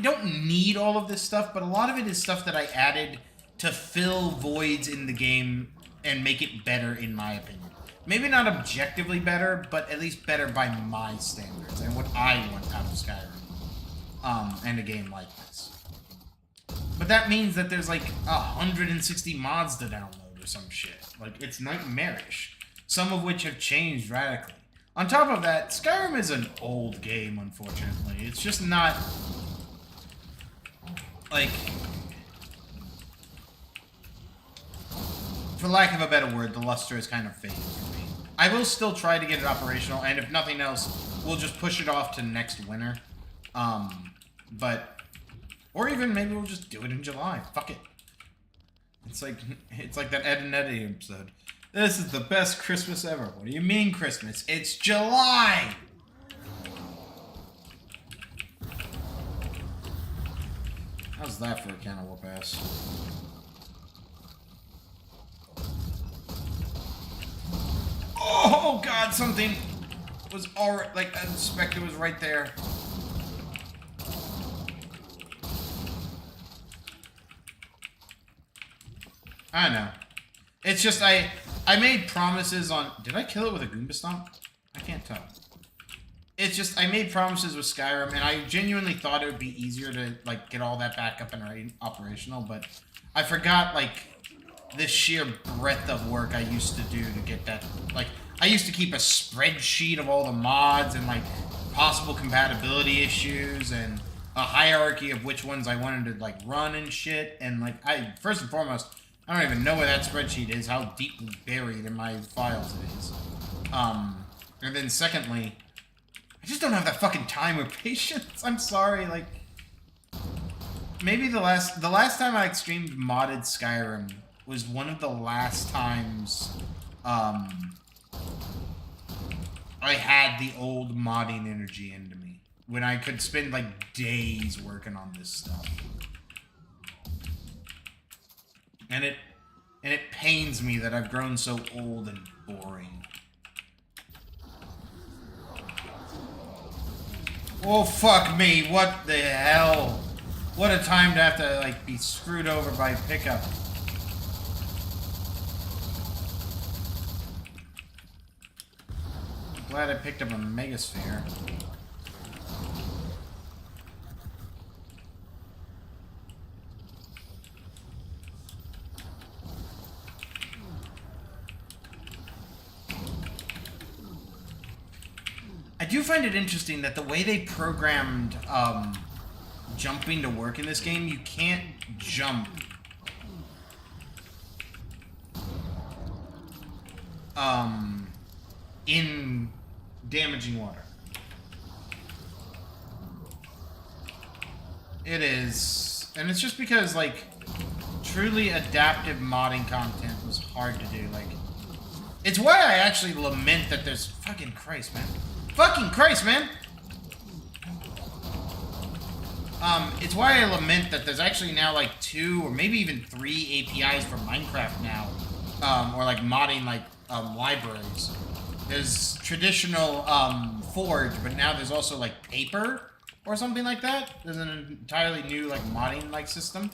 don't need all of this stuff, but a lot of it is stuff that I added to fill voids in the game and make it better, in my opinion. Maybe not objectively better, but at least better by my standards and what I want out of Skyrim. And a game like this. But that means that there's like 160 mods to download or some shit. Like, it's nightmarish. Some of which have changed radically. On top of that, Skyrim is an old game, unfortunately. It's just not, like, for lack of a better word, the luster is kind of faded for me. I will still try to get it operational, and if nothing else, we'll just push it off to next winter. Or even maybe we'll just do it in July. Fuck it. It's like that Ed and Eddie episode. This is the best Christmas ever. What do you mean Christmas? It's July! How's that for a cannibal pass? Oh god, something was already, like, I suspect it was right there. I know. It's just I made promises on... Did I kill it with a Goomba Stomp? I can't tell. It's just I made promises with Skyrim, and I genuinely thought it would be easier to like get all that back up and operational, but I forgot like the sheer breadth of work I used to do to get that. Like I used to keep a spreadsheet of all the mods and like possible compatibility issues and a hierarchy of which ones I wanted to like run and shit. And like I first and foremost, I don't even know where that spreadsheet is, how deeply buried in my files it is. And then secondly, I just don't have that fucking time or patience. I'm sorry, like maybe the last time I streamed modded Skyrim was one of the last times I had the old modding energy into me. When I could spend like days working on this stuff. And it pains me that I've grown so old and boring. Oh fuck me, what the hell? What a time to have to like be screwed over by pickup. Glad I picked up a megasphere. I do find it interesting that the way they programmed jumping to work in this game, you can't jump in damaging water. It is, and it's just because like truly adaptive modding content was hard to do. Like, it's why I actually lament that there's fucking Christ, man. Fucking Christ, man! It's why I lament that there's actually now like 2 or maybe even 3 APIs for Minecraft now, or like modding like libraries. There's traditional Forge, but now there's also like Paper or something like that. There's an entirely new like modding like system,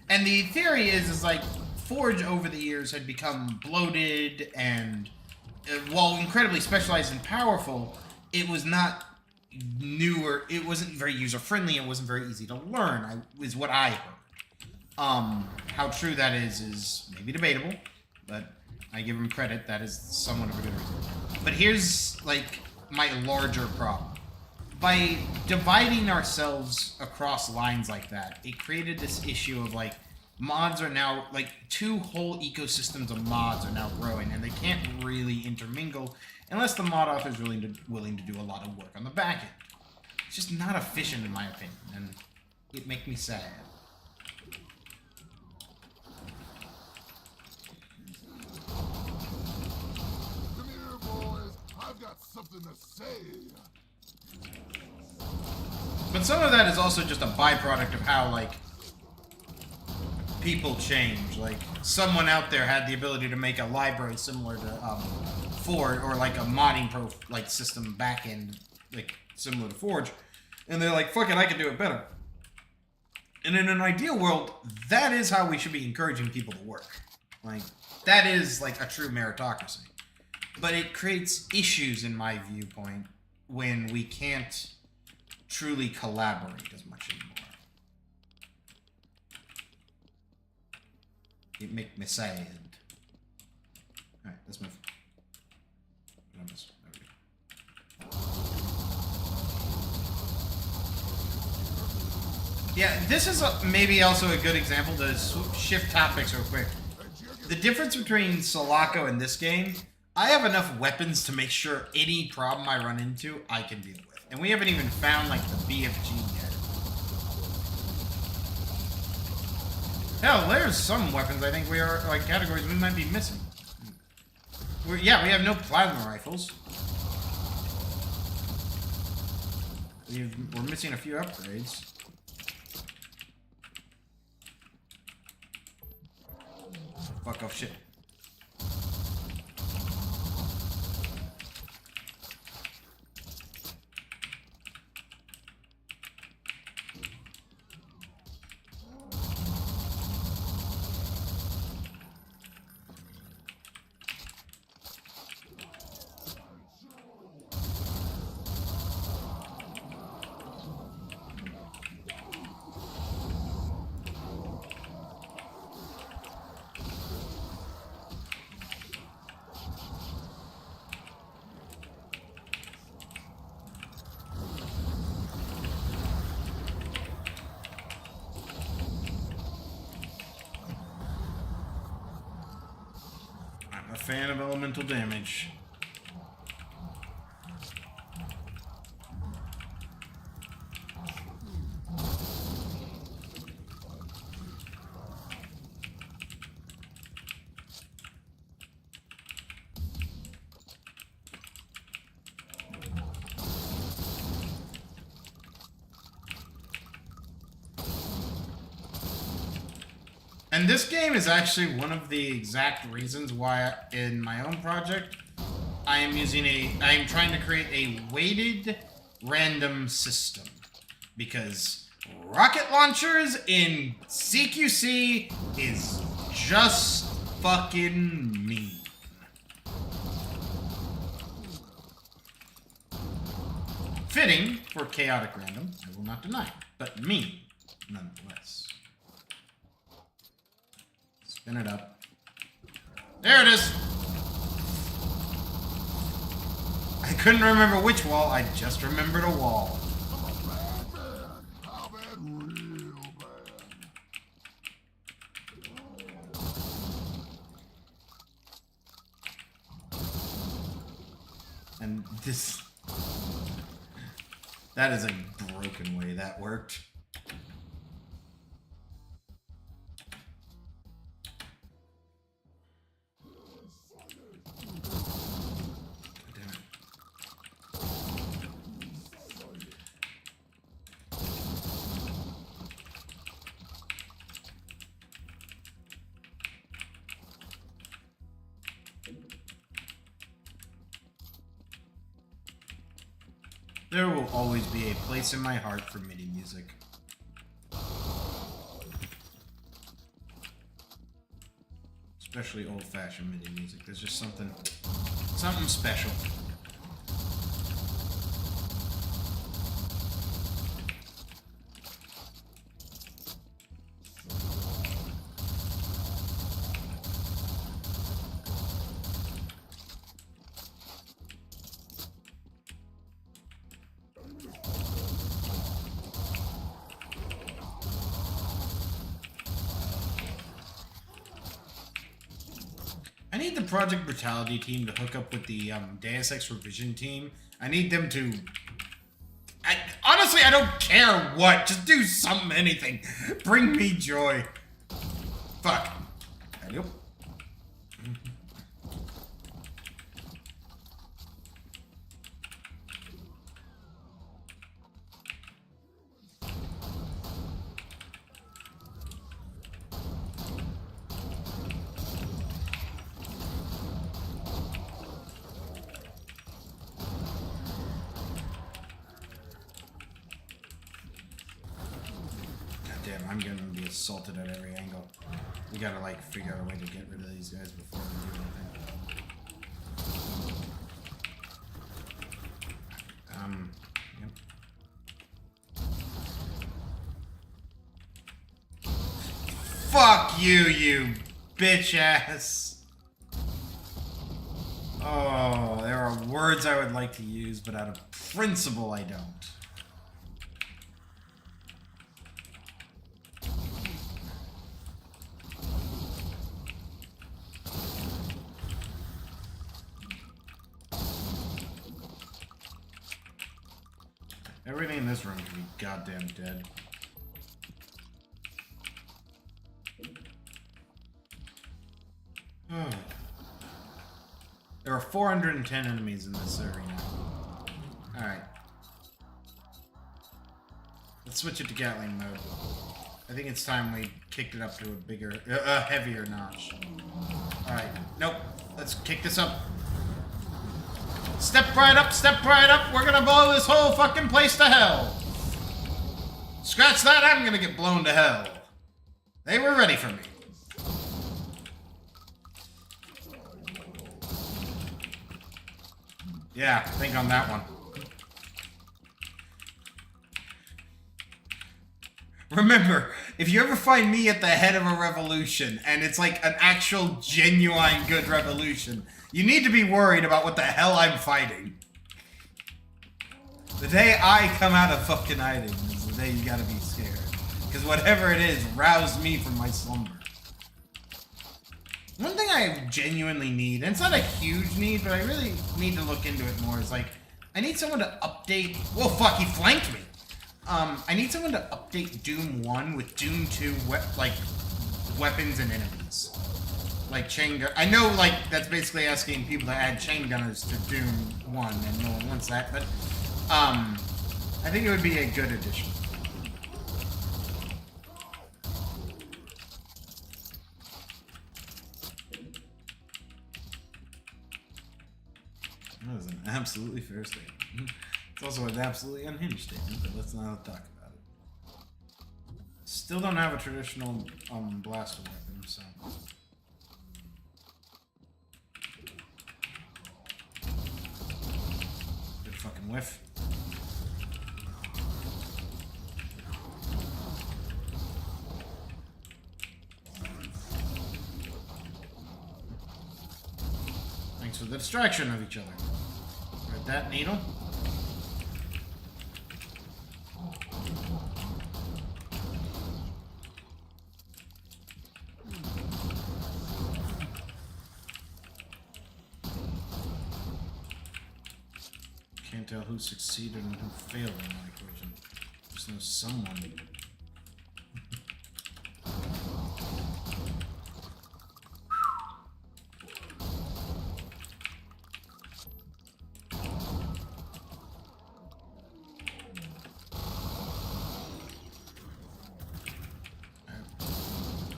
and the theory is like Forge over the years had become bloated and while incredibly specialized and powerful, it was not newer. It wasn't very user friendly. It wasn't very easy to learn. Is what I heard. How true that is maybe debatable, but I give him credit. That is somewhat of a good reason. But here's like my larger problem. By dividing ourselves across lines like that, it created this issue of like mods are now like 2 whole ecosystems of mods are now growing, and they can't really intermingle unless the mod author is willing to do a lot of work on the back end. It's just not efficient in my opinion, and it makes me sad. Come here, boys. I've got something to say. But some of that is also just a byproduct of how like people change. Like someone out there had the ability to make a library similar to Forge, or like a modding like system backend like similar to Forge, and they're like, fuck it, I can do it better. And in an ideal world, that is how we should be encouraging people to work. Like that is like a true meritocracy. But it creates issues in my viewpoint when we can't truly collaborate as much anymore. It makes me sad. Alright, let's move. Yeah, this is maybe also a good example to shift topics real quick. The difference between Sulaco and this game, I have enough weapons to make sure any problem I run into, I can deal with. And we haven't even found, like, the BFG yet. Hell, there's some weapons I think we are, like, categories we might be missing. Yeah, we have no plasma rifles. We're missing a few upgrades. Fuck off shit. I'm a fan of elemental damage. And this game is actually one of the exact reasons why in my own project I am trying to create a weighted random system. Because rocket launchers in CQC is just fucking mean. Fitting for chaotic random, I will not deny, but mean nonetheless. Spin it up. There it is! I couldn't remember which wall, I just remembered a wall. Bad man. How bad? Real bad. And this... That is a broken way that worked. There will always be a place in my heart for MIDI music. Especially old-fashioned MIDI music. There's just something special. I need the Project Brutality team to hook up with the Deus Ex Revision team. I need them to... honestly, I don't care what. Just do something, anything. Bring me joy. Fuck. Hello. Damn, I'm gonna be assaulted at every angle. We gotta, like, figure out a way to get rid of these guys before we do anything. Yep. Fuck you, you bitch ass! Oh, there are words I would like to use, but out of principle I don't. Everything in this room can be goddamn dead. There are 410 enemies in this arena. Alright. Let's switch it to Gatling mode. I think it's time we kicked it up to a bigger, heavier notch. Alright. Nope. Let's kick this up. Step right up, step right up. We're gonna blow this whole fucking place to hell. Scratch that, I'm gonna get blown to hell. They were ready for me. Yeah, think on that one. Remember, if you ever find me at the head of a revolution, and it's like an actual, genuine good revolution, you need to be worried about what the hell I'm fighting. The day I come out of fucking hiding is the day you gotta be scared. Because whatever it is, roused me from my slumber. One thing I genuinely need, and it's not a huge need, but I really need to look into it more, is like, I need someone to update... Whoa, fuck, he flanked me! I need someone to update Doom 1 with Doom 2, like, weapons and enemies. Like, chain gun... I know, like, that's basically asking people to add chain gunners to Doom 1, and no one wants that, but, I think it would be a good addition. That was an absolutely fair statement. It's also an absolutely unhinged statement, but let's not talk about it. Still don't have a traditional blaster weapon, so... Good fucking whiff. Thanks for the distraction of each other. Read that needle. Can't tell who succeeded and who failed in that equation. Just know someone.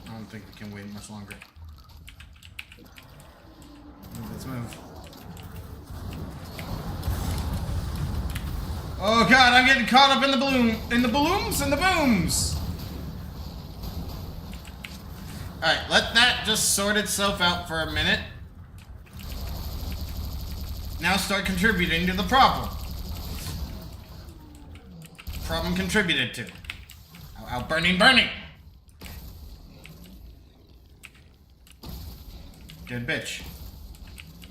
I don't think we can wait much longer. Let's move. Oh god, I'm getting caught up in the balloons and the booms! Alright, let that just sort itself out for a minute. Now start contributing to the problem. Problem contributed to. Out burning, burning! Dead bitch.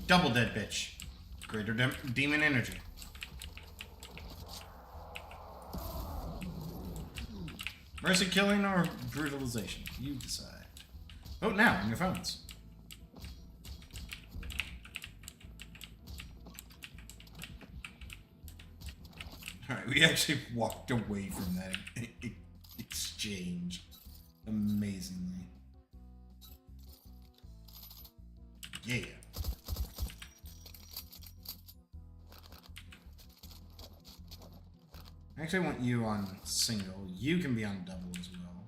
Double dead bitch. Greater demon energy. Mercy killing or brutalization? You decide. Vote now on your phones. Alright, we actually walked away from that exchange. Amazingly. Yeah. I actually want you on single. You can be on double as well.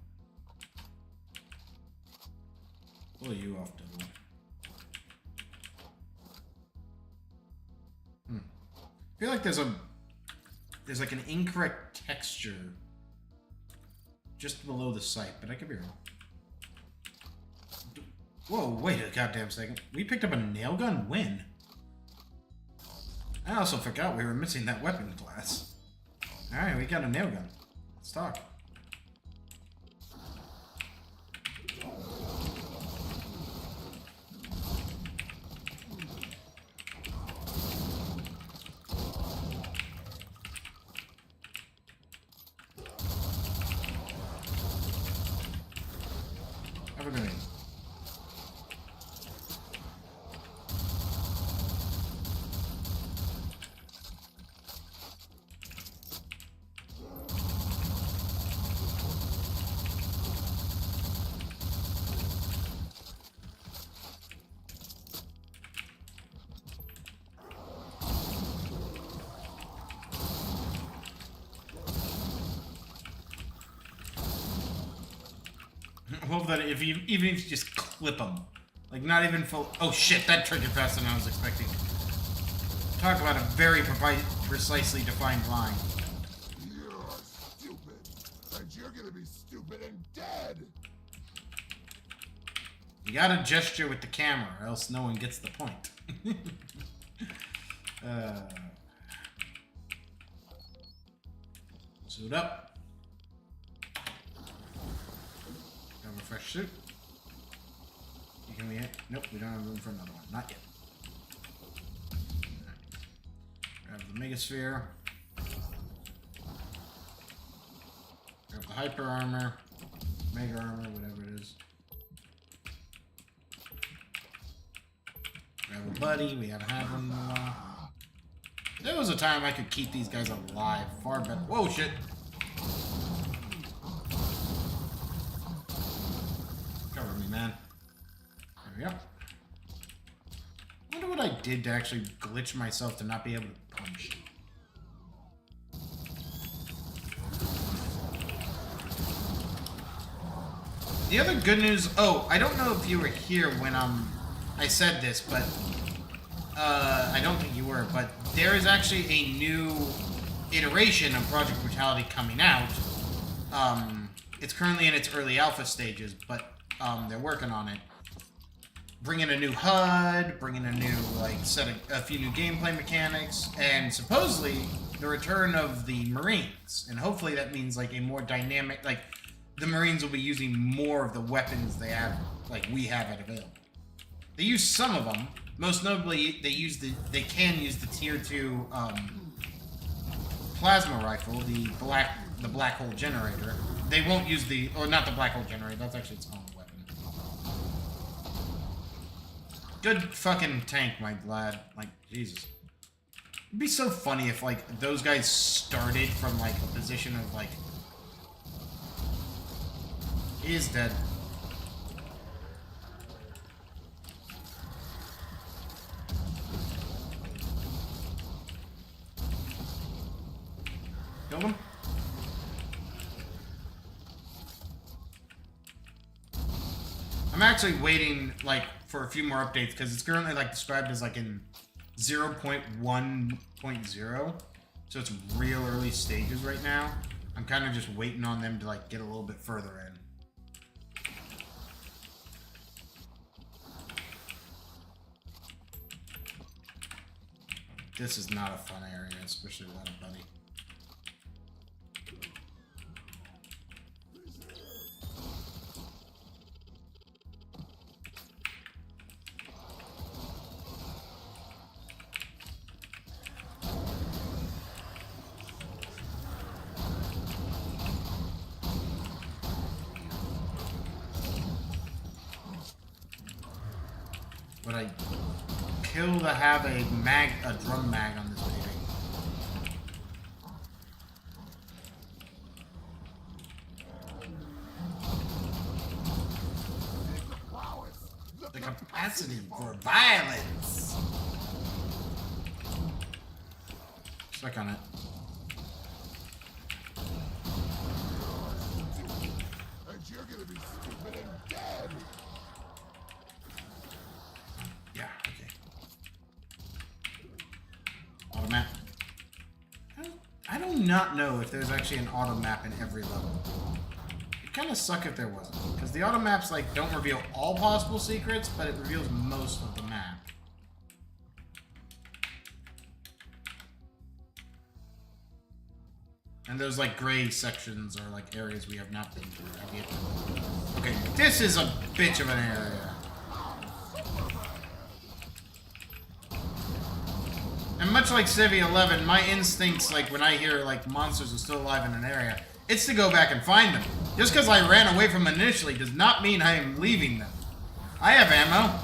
Pull you off double. I feel like there's like an incorrect texture just below the sight, but I could be wrong. Whoa, wait a goddamn second. We picked up a nail gun? When? I also forgot we were missing that weapon class. Alright, we got a nail gun. Let's talk. Have a grenade. I hope that even if you just clip them, Like, not even full... Oh, shit, that triggered faster than I was expecting. Talk about a very precisely defined line. You're stupid, and you're gonna be stupid and dead. You gotta gesture with the camera, or else no one gets the point. Suit up. Have a fresh suit. Can we hit? Nope, we don't have room for another one. Not yet. Grab the Megasphere. Grab the Hyper Armor. Mega Armor, whatever it is. Grab a Buddy. We haven't had one in a while. There was a time I could keep these guys alive. Far better. Whoa, shit. Cover me, man. There we go. I wonder what I did to actually glitch myself to not be able to punch. The other good news... Oh, I don't know if you were here when I said this, but... I don't think you were, but there is actually a new iteration of Project Brutality coming out. It's currently in its early alpha stages, but they're working on it. Bringing a new HUD, bringing a new, like, a few new gameplay mechanics, and supposedly the return of the Marines. And hopefully that means, like, a more dynamic, like, the Marines will be using more of the weapons they have, like, we have it available. They use some of them. Most notably, they can use the Tier 2, plasma rifle, the black hole generator. They won't use or not the black hole generator, that's actually its own weapon. Good fucking tank, my lad. Like, Jesus. It'd be so funny if, like, those guys started from, like, a position of, like... He is dead. Killed him? I'm actually waiting, like, for a few more updates, because it's currently, like, described as, like, in 0.1.0, so it's real early stages right now. I'm kind of just waiting on them to, like, get a little bit further in. This is not a fun area, especially without a buddy. Would I kill to have a drum mag on this baby? The capacity for violence. Stuck on it. And you're gonna be stupid and dead. Yeah, okay. Auto map. I do not know if there's actually an auto map in every level. It'd kind of suck if there wasn't, because the auto maps, like, don't reveal all possible secrets, but it reveals most of the map. And those, like, gray sections are, like, areas we have not been through. Okay, this is a bitch of an area. And much like Civ 11, my instincts, like, when I hear, like, monsters are still alive in an area, it's to go back and find them. Just because I ran away from them initially does not mean I am leaving them. I have ammo.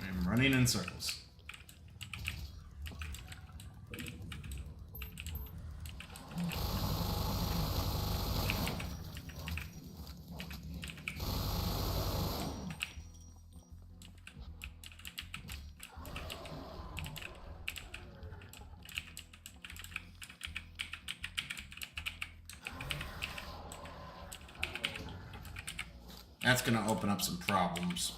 I'm running in circles. That's gonna open up some problems.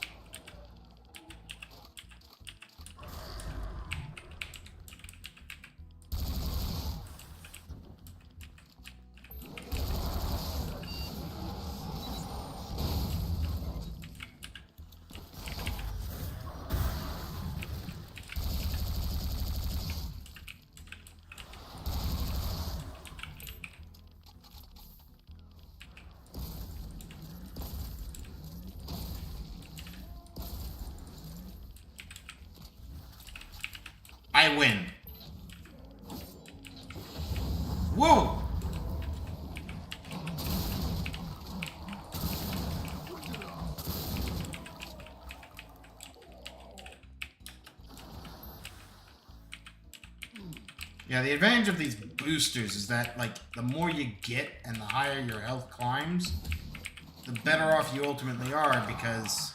I win. Whoa! Yeah, the advantage of these boosters is that, like, the more you get and the higher your health climbs, the better off you ultimately are, because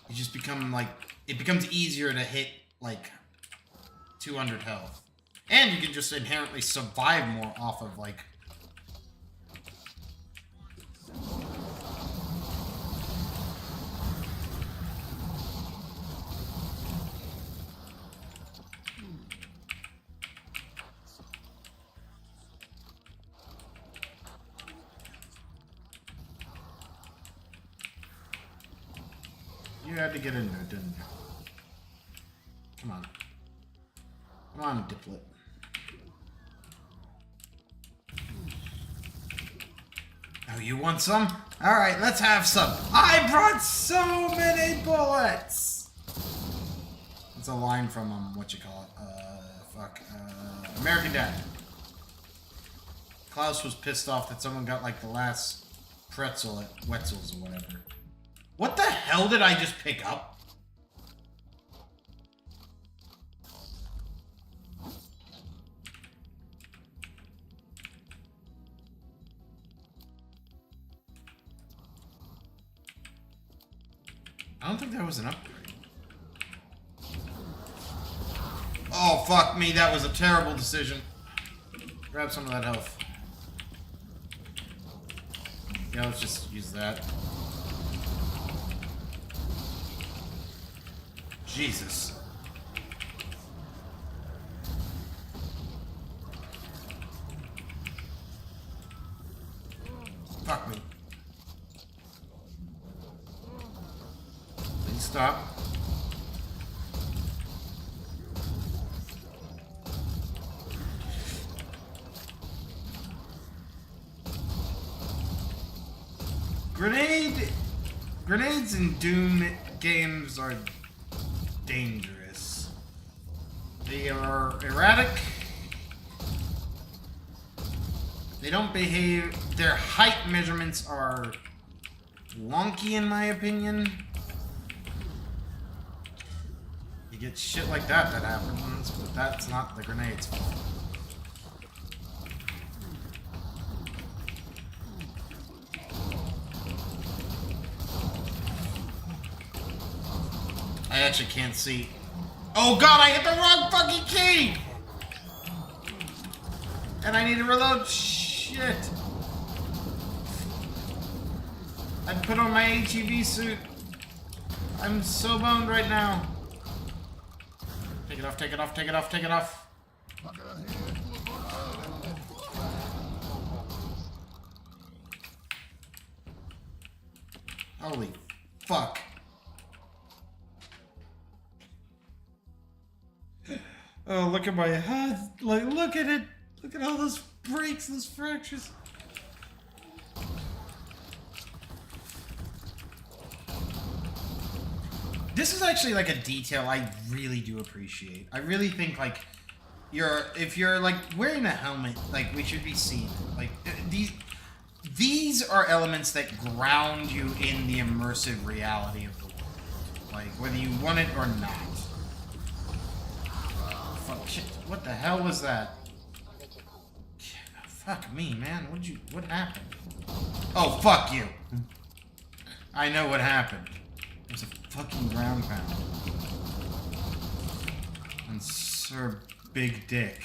you just become, like, it becomes easier to hit, like, 200 health. And you can just inherently survive more off of, like... You had to get into it, didn't you? Come on. Come on, Diplet. Oh, you want some? Alright, let's have some. I brought so many bullets! It's a line from, American Dad. Klaus was pissed off that someone got, like, the last pretzel at Wetzel's or whatever. What the hell did I just pick up? I don't think that was an upgrade. Oh, fuck me. That was a terrible decision. Grab some of that health. Yeah, let's just use that. Jesus. Fuck me. Please stop. Grenades in Doom games are dangerous. They are erratic. They don't behave. Their height measurements are wonky, in my opinion. You get shit like that happens, but that's not the grenade's fault. I actually can't see. Oh god, I hit the wrong fucking key! And I need to reload. Shit. I put on my HEV suit. I'm so boned right now. Take it off, take it off, take it off, take it off. Holy fuck. Oh, look at my head. Like, look at it. Look at all those breaks, those fractures. This is actually like a detail I really do appreciate. I really think like if you're like wearing a helmet, like we should be seen. Like these are elements that ground you in the immersive reality of the world. Like whether you want it or not. Fuck shit. What the hell was that? Fuck me, man. What happened? Oh, fuck you. I know what happened. It was a fucking ground pound. And Sir Big Dick.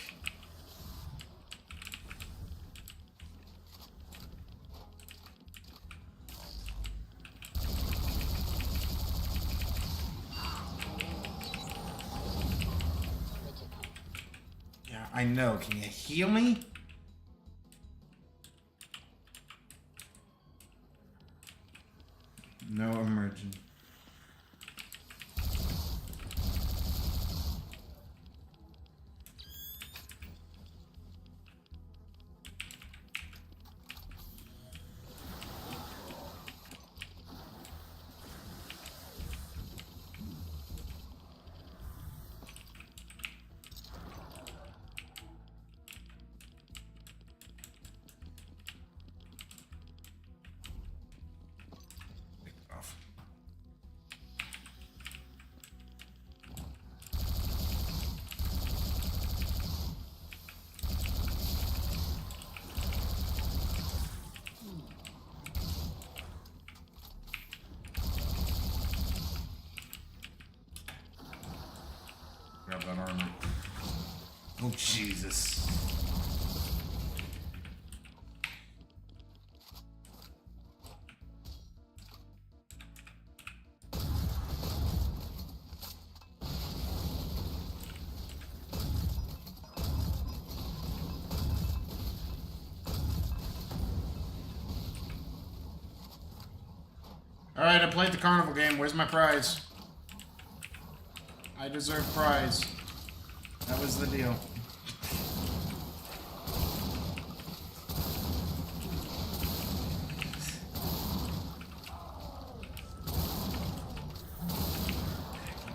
I know. Can you heal me? No emerging. Off. Grab that armor. Oh, Jesus. Alright, I played the carnival game. Where's my prize? I deserve prize. That was the deal.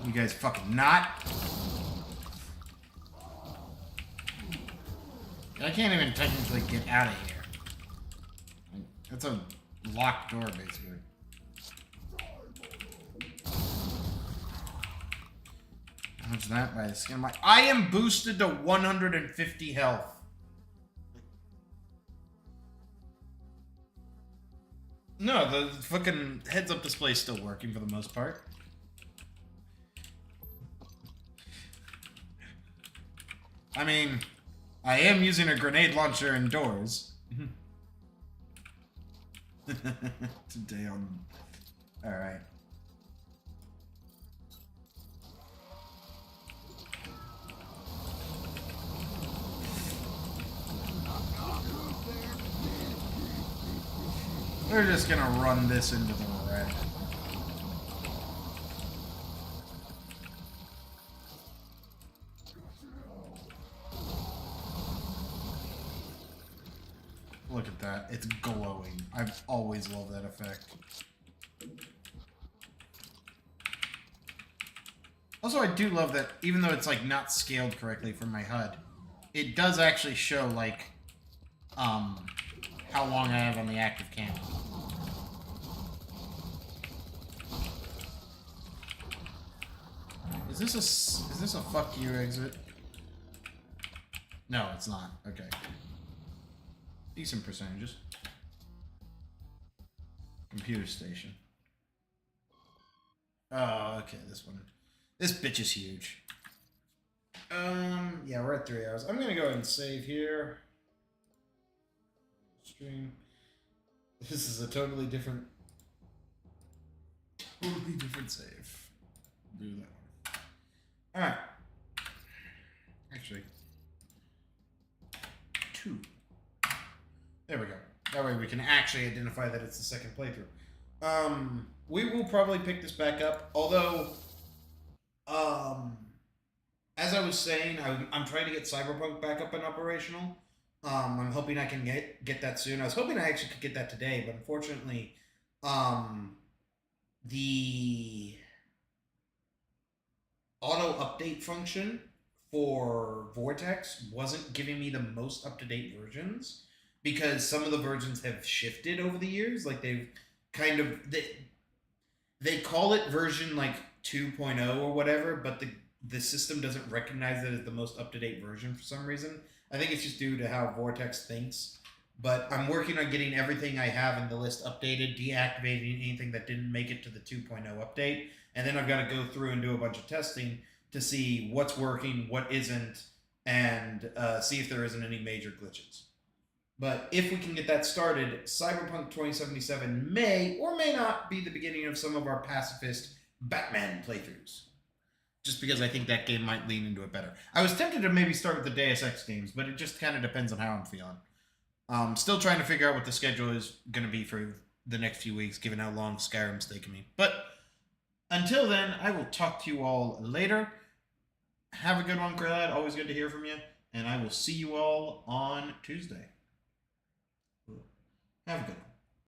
You guys fucking not. I can't even technically get out of here. That's a locked door, basically. How's that by the skin of my... I am boosted to 150 health. No, the fucking heads-up display is still working for the most part. I mean, I am using a grenade launcher indoors. Today on... Alright. We're just gonna run this into the red. Look at that. It's glowing. I've always loved that effect. Also, I do love that, even though it's like not scaled correctly for my HUD, it does actually show like how long I have on the active cam. Is this a fuck you exit? No, it's not. Okay. Decent percentages. Computer station. Oh, okay, this one. This bitch is huge. Yeah, we're at 3 hours. I'm gonna go ahead and save here. Stream. This is a totally different save. Do that one. Alright. Actually. 2. There we go. That way we can actually identify that it's the second playthrough. We will probably pick this back up, although, as I was saying, I'm trying to get Cyberpunk back up and operational. I'm hoping I can get that soon. I was hoping I actually could get that today, but unfortunately, the auto update function for Vortex wasn't giving me the most up-to-date versions because some of the versions have shifted over the years. Like they've kind of they call it version like 2.0 or whatever, but the system doesn't recognize it as the most up-to-date version for some reason. I think it's just due to how Vortex thinks. But I'm working on getting everything I have in the list updated, deactivating anything that didn't make it to the 2.0 update, and then I've got to go through and do a bunch of testing to see what's working, what isn't, and see if there isn't any major glitches. But if we can get that started, Cyberpunk 2077 may or may not be the beginning of some of our pacifist Batman playthroughs. just because I think that game might lean into it better. I was tempted to maybe start with the Deus Ex games, but it just kind of depends on how I'm feeling. Still trying to figure out what the schedule is going to be for the next few weeks, given how long Skyrim's taking me. But until then, I will talk to you all later. Have a good one, Crowd. Always good to hear from you. And I will see you all on Tuesday. Have a good one.